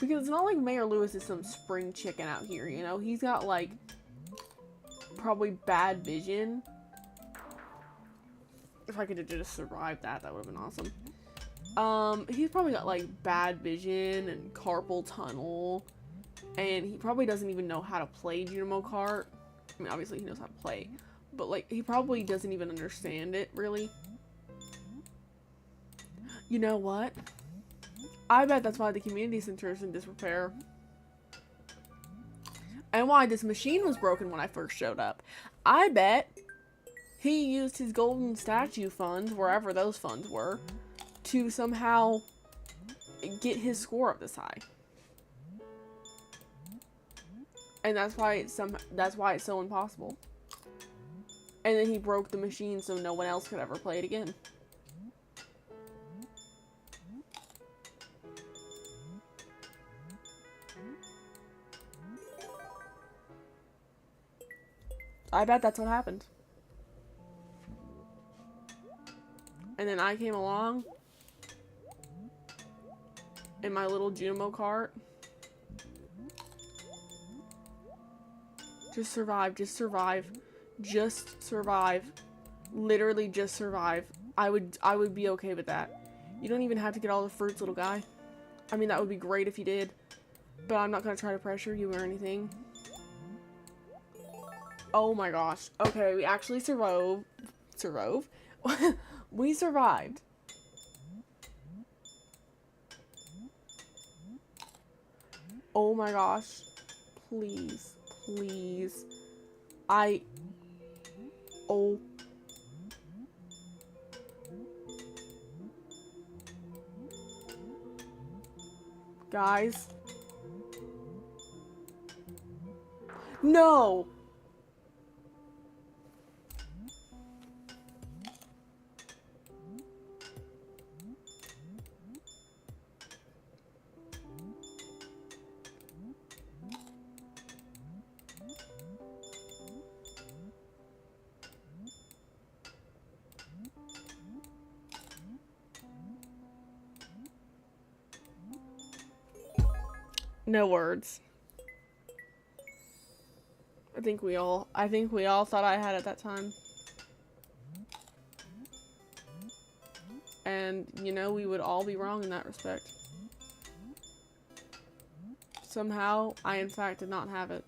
Because it's not like Mayor Lewis is some spring chicken out here, you know? He's got, like, probably bad vision. If I could have just survived that, that would have been awesome. He's probably got, like, bad vision and carpal tunnel. And he probably doesn't even know how to play Junimo Kart. I mean, obviously he knows how to play. But, like, he probably doesn't even understand it, really. You know what? I bet that's why the community center is in disrepair. And why this machine was broken when I first showed up. I bet he used his golden statue funds, wherever those funds were, to somehow get his score up this high. And that's why it's so impossible. And then he broke the machine so no one else could ever play it again. I bet that's what happened. And then I came along in my little Junimo Kart. Just survive, just survive. Just survive. Literally just survive. I would be okay with that. You don't even have to get all the fruits, little guy. I mean, that would be great if you did. But I'm not gonna try to pressure you or anything. Oh my gosh. Okay, we actually survived. We survived. Oh my gosh. Please. Please. Oh. Guys. No! No words. I think we all thought I had it that time. And, you know, we would all be wrong in that respect. Somehow, I in fact did not have it.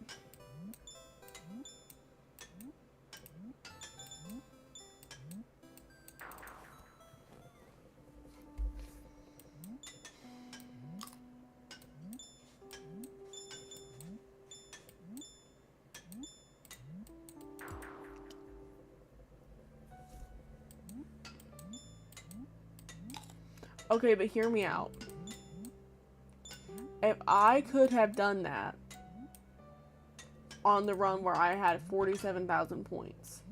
Okay, but hear me out. If I could have done that on the run where I had 47,000 points,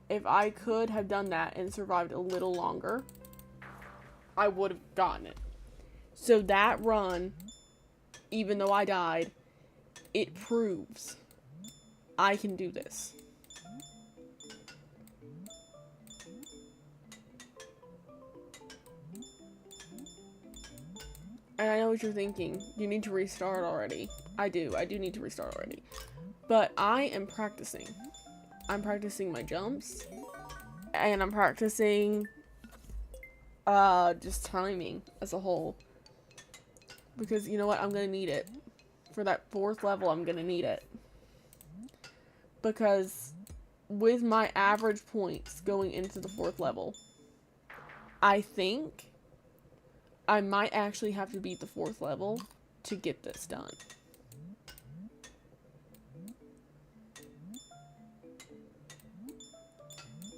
if I could have done that and survived a little longer, I would have gotten it. So that run, even though I died, it proves I can do this. And I know what you're thinking. You need to restart already. I do need to restart already. But I am practicing. I'm practicing my jumps. And I'm practicing just timing as a whole. Because you know what? I'm gonna need it. For that 4th level, I'm gonna need it. Because with my average points going into the 4th level, I think I might actually have to beat the 4th level to get this done.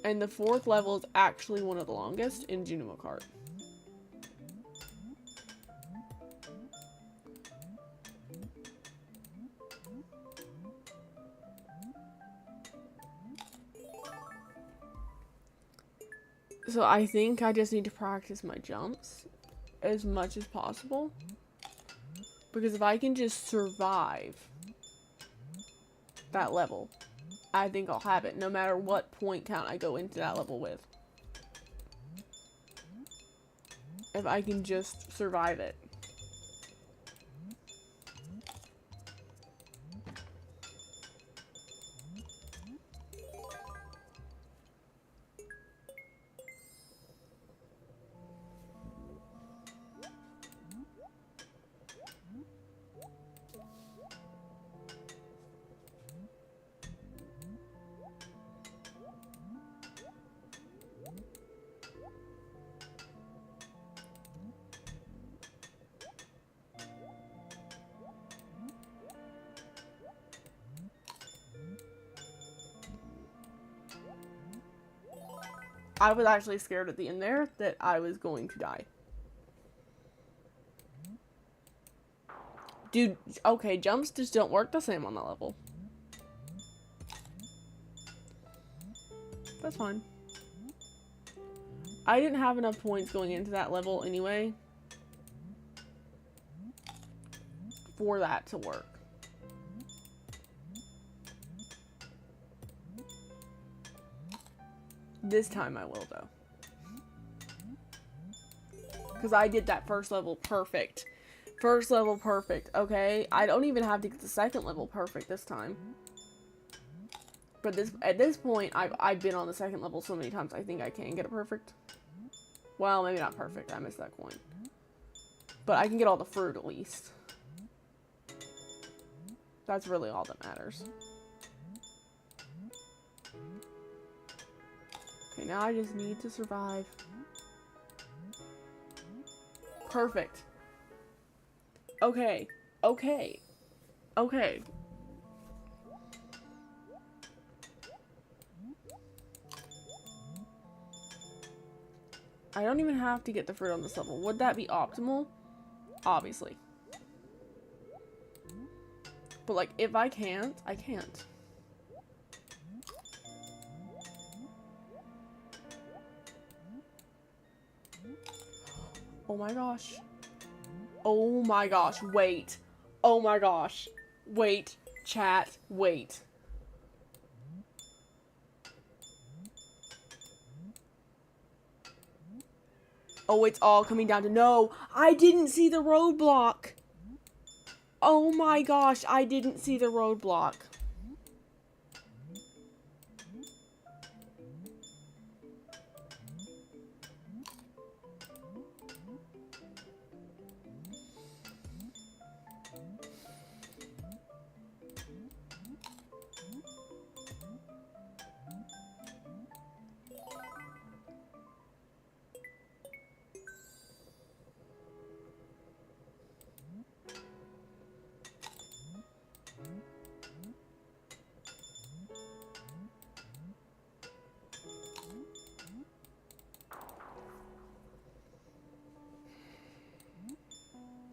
And the 4th level is actually one of the longest in Junimo Kart. So I think I just need to practice my jumps as much as possible. Because if I can just survive that level, I think I'll have it no matter what point count I go into that level with. If I can just survive it. I was actually scared at the end there that I was going to die. Dude, okay, jumps just don't work the same on that level. That's fine. I didn't have enough points going into that level anyway for that to work. This time I will, though. Because I did that 1st level perfect. 1st level perfect, okay? I don't even have to get the 2nd level perfect this time. But at this point, I've been on the 2nd level so many times, I think I can get it perfect. Well, maybe not perfect. I missed that coin. But I can get all the fruit at least. That's really all that matters. Okay, now I just need to survive. Perfect. Okay. Okay. Okay. I don't even have to get the fruit on this level. Would that be optimal? Obviously. But, like, if I can't, I can't. Oh my gosh. Oh my gosh. Wait. Oh my gosh. Wait. Chat. Wait. Oh, it's all coming down to no. I didn't see the roadblock. Oh my gosh. I didn't see the roadblock.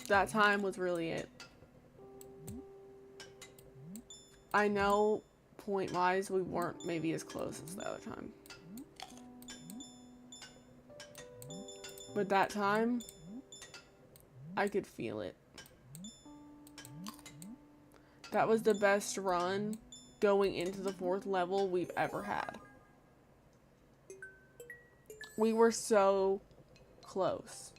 That time was really it. I know point-wise we weren't maybe as close as the other time. But that time, I could feel it. That was the best run going into the 4th level we've ever had. We were so close.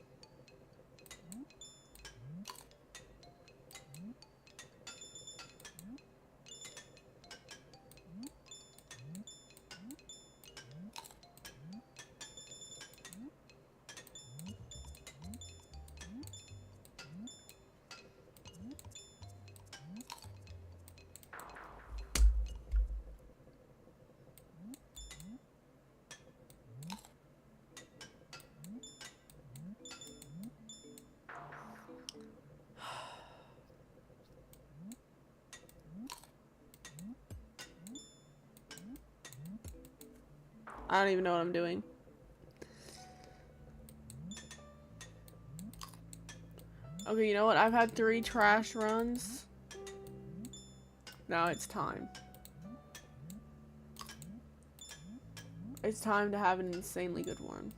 I don't even know what I'm doing. Okay, you know what? I've had 3 trash runs. Now it's time. It's time to have an insanely good one.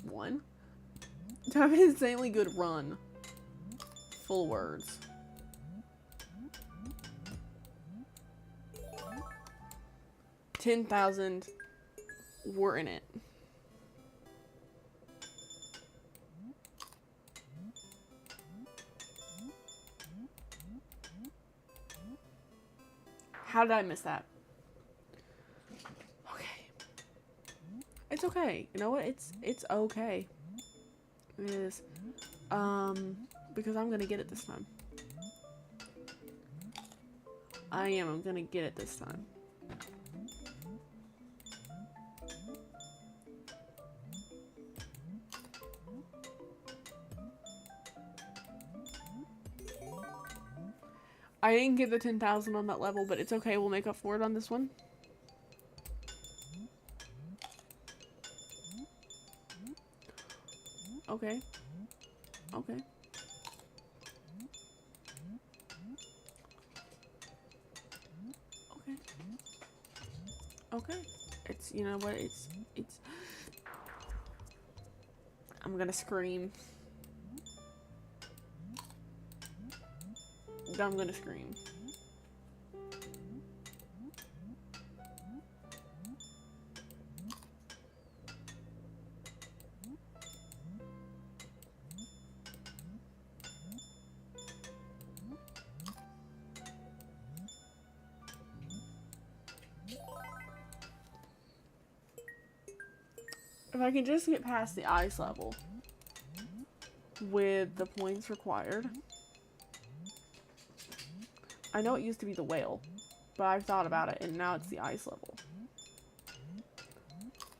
One? To have an insanely good run. Full words. $10,000. We're in it. How did I miss that? Okay. It's okay. You know what? It's okay. It is. Because I'm gonna get it this time. I'm gonna get it this time. I didn't get the 10,000 on that level, but it's okay. We'll make up for it on this one. Okay. Okay. Okay. Okay. It's, you know what? It's I'm gonna scream. I'm gonna scream. If I can just get past the ice level with the points required. I know it used to be the whale, but I've thought about it and now it's the ice level.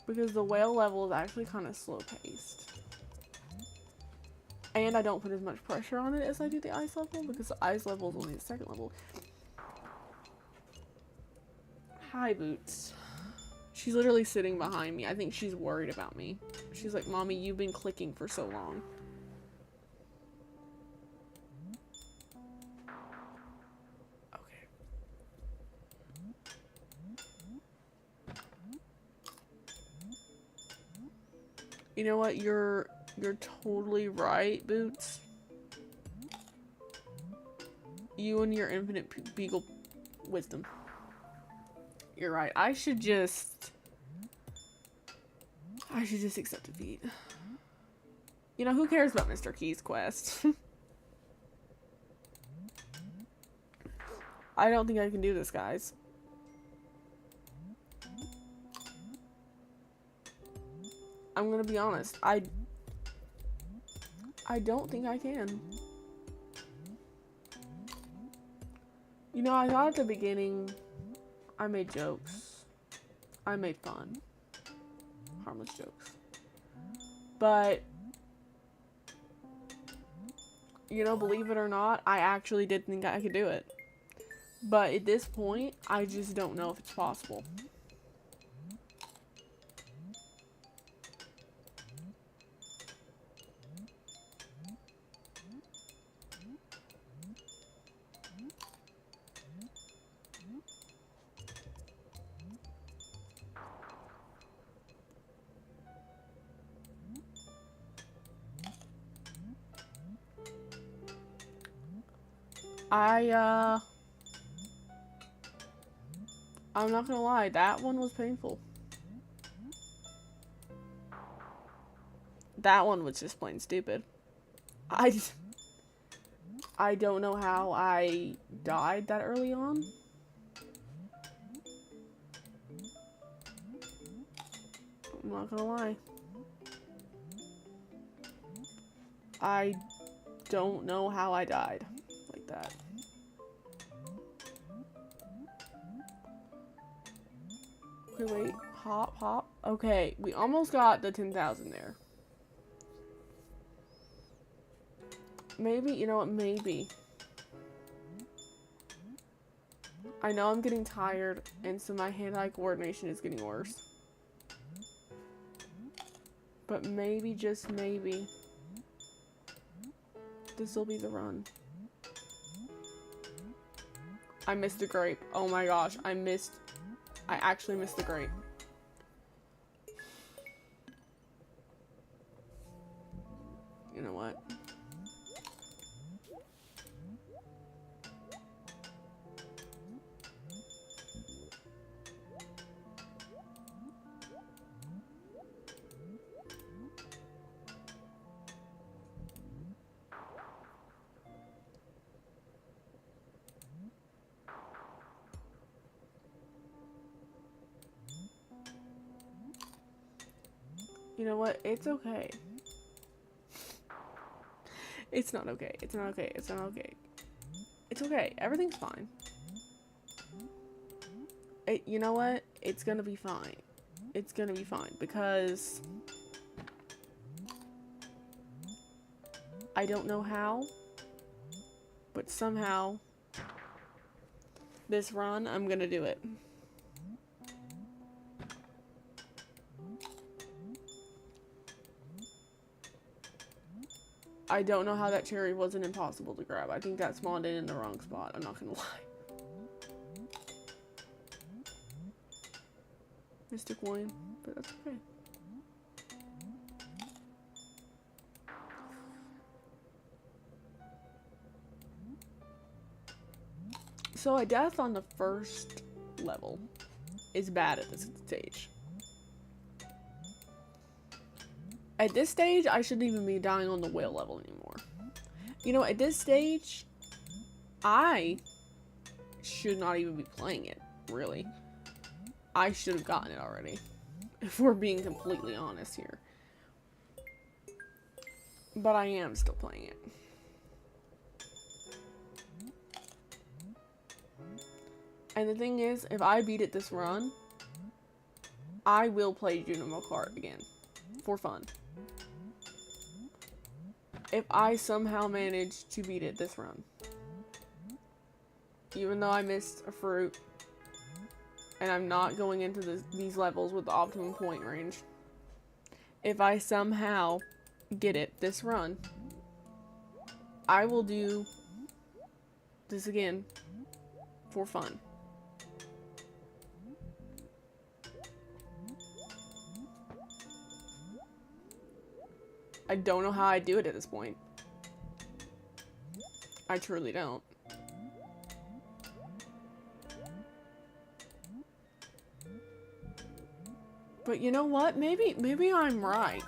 Because the whale level is actually kind of slow paced. And I don't put as much pressure on it as I do the ice level because the ice level is only the 2nd level. Hi, Boots. She's literally sitting behind me. I think she's worried about me. She's like, Mommy, you've been clicking for so long. Okay. You know what? You're totally right, Boots. You and your infinite beagle wisdom. You're right. I should just accept defeat. You know, who cares about Mr. Key's quest? I don't think I can do this, guys. I'm gonna be honest. I don't think I can. You know, I thought at the beginning I made jokes. I made fun. Harmless jokes. But, you know, believe it or not, I actually did think I could do it. But at this point, I just don't know if it's possible. I'm not gonna lie, that one was painful. That one was just plain stupid. I don't know how I died that early on. I'm not gonna lie. I don't know how I died like that. Okay, wait. Hop, hop. Okay, we almost got the 10,000 there. Maybe, you know what, maybe. I know I'm getting tired, and so my hand-eye coordination is getting worse. But maybe, just maybe, this will be the run. I missed the grape. Oh my gosh, I actually missed the grape. You know what? You know what? It's okay. It's not okay. It's not okay. It's not okay. It's okay. Everything's fine. You know what? It's gonna be fine. It's gonna be fine because I don't know how, but somehow this run, I'm gonna do it. I don't know how that cherry wasn't impossible to grab. I think that spawned in the wrong spot. I'm not gonna lie. Mystic coin, but that's okay. So a death on the first level is bad at this stage. At this stage, I shouldn't even be dying on the whale level anymore. You know, at this stage, I should not even be playing it, really. I should have gotten it already, if we're being completely honest here. But I am still playing it. And the thing is, if I beat it this run, I will play Junimo Kart again, for fun. If I somehow manage to beat it this run. Even though I missed a fruit, and I'm not going into these levels with the optimum point range. If I somehow get it this run, I will do this again for fun. I don't know how I do it at this point. I truly don't. But you know what? Maybe I'm right.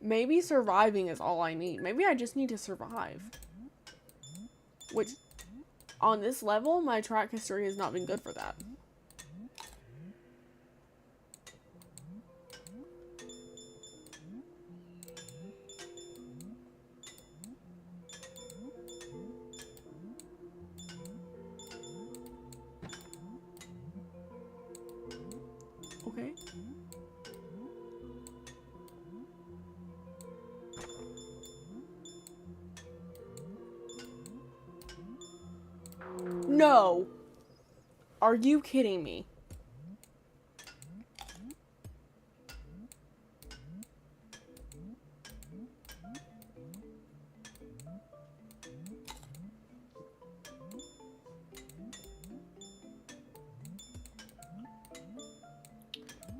Maybe surviving is all I need. Maybe I just need to survive. Which, on this level, my track history has not been good for that. Okay. No! Are you kidding me?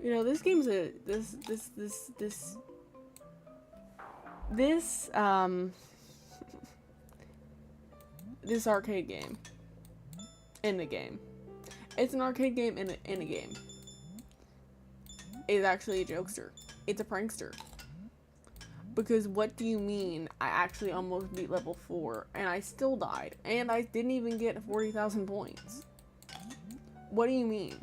You know, this game's this arcade game in the game It's an arcade game in a game. It's actually a jokester. It's a prankster. Because what do you mean I actually almost beat level 4 and I still died and I didn't even get 40,000 points? What do you mean?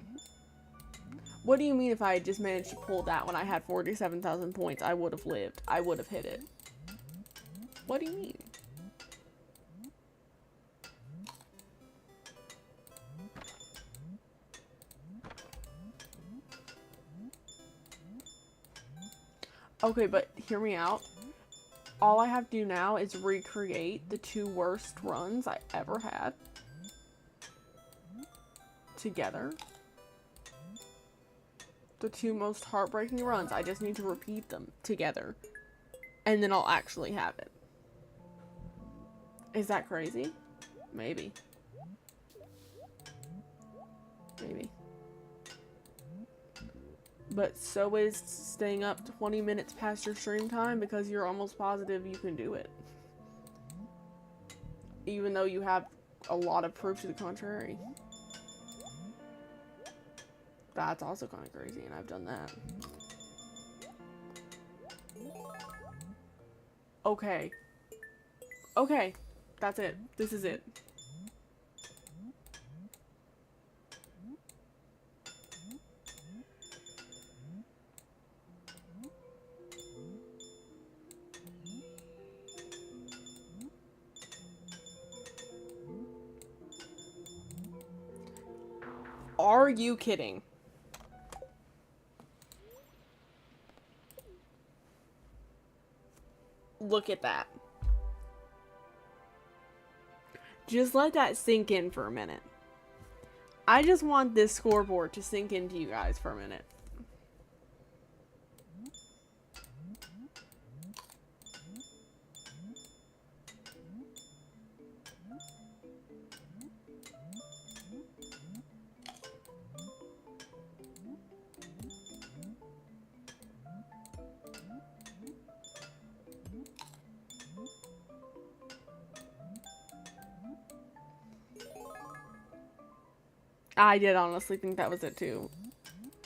What do you mean if I had just managed to pull that when I had 47,000 points, I would have lived? I would have hit it. What do you mean? Okay, but hear me out. All I have to do now is recreate the 2 worst runs I ever had together. The 2 most heartbreaking runs. I just need to repeat them together. And then I'll actually have it. Is that crazy? Maybe. Maybe. But so is staying up 20 minutes past your stream time because you're almost positive you can do it. Even though you have a lot of proof to the contrary. That's also kind of crazy, and I've done that. Okay. Okay. That's it. This is it. Are you kidding? Look at that. Just let that sink in for a minute. I just want this scoreboard to sink into you guys for a minute. I did honestly think that was it too.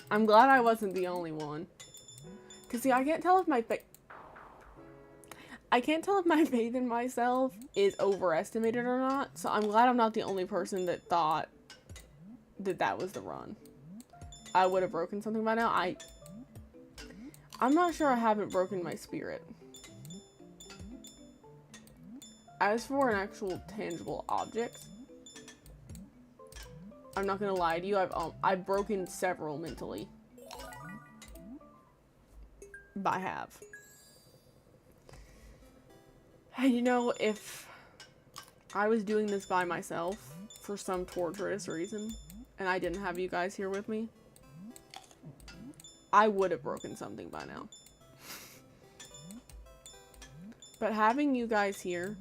I'm glad I wasn't the only one. Cause see, I can't tell if my faith in myself is overestimated or not. So I'm glad I'm not the only person that thought that that was the run. I would have broken something by now. I'm not sure I haven't broken my spirit. As for an actual tangible object, I'm not gonna lie to you, I've broken several mentally. But I have. And you know, if I was doing this by myself for some torturous reason, and I didn't have you guys here with me, I would have broken something by now. But having you guys here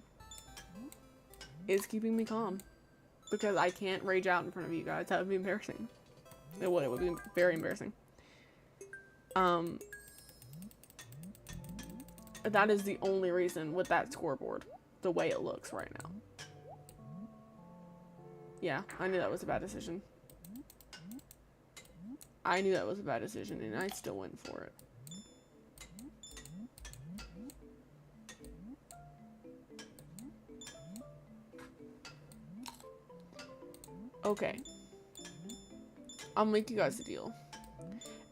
is keeping me calm. Because I can't rage out in front of you guys. That would be embarrassing. It would be very embarrassing. That is the only reason with that scoreboard. The way it looks right now. Yeah, I knew that was a bad decision. I knew that was a bad decision, and I still went for it. Okay. I'll make you guys a deal.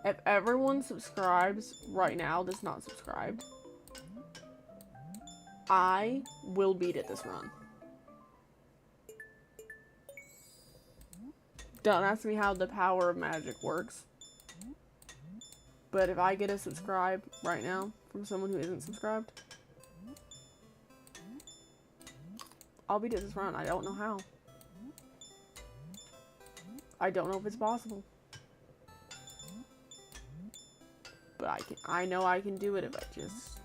If everyone subscribes right now that's not subscribed, I will beat it this run. Don't ask me how the power of magic works. But if I get a subscribe right now from someone who isn't subscribed, I'll beat it this run. I don't know how. I don't know if it's possible. But I know I can do it if I just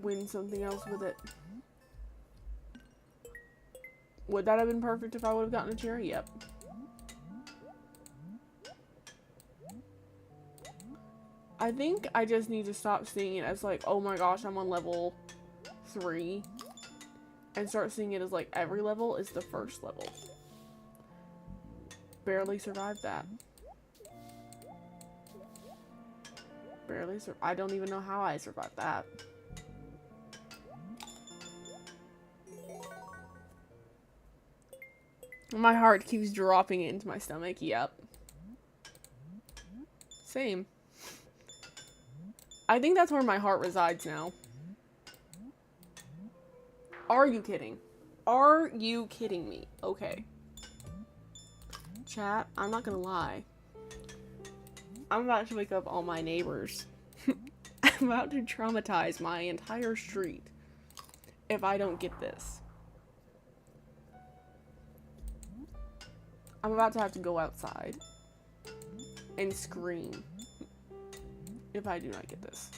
win something else with it. Would that have been perfect if I would have gotten a chair? Yep. I think I just need to stop seeing it as like, oh my gosh, I'm on level 3. And start seeing it as like every level is the first level. barely survived that. I don't even know how I survived that. My heart keeps dropping into my stomach. Yep. Same. I think that's where my heart resides now. Are you kidding? Are you kidding me? Okay. Chat, I'm not gonna lie. I'm about to wake up all my neighbors. I'm about to traumatize my entire street if I don't get this. I'm about to have to go outside and scream if I do not get this.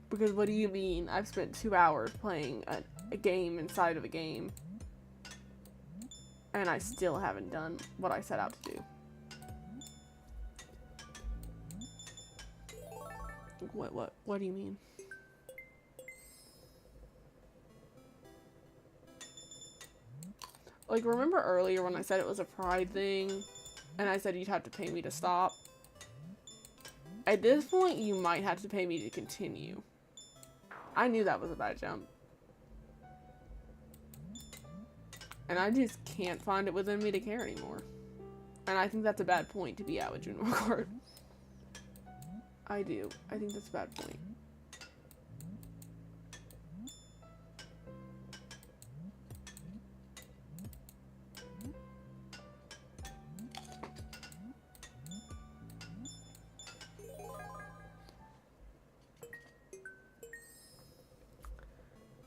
Because what do you mean? I've spent 2 hours playing a game inside of a game, and I still haven't done what I set out to do. What do you mean? Like, remember earlier when I said it was a pride thing, and I said you'd have to pay me to stop? At this point, you might have to pay me to continue. I knew that was a bad jump. And I just can't find it within me to care anymore. And I think that's a bad point to be at with Junimo Kart. I do. I think that's a bad point.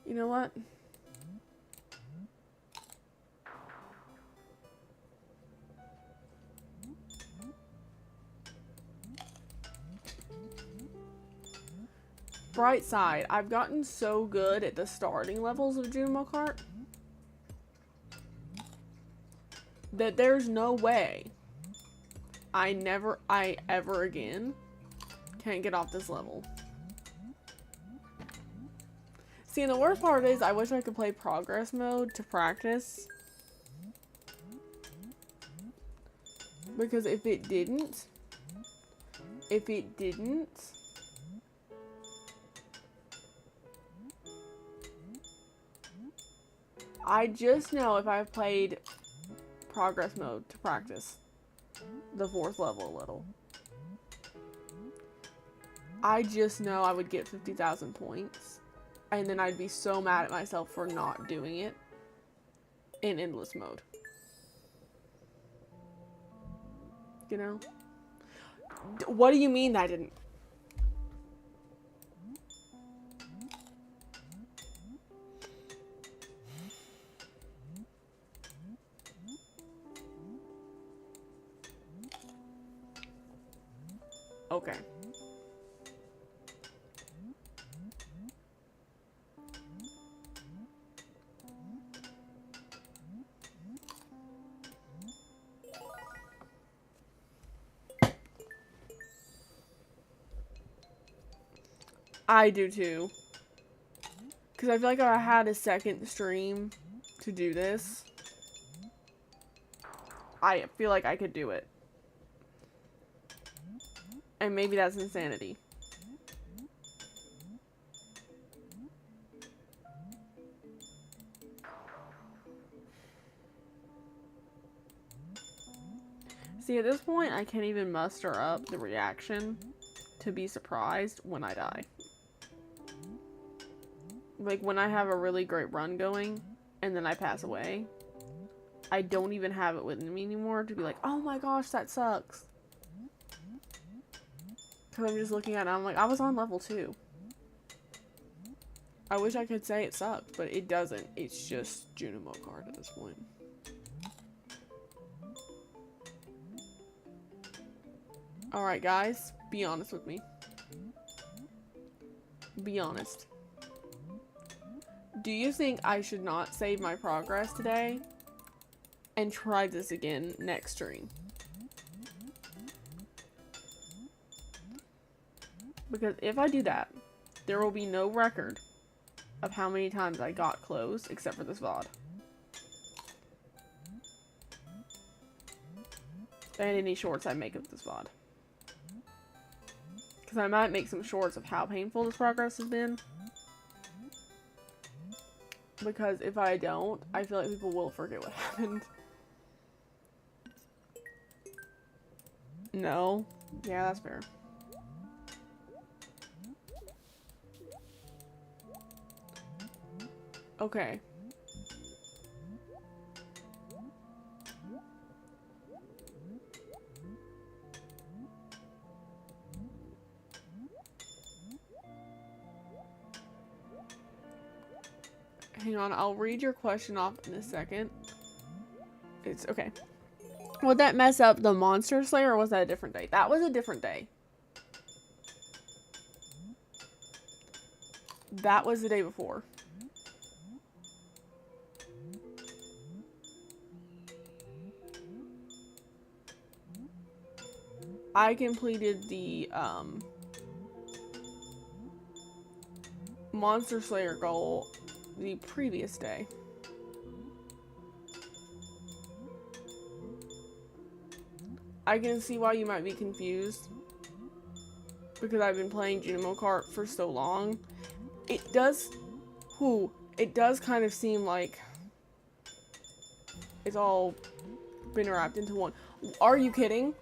You know what? Bright side, I've gotten so good at the starting levels of Junimo Kart that there's no way I ever again can't get off this level. See, and the worst part is I wish I could play progress mode to practice. Because if it didn't, I just know if I played progress mode to practice the 4th level a little, I just know I would get 50,000 points, and then I'd be so mad at myself for not doing it in endless mode. You know? What do you mean I didn't? Okay. I do too. Because I feel like if I had a second stream to do this, I feel like I could do it. And maybe that's insanity. See, at this point, I can't even muster up the reaction to be surprised when I die. Like, when I have a really great run going, and then I pass away, I don't even have it within me anymore to be like, oh my gosh, that sucks. Because I'm just looking at it, I'm like, I was on level 2. I wish I could say it sucked, but it doesn't. It's just Junimo Kart at this point. Alright guys, be honest with me. Be honest. Do you think I should not save my progress today and try this again next stream? Because if I do that, there will be no record of how many times I got close except for this VOD. And any shorts I make of this VOD. Because I might make some shorts of how painful this progress has been. Because if I don't, I feel like people will forget what happened. No. Yeah, that's fair. Okay. Hang on, I'll read your question off in a second. It's okay. Would that mess up the Monster Slayer, or was that a different day? That was a different day. That was the day before. I completed the Monster Slayer goal the previous day. I can see why you might be confused, because I've been playing Junimo Kart for so long. It does kind of seem like it's all been wrapped into one. Are you kidding?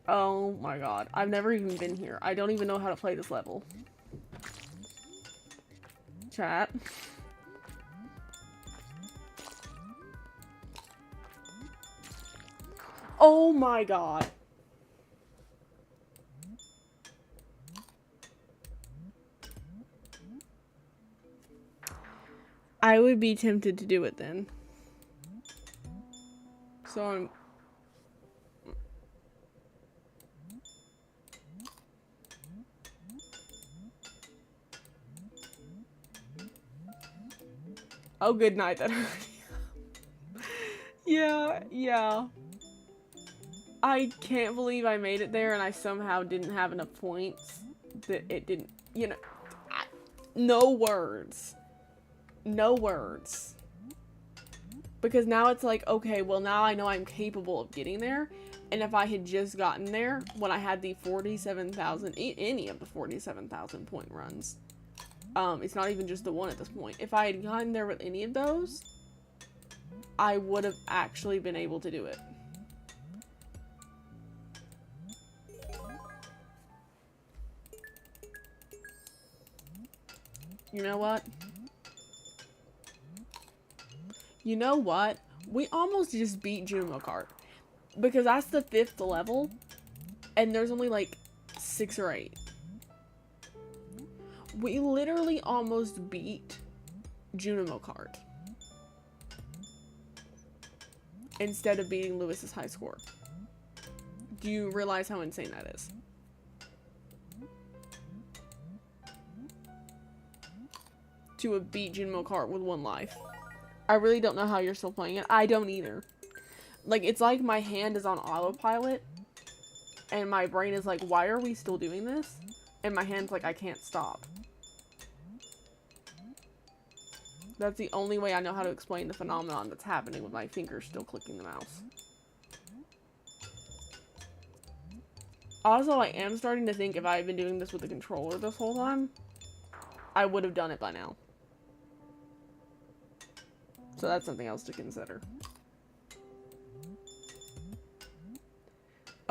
Oh my god. I've never even been here. I don't even know how to play this level. Chat. Oh my god. I would be tempted to do it then. So I'm... Oh, good night then. Yeah. I can't believe I made it there and I somehow didn't have enough points that it didn't, you know, no words. No words. Because now it's like, okay, well now I know I'm capable of getting there, and if I had just gotten there when I had the 47,000, any of the 47,000 point runs, it's not even just the one at this point. If I had gotten there with any of those, I would have actually been able to do it. You know what? You know what? We almost just beat Junimo Kart. Because that's the 5th level. And there's only like 6 or 8. We literally almost beat Junimo Kart. Instead of beating Lewis's high score. Do you realize how insane that is? To have beat Junimo Kart with 1 life. I really don't know how you're still playing it. I don't either. Like, it's like my hand is on autopilot. And my brain is like, why are we still doing this? And my hand's like, I can't stop. That's the only way I know how to explain the phenomenon that's happening with my fingers still clicking the mouse. Also, I am starting to think if I had been doing this with the controller this whole time, I would have done it by now. So that's something else to consider.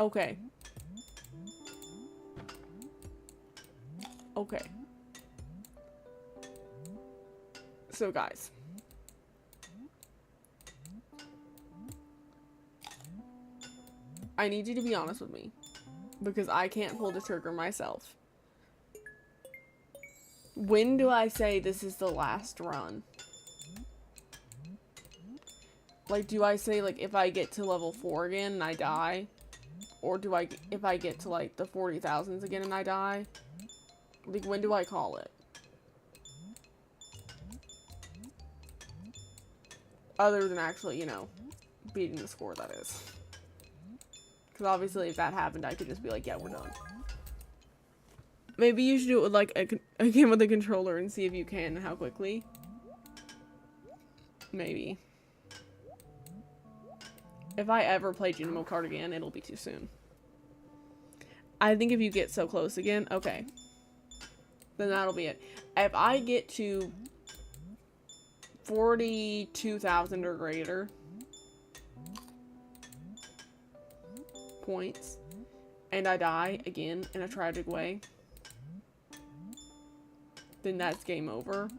Okay. Okay. So guys. I need you to be honest with me. Because I can't pull the trigger myself. When do I say this is the last run? Like, do I say, like, if I get to level 4 again and I die? Or do I, if I get to, like, the 40,000s again and I die? Like, when do I call it? Other than actually, you know, beating the score, that is. Because obviously if that happened, I could just be like, yeah, we're done. Maybe you should do it with, like, a game with a controller and see if you can and how quickly. Maybe. If I ever play Junimo Kart again, it'll be too soon. I think if you get so close again, okay. Then that'll be it. If I get to 42,000 or greater points, and I die again in a tragic way, then that's game over.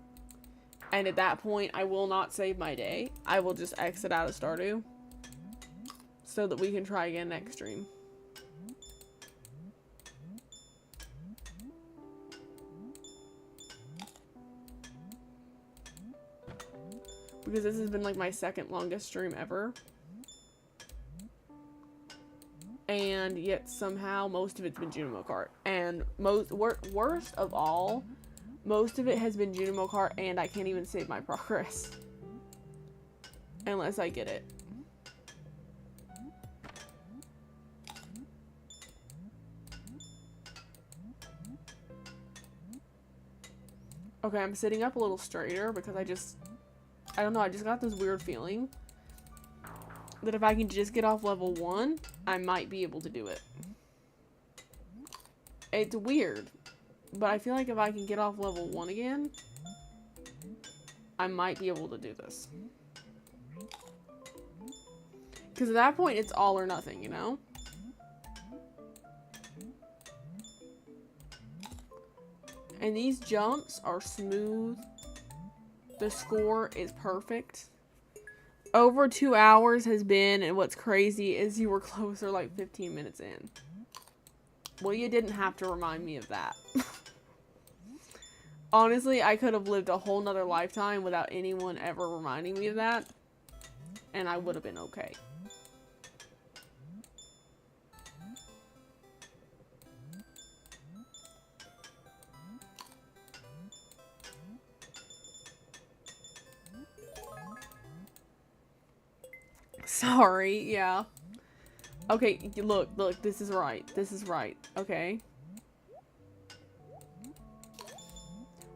And at that point, I will not save my day. I will just exit out of Stardew so that we can try again next stream. Because this has been like my second longest stream ever. And yet somehow most of it's been Junimo Kart. And worst of all, most of it has been Junimo Kart and I can't even save my progress. Unless I get it. Okay, I'm sitting up a little straighter because I don't know, I just got this weird feeling that if I can just get off level 1, I might be able to do it. It's weird, but I feel like if I can get off level 1 again, I might be able to do this. Because at that point, it's all or nothing, you know? And these jumps are smooth. The score is perfect. Over 2 hours has been, and what's crazy is you were closer like 15 minutes in. Well, you didn't have to remind me of that. Honestly, I could have lived a whole nother lifetime without anyone ever reminding me of that, and I would have been okay. Sorry, yeah. Okay, look, this is right. This is right, okay?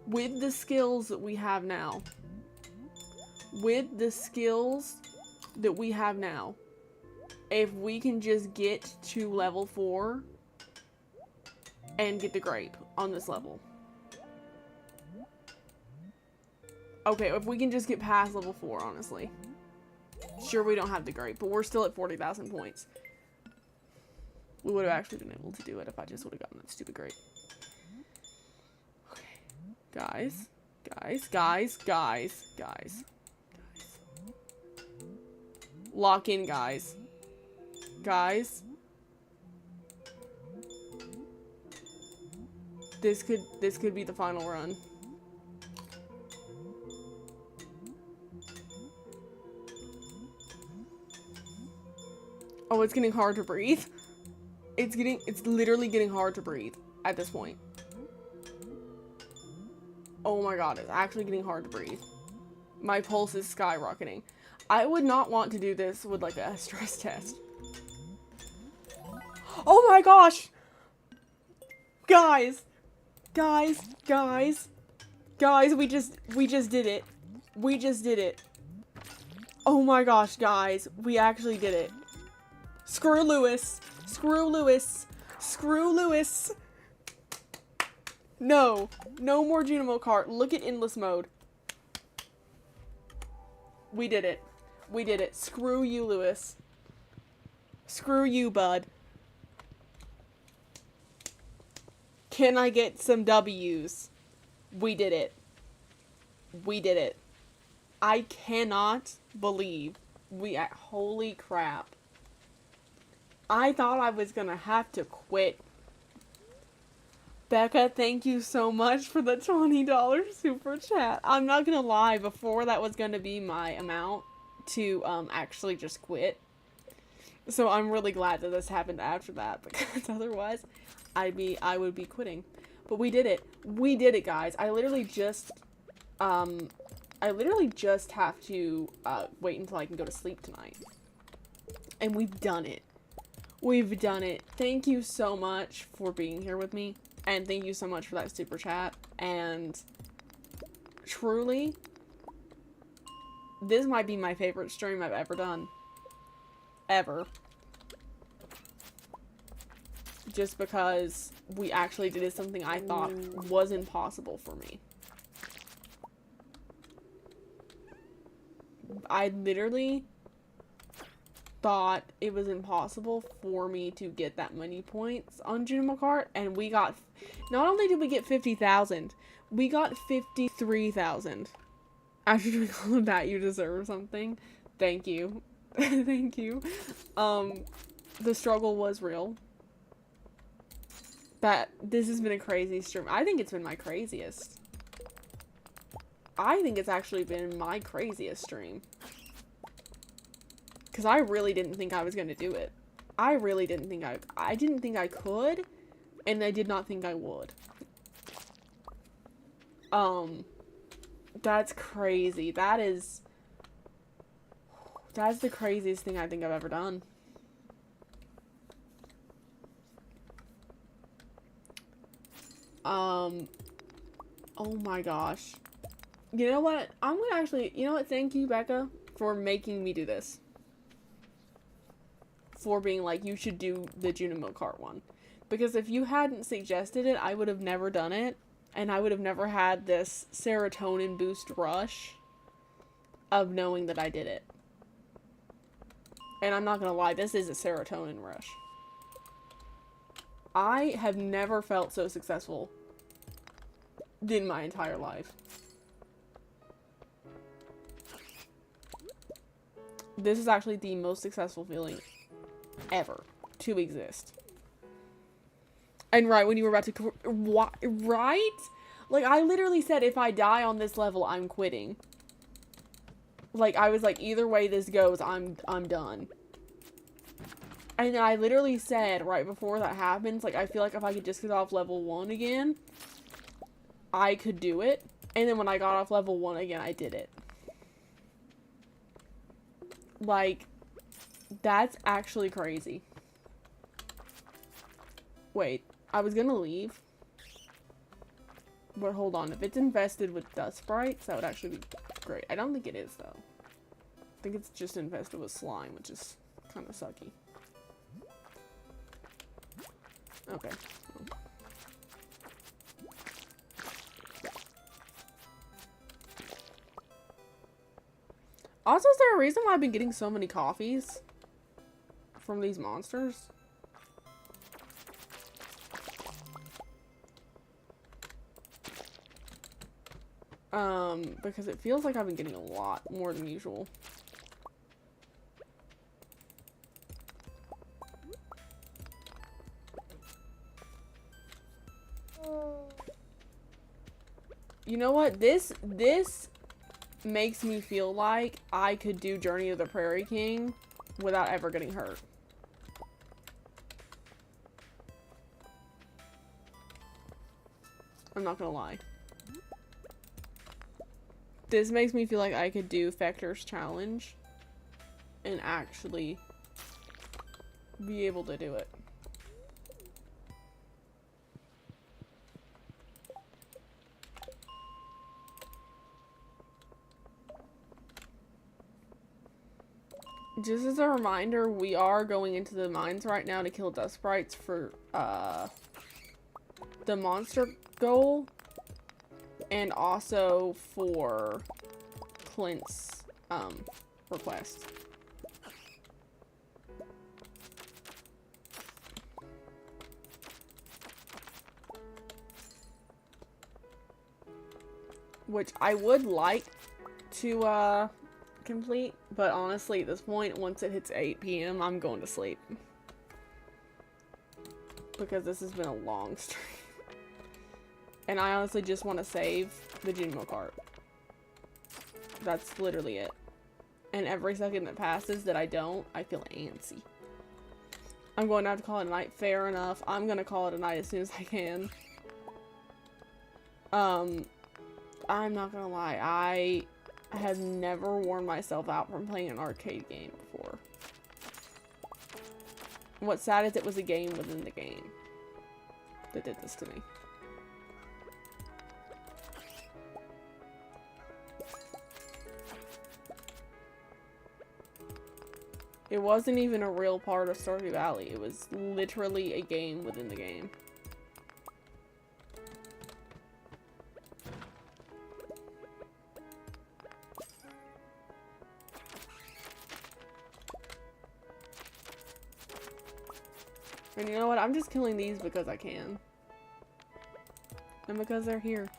With the skills that we have now. With the skills that we have now. If we can just get to level 4 and get the grape on this level. Okay, if we can just get past level 4, honestly. Sure, we don't have the grape, but we're still at 40,000 points. We would have actually been able to do it if I just would have gotten that stupid grape. Okay. Guys. Lock in, guys. Guys. This could be the final run. Oh, it's getting hard to breathe. It's literally getting hard to breathe at this point. Oh my god, it's actually getting hard to breathe. My pulse is skyrocketing. I would not want to do this with like a stress test. Oh my gosh! Guys, we just did it. We just did it. Oh my gosh, guys, we actually did it. Screw Lewis. Screw Lewis. Screw Lewis. No. No more Junimo Kart. Look at endless mode. We did it. We did it. Screw you, Lewis. Screw you, bud. Can I get some W's? We did it. We did it. I cannot believe holy crap. I thought I was gonna have to quit. Becca, thank you so much for the $20 super chat. I'm not gonna lie, before that was gonna be my amount to actually just quit. So I'm really glad that this happened after that, because otherwise I would be quitting. But we did it. We did it, guys. I literally just have to wait until I can go to sleep tonight. And we've done it. We've done it. Thank you so much for being here with me. And thank you so much for that super chat. And truly, this might be my favorite stream I've ever done. ever. Just because we actually did something I thought was impossible for me. I literally thought it was impossible for me to get that many points on Junimo Kart, and we got, not only did we get 50,000, we got 53,000. After doing all of that, you deserve something. Thank you. Thank you. The struggle was real. This has been a crazy stream. I think it's been my craziest. I think it's actually been my craziest stream. Because I really didn't think I was going to do it. I really didn't think I didn't think I could, and I did not think I would. That's crazy. That's the craziest thing I think I've ever done. Oh my gosh. You know what? I'm gonna actually, you know what? Thank you, Becca, for making me do this. For being like, you should do the Junimo Kart one. Because if you hadn't suggested it, I would have never done it. And I would have never had this serotonin boost rush of knowing that I did it. And I'm not gonna lie, this is a serotonin rush. I have never felt so successful in my entire life. This is actually the most successful feeling ever to exist. And right when you were about to, right? Like, I literally said, if I die on this level, I'm quitting. Like, I was like, either way this goes, I'm done. And I literally said, right before that happens, like, I feel like if I could just get off level 1 again, I could do it. And then when I got off level 1 again, I did it. Like, that's actually crazy. Wait, I was gonna leave. But hold on, if it's infested with dust sprites, that would actually be great. I don't think it is, though. I think it's just infested with slime, which is kind of sucky. Okay. Also, is there a reason why I've been getting so many coffees from these monsters? Because it feels like I've been getting a lot more than usual. You know what? This makes me feel like I could do Journey of the Prairie King without ever getting hurt. I'm not gonna lie. This makes me feel like I could do Fector's Challenge and actually be able to do it. Just as a reminder, we are going into the mines right now to kill dust sprites for the monster goal. And also for Clint's request. Which I would like to complete, but honestly at this point, once it hits 8 p.m. I'm going to sleep. Because this has been a long stream. And I honestly just want to save the Junimo Kart. That's literally it. And every second that passes that I don't, I feel antsy. I'm going to have to call it a night. Fair enough. I'm going to call it a night as soon as I can. I'm not going to lie. I have never worn myself out from playing an arcade game before. What's sad is it was a game within the game that did this to me. It wasn't even a real part of Stardew Valley. It was literally a game within the game. And you know what? I'm just killing these because I can. And because they're here.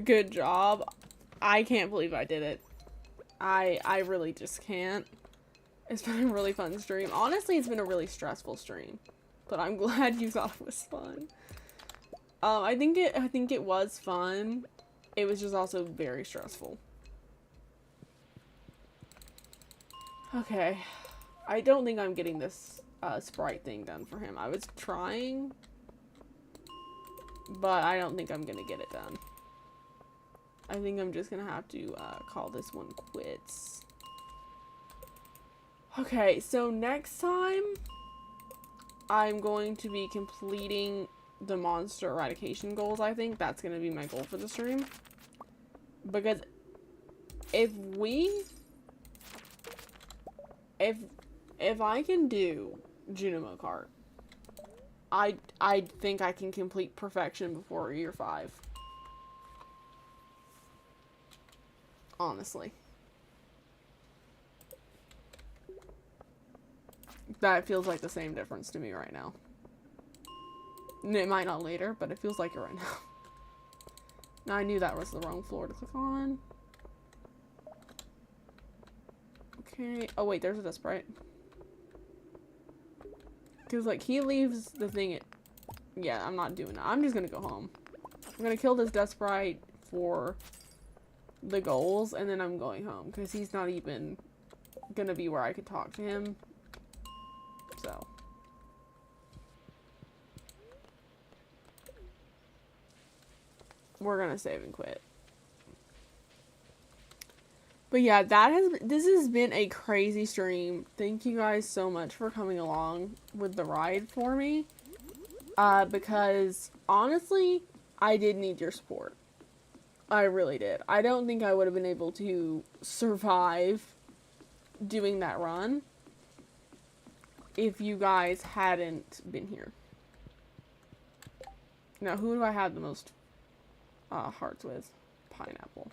Good job. I can't believe I did it. I really just can't. It's been a really fun stream. Honestly, it's been a really stressful stream. But I'm glad you thought it was fun. I think it was fun. It was just also very stressful. Okay. I don't think I'm getting this sprite thing done for him. I was trying, but I don't think I'm gonna get it done. I think I'm just gonna have to call this one quits. Okay, so next time I'm going to be completing the monster eradication goals. I think that's gonna be my goal for the stream. Because if I can do Junimo Kart, I think I can complete perfection before year 5. Honestly. That feels like the same difference to me right now. It might not later, but it feels like it right now. Now I knew that was the wrong floor to click on. Okay. Oh wait, there's a death sprite. Cause like he leaves the thing at. Yeah, I'm not doing that. I'm just gonna go home. I'm gonna kill this death sprite for the goals, and then I'm going home because he's not even gonna be where I could talk to him. So. We're gonna save and quit. But yeah, this has been a crazy stream. Thank you guys so much for coming along with the ride for me. Because honestly, I did need your support. I really did. I don't think I would have been able to survive doing that run if you guys hadn't been here. Now, who do I have the most hearts with? Pineapple.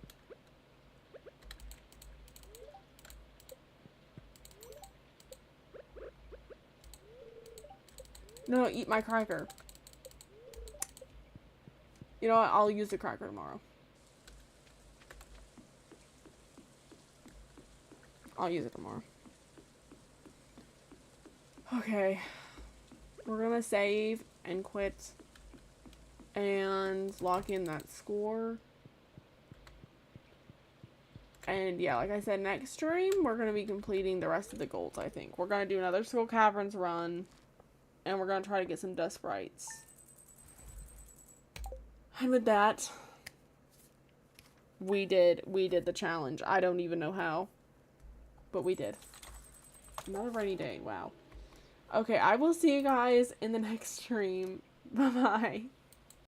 No, eat my cracker. You know what? I'll use the cracker tomorrow. I'll use it tomorrow. Okay. We're gonna save and quit and lock in that score. And yeah, like I said, next stream, we're gonna be completing the rest of the goals, I think. We're gonna do another Skull Caverns run. And we're gonna try to get some dust sprites. And with that, we did the challenge. I don't even know how, but we did. Another rainy day. Wow. Okay, I will see you guys in the next stream. Bye bye.